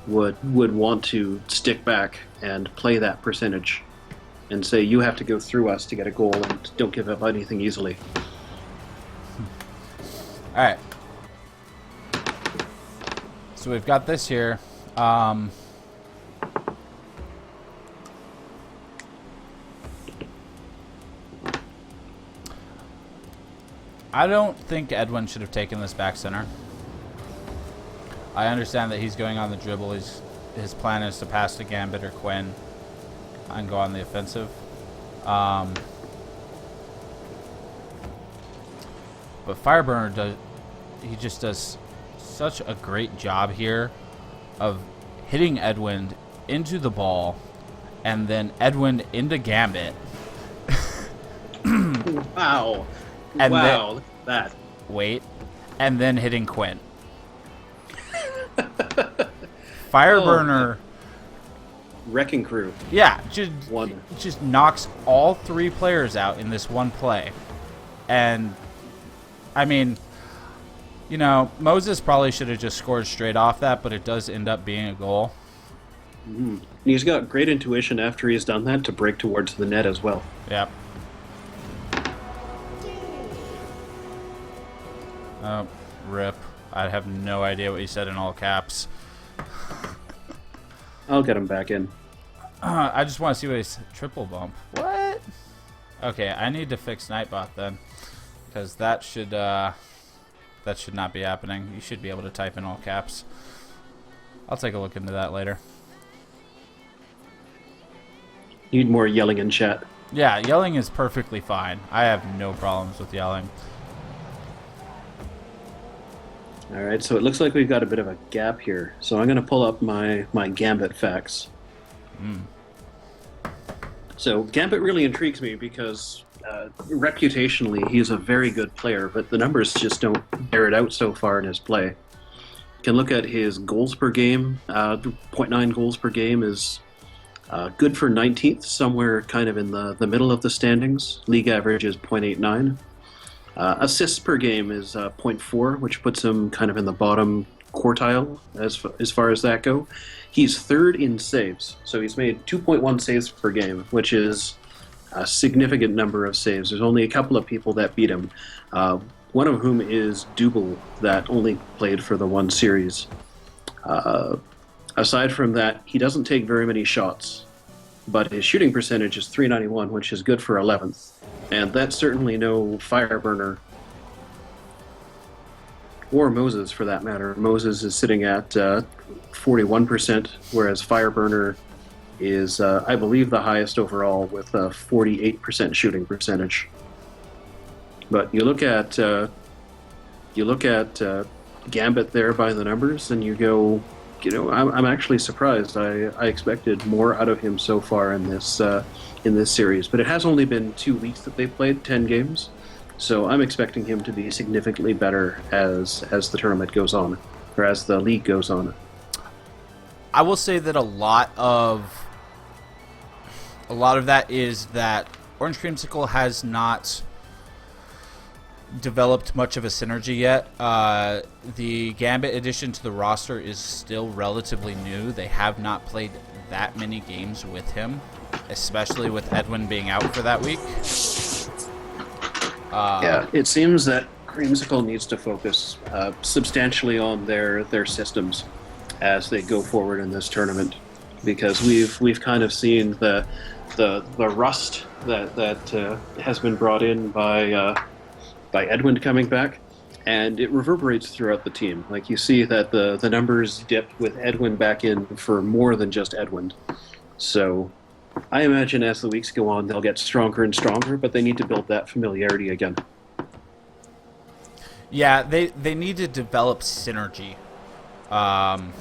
would want to stick back and play that percentage and say, you have to go through us to get a goal and don't give up anything easily. All right. So we've got this here. I don't think Edwin should have taken this back center. I understand that he's going on the dribble. His plan is to pass to Gambit or Quinn and go on the offensive. But Fireburner just does such a great job here of hitting Edwin into the ball and then Edwin into Gambit. Wow. And wow, look at that. Wait. And then hitting Quinn. Fireburner. Wrecking crew. Yeah, just knocks all three players out in this one play. And, I mean, you know, Moses probably should have just scored straight off that, but it does end up being a goal. Mm. He's got great intuition after he's done that to break towards the net as well. Yep. Oh, rip. I have no idea what he said in all caps. I'll get him back in. I just want to see what he said. Triple bump. What? Okay, I need to fix Nightbot then, because that should not be happening. You should be able to type in all caps. I'll take a look into that later. Need more yelling in chat. Yeah, yelling is perfectly fine. I have no problems with yelling. All right, so it looks like we've got a bit of a gap here. So I'm going to pull up my Gambit facts. Mm. So Gambit really intrigues me because reputationally he's a very good player, but the numbers just don't bear it out so far in his play. You can look at his goals per game. 0.9 goals per game is good for 19th, somewhere kind of in the middle of the standings. League average is 0.89. Assists per game is 0.4, which puts him kind of in the bottom quartile as far as that go. He's third in saves, so he's made 2.1 saves per game, which is a significant number of saves. There's only a couple of people that beat him. One of whom is Double, that only played for the one series. Aside from that, he doesn't take very many shots, but his shooting percentage is .391, which is good for 11th. And that's certainly no Fireburner or Moses, for that matter. Moses is sitting at 41%, whereas Fireburner is, I believe, the highest overall with a 48% shooting percentage. But you look at Gambit there by the numbers, and you go, I'm actually surprised. I expected more out of him so far in this series, but it has only been 2 weeks that they've played 10 games, so I'm expecting him to be significantly better as the tournament goes on, or as the league goes on. I will say that a lot of that is that Orange Creamsicle has not developed much of a synergy yet. The Gambit addition to the roster is still relatively new. They have not played that many games with him, especially with Edwin being out for that week. Yeah, it seems that Creamsicle needs to focus substantially on their systems as they go forward in this tournament, because we've kind of seen the rust that has been brought in by Edwin coming back, and it reverberates throughout the team. Like, you see that the numbers dip with Edwin back in for more than just Edwin. So I imagine as the weeks go on, they'll get stronger and stronger, but they need to build that familiarity again. Yeah, they need to develop synergy. And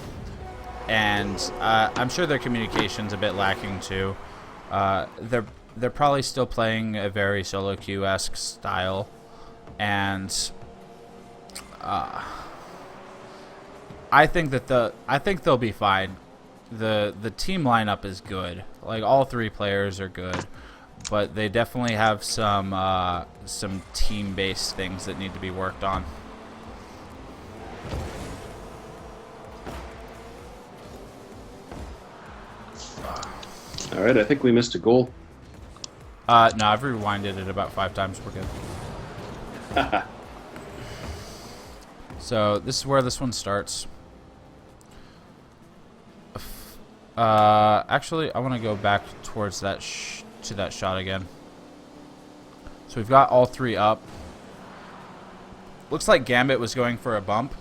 I'm sure their communication's a bit lacking too. They're probably still playing a very solo queue-esque style, and I think they'll be fine. The team lineup is good. Like, all 3 players are good, but they definitely have some team-based things that need to be worked on. All right, I think we missed a goal. No, I've rewinded it about 5 times. We're good. So this is where this one starts. Actually, I want to go back towards that to that shot again. So we've got all 3 up. Looks like Gambit was going for a bump.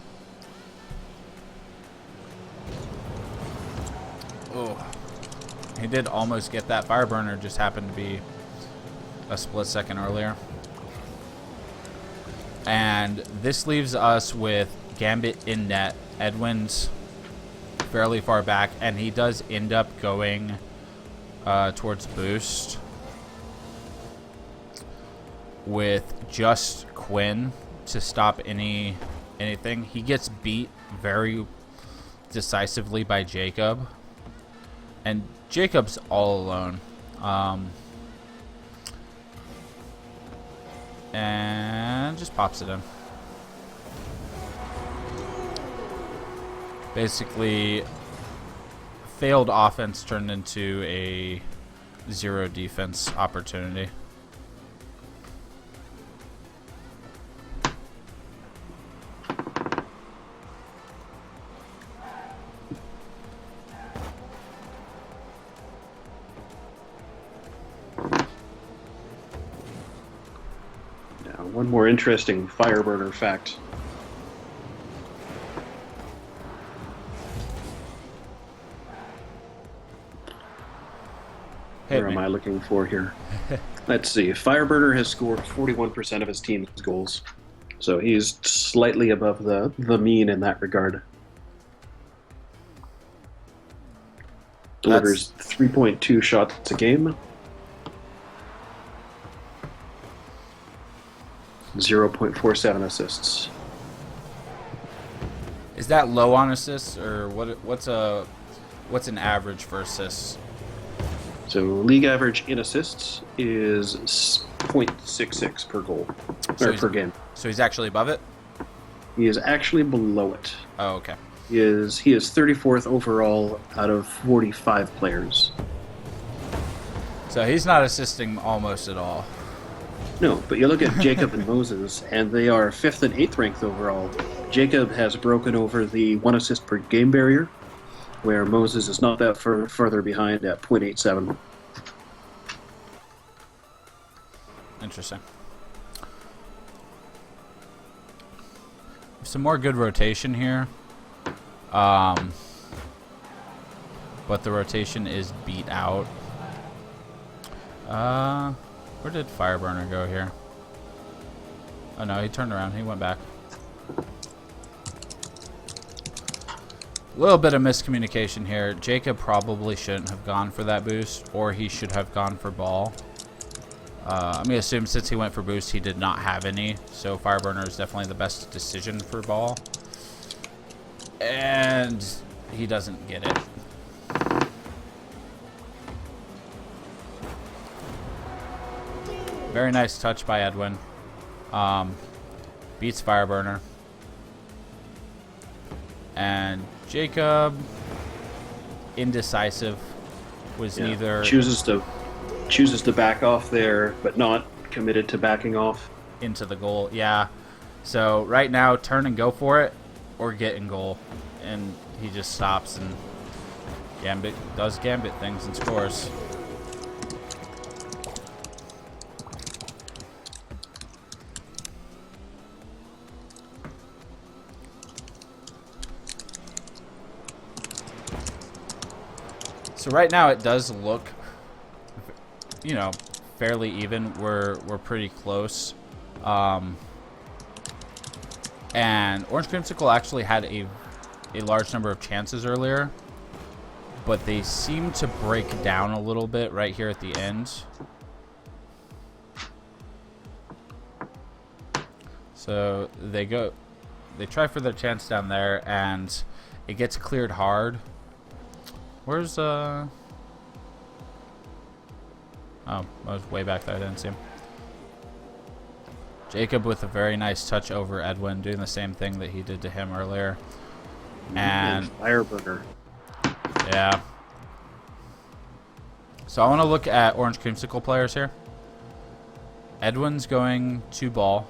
Oh, he did almost get that. Fireburner just happened to be a split second earlier. And this leaves us with Gambit in net. Edwin's fairly far back, and he does end up going towards boost with just Quinn to stop anything. He gets beat very decisively by Jacob, and Jacob's all alone. And just pops it in. Basically, failed offense turned into a 0 defense opportunity. One more interesting Fireburner fact. Where am I looking for here? Let's see. Fireburner has scored 41% of his team's goals, so he's slightly above the mean in that regard. Delivers 3.2 shots a game. 0.47 assists. Is that low on assists, or what's an average for assists? So league average in assists is 0.66 per goal, or per game. So he's actually above it? He is actually below it. Oh, okay. He is 34th overall out of 45 players. So he's not assisting almost at all. No, but you look at Jacob and Moses, and they are 5th and 8th ranked overall. Jacob has broken over the 1 assist per game barrier, where Moses is not that further behind at 0.87. Interesting. Some more good rotation here. But the rotation is beat out. Where did Fireburner go here? Oh no, he turned around. He went back. A little bit of miscommunication here. Jacob probably shouldn't have gone for that boost, or he should have gone for ball. I'm going to assume since he went for boost, he did not have any. So Fireburner is definitely the best decision for ball. And he doesn't get it. Very nice touch by Edwin. Beats Fireburner. And Jacob, indecisive, was neither... Chooses to back off there, but not committed to backing off. Into the goal, yeah. So right now, turn and go for it, or get in goal. And he just stops and does Gambit things and scores. So right now it does look, you know, fairly even. We're pretty close. And Orange Creamsicle actually had a large number of chances earlier, but they seem to break down a little bit right here at the end. So they try for their chance down there, and it gets cleared hard. Where's oh, I was way back there. I didn't see him. Jacob with a very nice touch over Edwin, doing the same thing that he did to him earlier. And Fireburner. Yeah. So I want to look at Orange Creamsicle players here. Edwin's going to ball.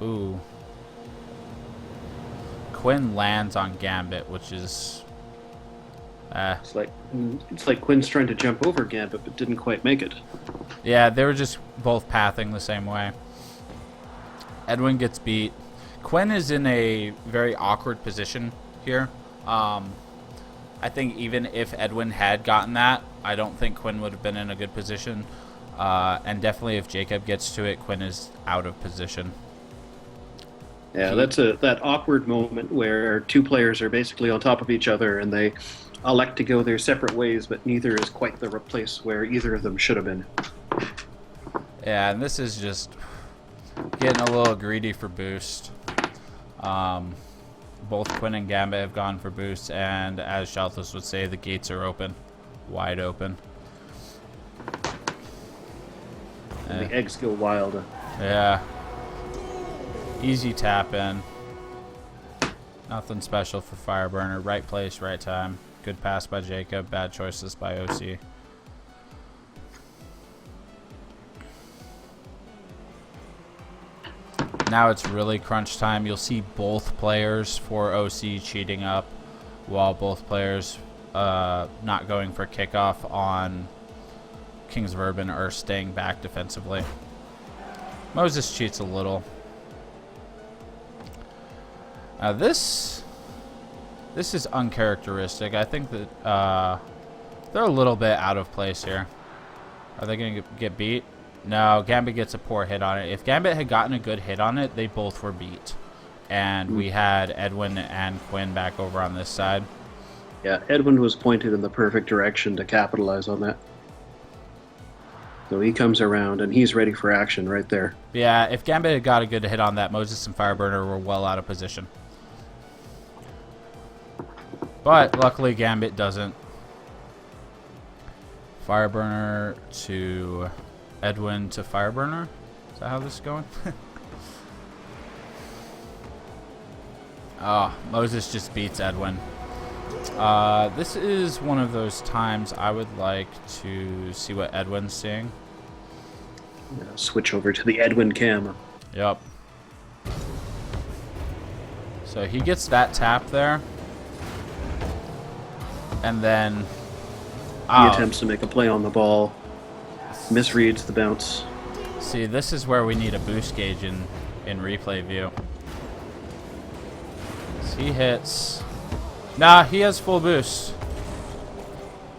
Ooh. Quinn lands on Gambit, which is... It's like Quinn's trying to jump over Gambit, but didn't quite make it. Yeah, they were just both pathing the same way. Edwin gets beat. Quinn is in a very awkward position here. I think even if Edwin had gotten that, I don't think Quinn would have been in a good position. And definitely if Jacob gets to it, Quinn is out of position. Yeah, that's that awkward moment where two players are basically on top of each other and they elect to go their separate ways, but neither is quite the place where either of them should have been. Yeah, and this is just getting a little greedy for boost. Both Quinn and Gambit have gone for boost, and as Shalthus would say, the gates are open. Wide open. And the eggs go wild. Yeah. Easy tap in. Nothing special for Fireburner. Right place, right time. Good pass by Jacob. Bad choices by OC. Now it's really crunch time. You'll see both players for OC cheating up, while both players not going for kickoff on Kings of Urban or staying back defensively. Moses cheats a little. Now this is uncharacteristic. I think that they're a little bit out of place here. Are they going to get beat? No, Gambit gets a poor hit on it. If Gambit had gotten a good hit on it, they both were beat. And we had Edwin and Quinn back over on this side. Yeah, Edwin was pointed in the perfect direction to capitalize on that. So he comes around and he's ready for action right there. Yeah, if Gambit had got a good hit on that, Moses and Fireburner were well out of position. But luckily Gambit doesn't. Fireburner to Edwin to Fireburner. Is that how this is going? Oh, Moses just beats Edwin. This is one of those times I would like to see what Edwin's seeing. Switch over to the Edwin cam. Yep. So he gets that tap there. And then... He attempts to make a play on the ball. Misreads the bounce. See, this is where we need a boost gauge in replay view. So he hits... Nah, he has full boost.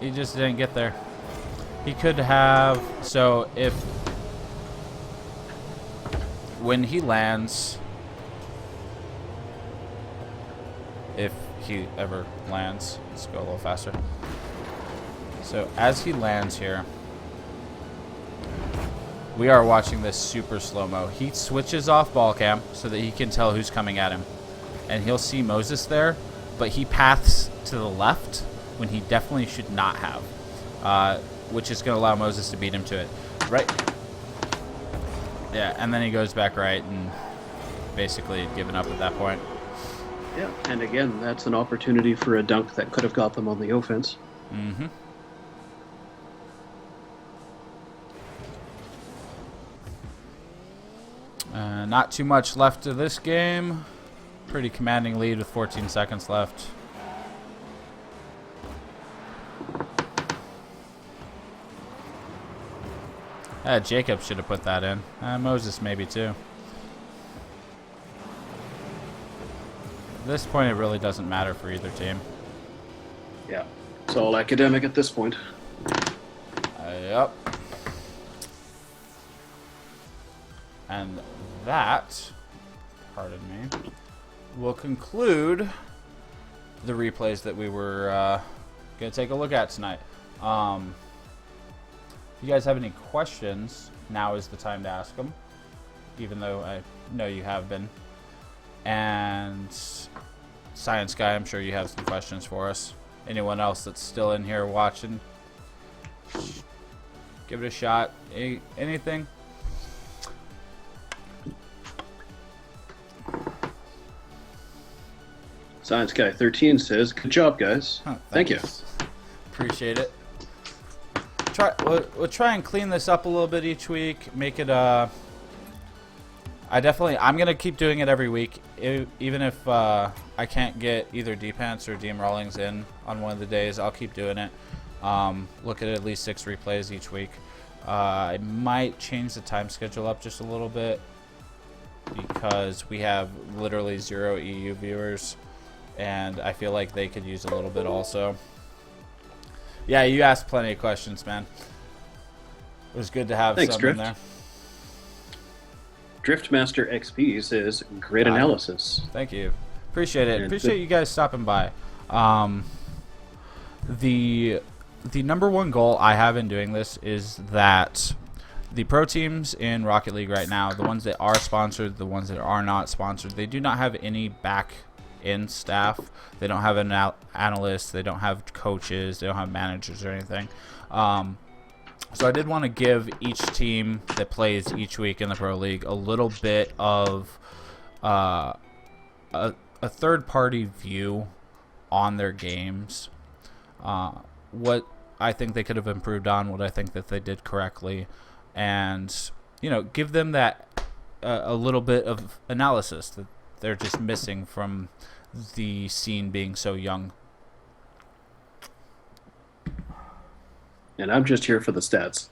He just didn't get there. He could have... So if... When he lands... If he ever lands... Let's go a little faster. So as he lands here... We are watching this super slow-mo. He switches off ball cam so that he can tell who's coming at him. And he'll see Moses there, but he paths to the left when he definitely should not have. Which is going to allow Moses to beat him to it. Right? Yeah, and then he goes back right and basically given up at that point. Yeah, and again, that's an opportunity for a dunk that could have got them on the offense. Mm-hmm. Not too much left of this game. Pretty commanding lead with 14 seconds left. Jacob should have put that in. Moses maybe too. At this point, it really doesn't matter for either team. Yeah, it's all academic at this point. Yep. And that, pardon me, will conclude the replays that we were going to take a look at tonight. If you guys have any questions, now is the time to ask them, even though I know you have been. And Science Guy, I'm sure you have some questions for us. Anyone else that's still in here watching, give it a shot. Anything? Science Guy 13 says, "Good job, guys." Thank you. Appreciate it. We'll try and clean this up a little bit each week. Make it I'm gonna keep doing it every week, even if I can't get either DPants or DMRawlings in on one of the days. I'll keep doing it. Look at least 6 replays each week. I might change the time schedule up just a little bit because we have literally 0 EU viewers, and I feel like they could use a little bit also. Yeah, you asked plenty of questions, man. It was good to have some Drift. in there. Driftmaster XP says, "Great analysis." Thank you. Appreciate it. And Appreciate you guys stopping by. The number one goal I have in doing this is that the pro teams in Rocket League right now, the ones that are sponsored, the ones that are not sponsored, they do not have any back-end staff. They don't have an analyst. They don't have coaches. They don't have managers or anything. So I did want to give each team that plays each week in the Pro League a little bit of a third-party view on their games. What I think they could have improved on, what I think that they did correctly, and give them that a little bit of analysis that they're just missing from the scene being so young. And I'm just here for the stats.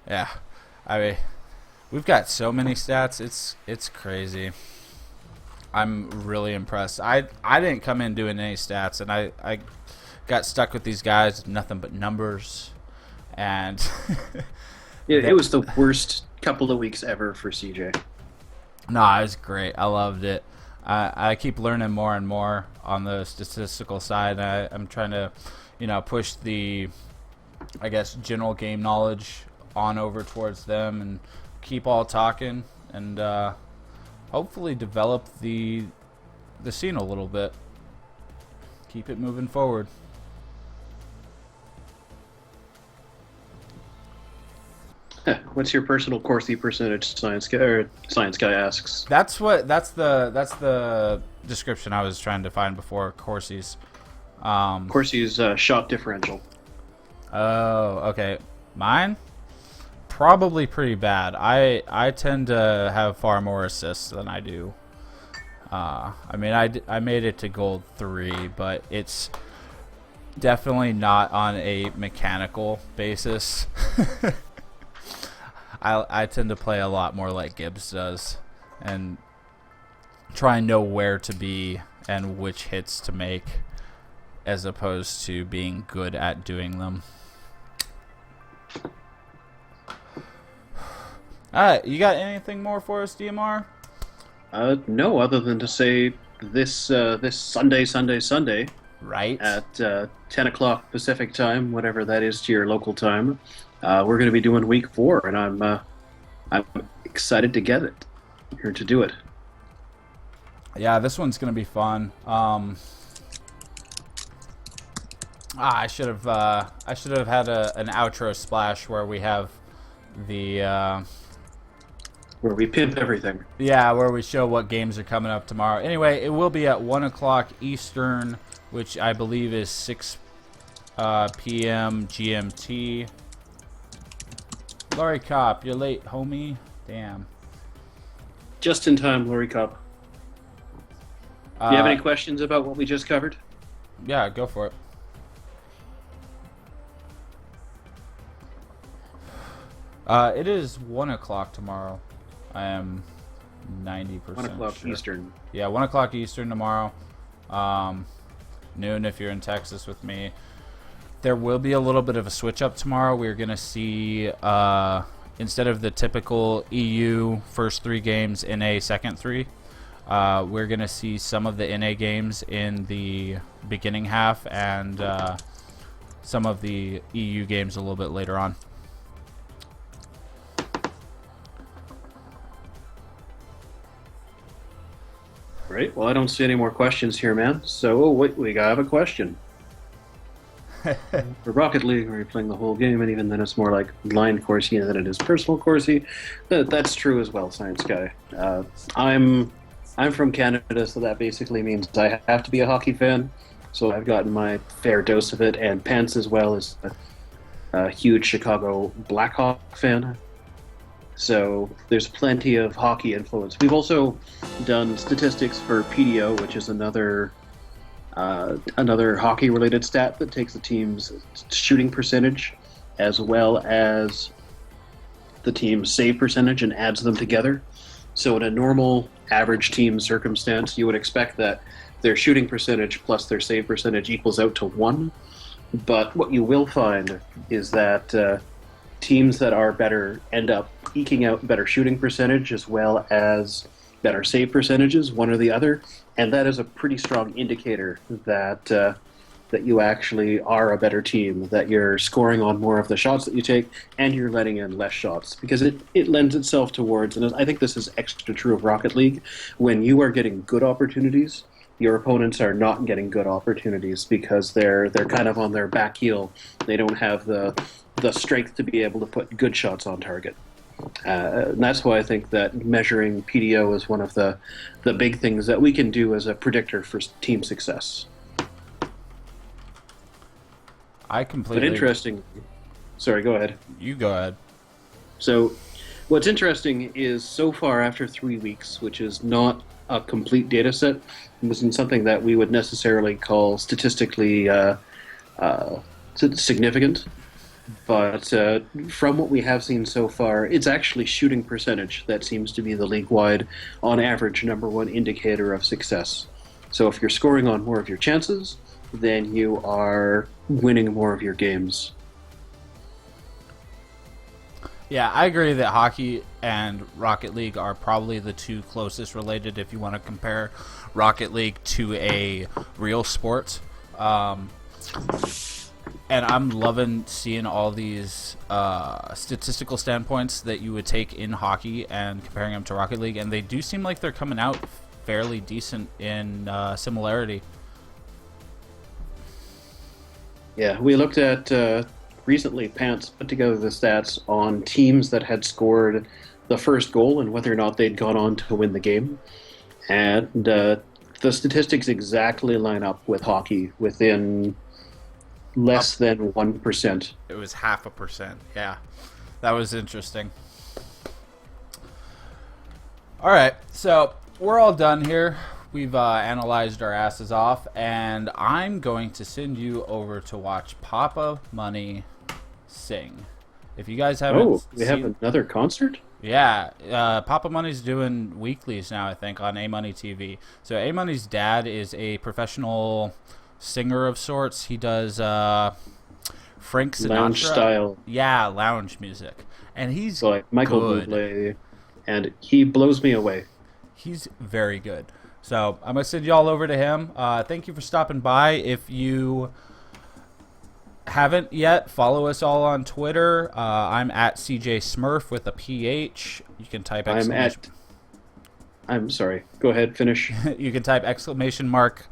Yeah, I mean, we've got so many stats. It's crazy. I'm really impressed. I didn't come in doing any stats, and I got stuck with these guys, nothing but numbers, and it was the worst couple of weeks ever for CJ. No, it was great. I loved it. I keep learning more and more on the statistical side. I'm trying to, push the, I guess, general game knowledge on over towards them and keep all talking and hopefully develop the scene a little bit. Keep it moving forward. What's your personal Corsi percentage? Science guy asks. That's the description I was trying to find before Corsi's. Corsi's shot differential. Oh, okay. Mine? Probably pretty bad. I tend to have far more assists than I do. I mean, I made it to gold 3, but it's definitely not on a mechanical basis. I tend to play a lot more like Gibbs does, and try and know where to be and which hits to make, as opposed to being good at doing them. Alright, you got anything more for us, DMR? No, other than to say this Sunday, Right. at 10 o'clock Pacific time, whatever that is to your local time, we're going to be doing week 4, and I'm excited to get it here to do it. Yeah, this one's gonna be fun. I should have had an outro splash where we have the Where we pimp everything. where we show what games are coming up tomorrow. Anyway, it will be at 1 o'clock Eastern, which I believe is 6 p.m. GMT. Lori Cop, you're late, homie. Damn. Just in time, Lori Cup. Do you have any questions about what we just covered? Yeah, go for it. It is 1 o'clock tomorrow. I am 90% 1 o'clock sure. Eastern. Yeah, 1 o'clock Eastern tomorrow. Noon if you're in Texas with me. There will be a little bit of a switch up tomorrow. We're going to see, instead of the typical EU first 3 games, NA second 3, we're going to see some of the NA games in the beginning half, and some of the EU games a little bit later on. Great. Well, I don't see any more questions here, man. So, wait, we have a question. For Rocket League, where you're playing the whole game, and even then it's more like blind Corsi than it is personal Corsi. That's true as well, Science Guy. I'm from Canada, so that basically means I have to be a hockey fan. So I've gotten my fair dose of it, and Pants as well is a huge Chicago Blackhawk fan. So there's plenty of hockey influence. We've also done statistics for PDO, which is another hockey-related stat that takes the team's shooting percentage as well as the team's save percentage and adds them together. So in a normal average team circumstance, you would expect that their shooting percentage plus their save percentage equals out to 1. But what you will find is that teams that are better end up eking out better shooting percentage as well as better save percentages, one or the other, and that is a pretty strong indicator that that you actually are a better team, that you're scoring on more of the shots that you take, and you're letting in less shots, because it lends itself towards, and I think this is extra true of Rocket League, when you are getting good opportunities, your opponents are not getting good opportunities because they're kind of on their back heel. They don't have the strength to be able to put good shots on target. And that's why I think that measuring PDO is one of the big things that we can do as a predictor for team success. I completely... But interesting... Sorry, go ahead. You go ahead. So, what's interesting is so far after 3 weeks, which is not a complete data set, this isn't something that we would necessarily call statistically significant, but from what we have seen so far, it's actually shooting percentage that seems to be the league-wide, on average, #1 indicator of success. So if you're scoring on more of your chances, then you are winning more of your games. Yeah, I agree that hockey and Rocket League are probably the two closest related if you want to compare Rocket League to a real sport. And I'm loving seeing all these statistical standpoints that you would take in hockey and comparing them to Rocket League, and they do seem like they're coming out fairly decent in similarity. Yeah, we looked at recently, Pants put together the stats on teams that had scored the first goal and whether or not they'd gone on to win the game. And the statistics exactly line up with hockey within less than 1%. It was 0.5%. Yeah, that was interesting. All right, so we're all done here. We've analyzed our asses off, and I'm going to send you over to watch Papa Money sing. If you guys haven't, we have another concert. Yeah, Papa Money's doing weeklies now, I think, on A Money TV. So A Money's dad is a professional singer of sorts. He does Frank Sinatra Lounge style. Yeah, lounge music, and he's So like Michael good. Bublé, and he blows me away. He's very good. So I'm gonna send you all over to him. Thank you for stopping by. If you haven't yet, follow us all on Twitter. I'm at CjSmurf with a PH. You can type exclamation. I'm sorry. Go ahead. Finish. You can type exclamation mark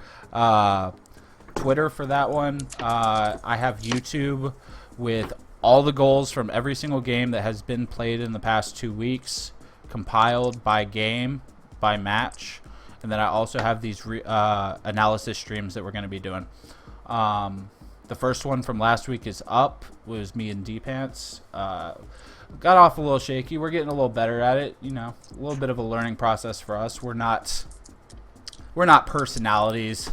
Twitter for that one. I have YouTube with all the goals from every single game that has been played in the past 2 weeks, compiled by game, by match. And then I also have these analysis streams that we're going to be doing. The first one from last week is up. It was me and D-Pants. Got off a little shaky. We're getting a little better at it. You know, a little bit of a learning process for us. We're not personalities.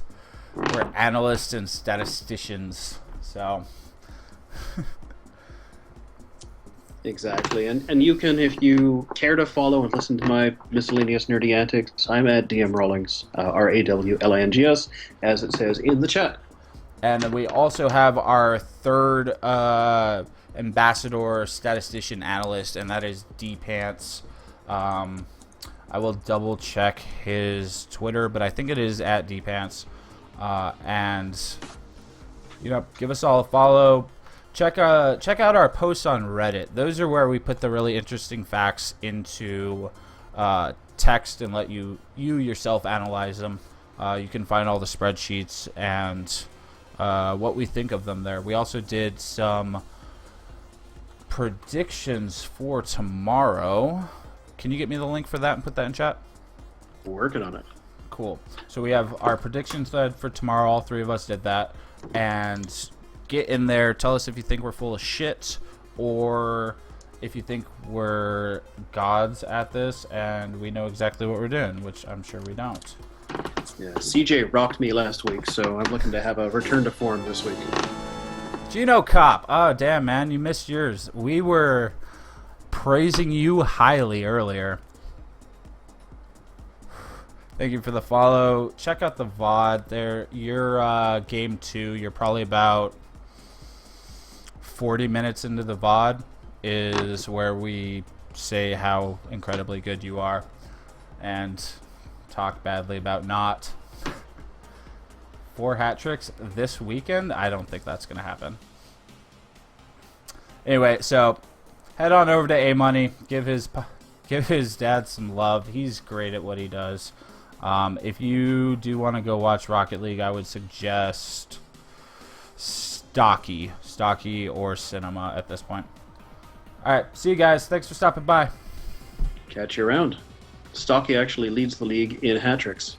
We're analysts and statisticians. So Exactly. And you can, if you care to follow and listen to my miscellaneous nerdy antics, I'm at DMRawlings, RAWLINGS, as it says in the chat. And then we also have our third ambassador statistician analyst, and that is D-Pants. I will double check his Twitter, but I think it is at D-Pants. And, you know, give us all a follow. Check out our posts on Reddit. Those are where we put the really interesting facts into text and let you yourself analyze them. You can find all the spreadsheets and what we think of them there. We also did some predictions for tomorrow. Can you get me the link for that and put that in chat? Working on it. Cool. So we have our predictions for tomorrow. All three of us did that. And get in there. Tell us if you think we're full of shit or if you think we're gods at this and we know exactly what we're doing, which I'm sure we don't. Yeah, CJ rocked me last week, so I'm looking to have a return to form this week. Gino Cop. Oh, damn, man. You missed yours. We were praising you highly earlier. Thank you for the follow. Check out the VOD there. You're game 2. You're probably about 40 minutes into the VOD is where we say how incredibly good you are and talk badly about not. 4 hat tricks this weekend? I don't think that's going to happen. Anyway, so head on over to A Money. Give his dad some love. He's great at what he does. If you do want to go watch Rocket League, I would suggest Stocky or Cinema at this point. Alright, see you guys. Thanks for stopping by. Catch you around. Stocky actually leads the league in hat tricks.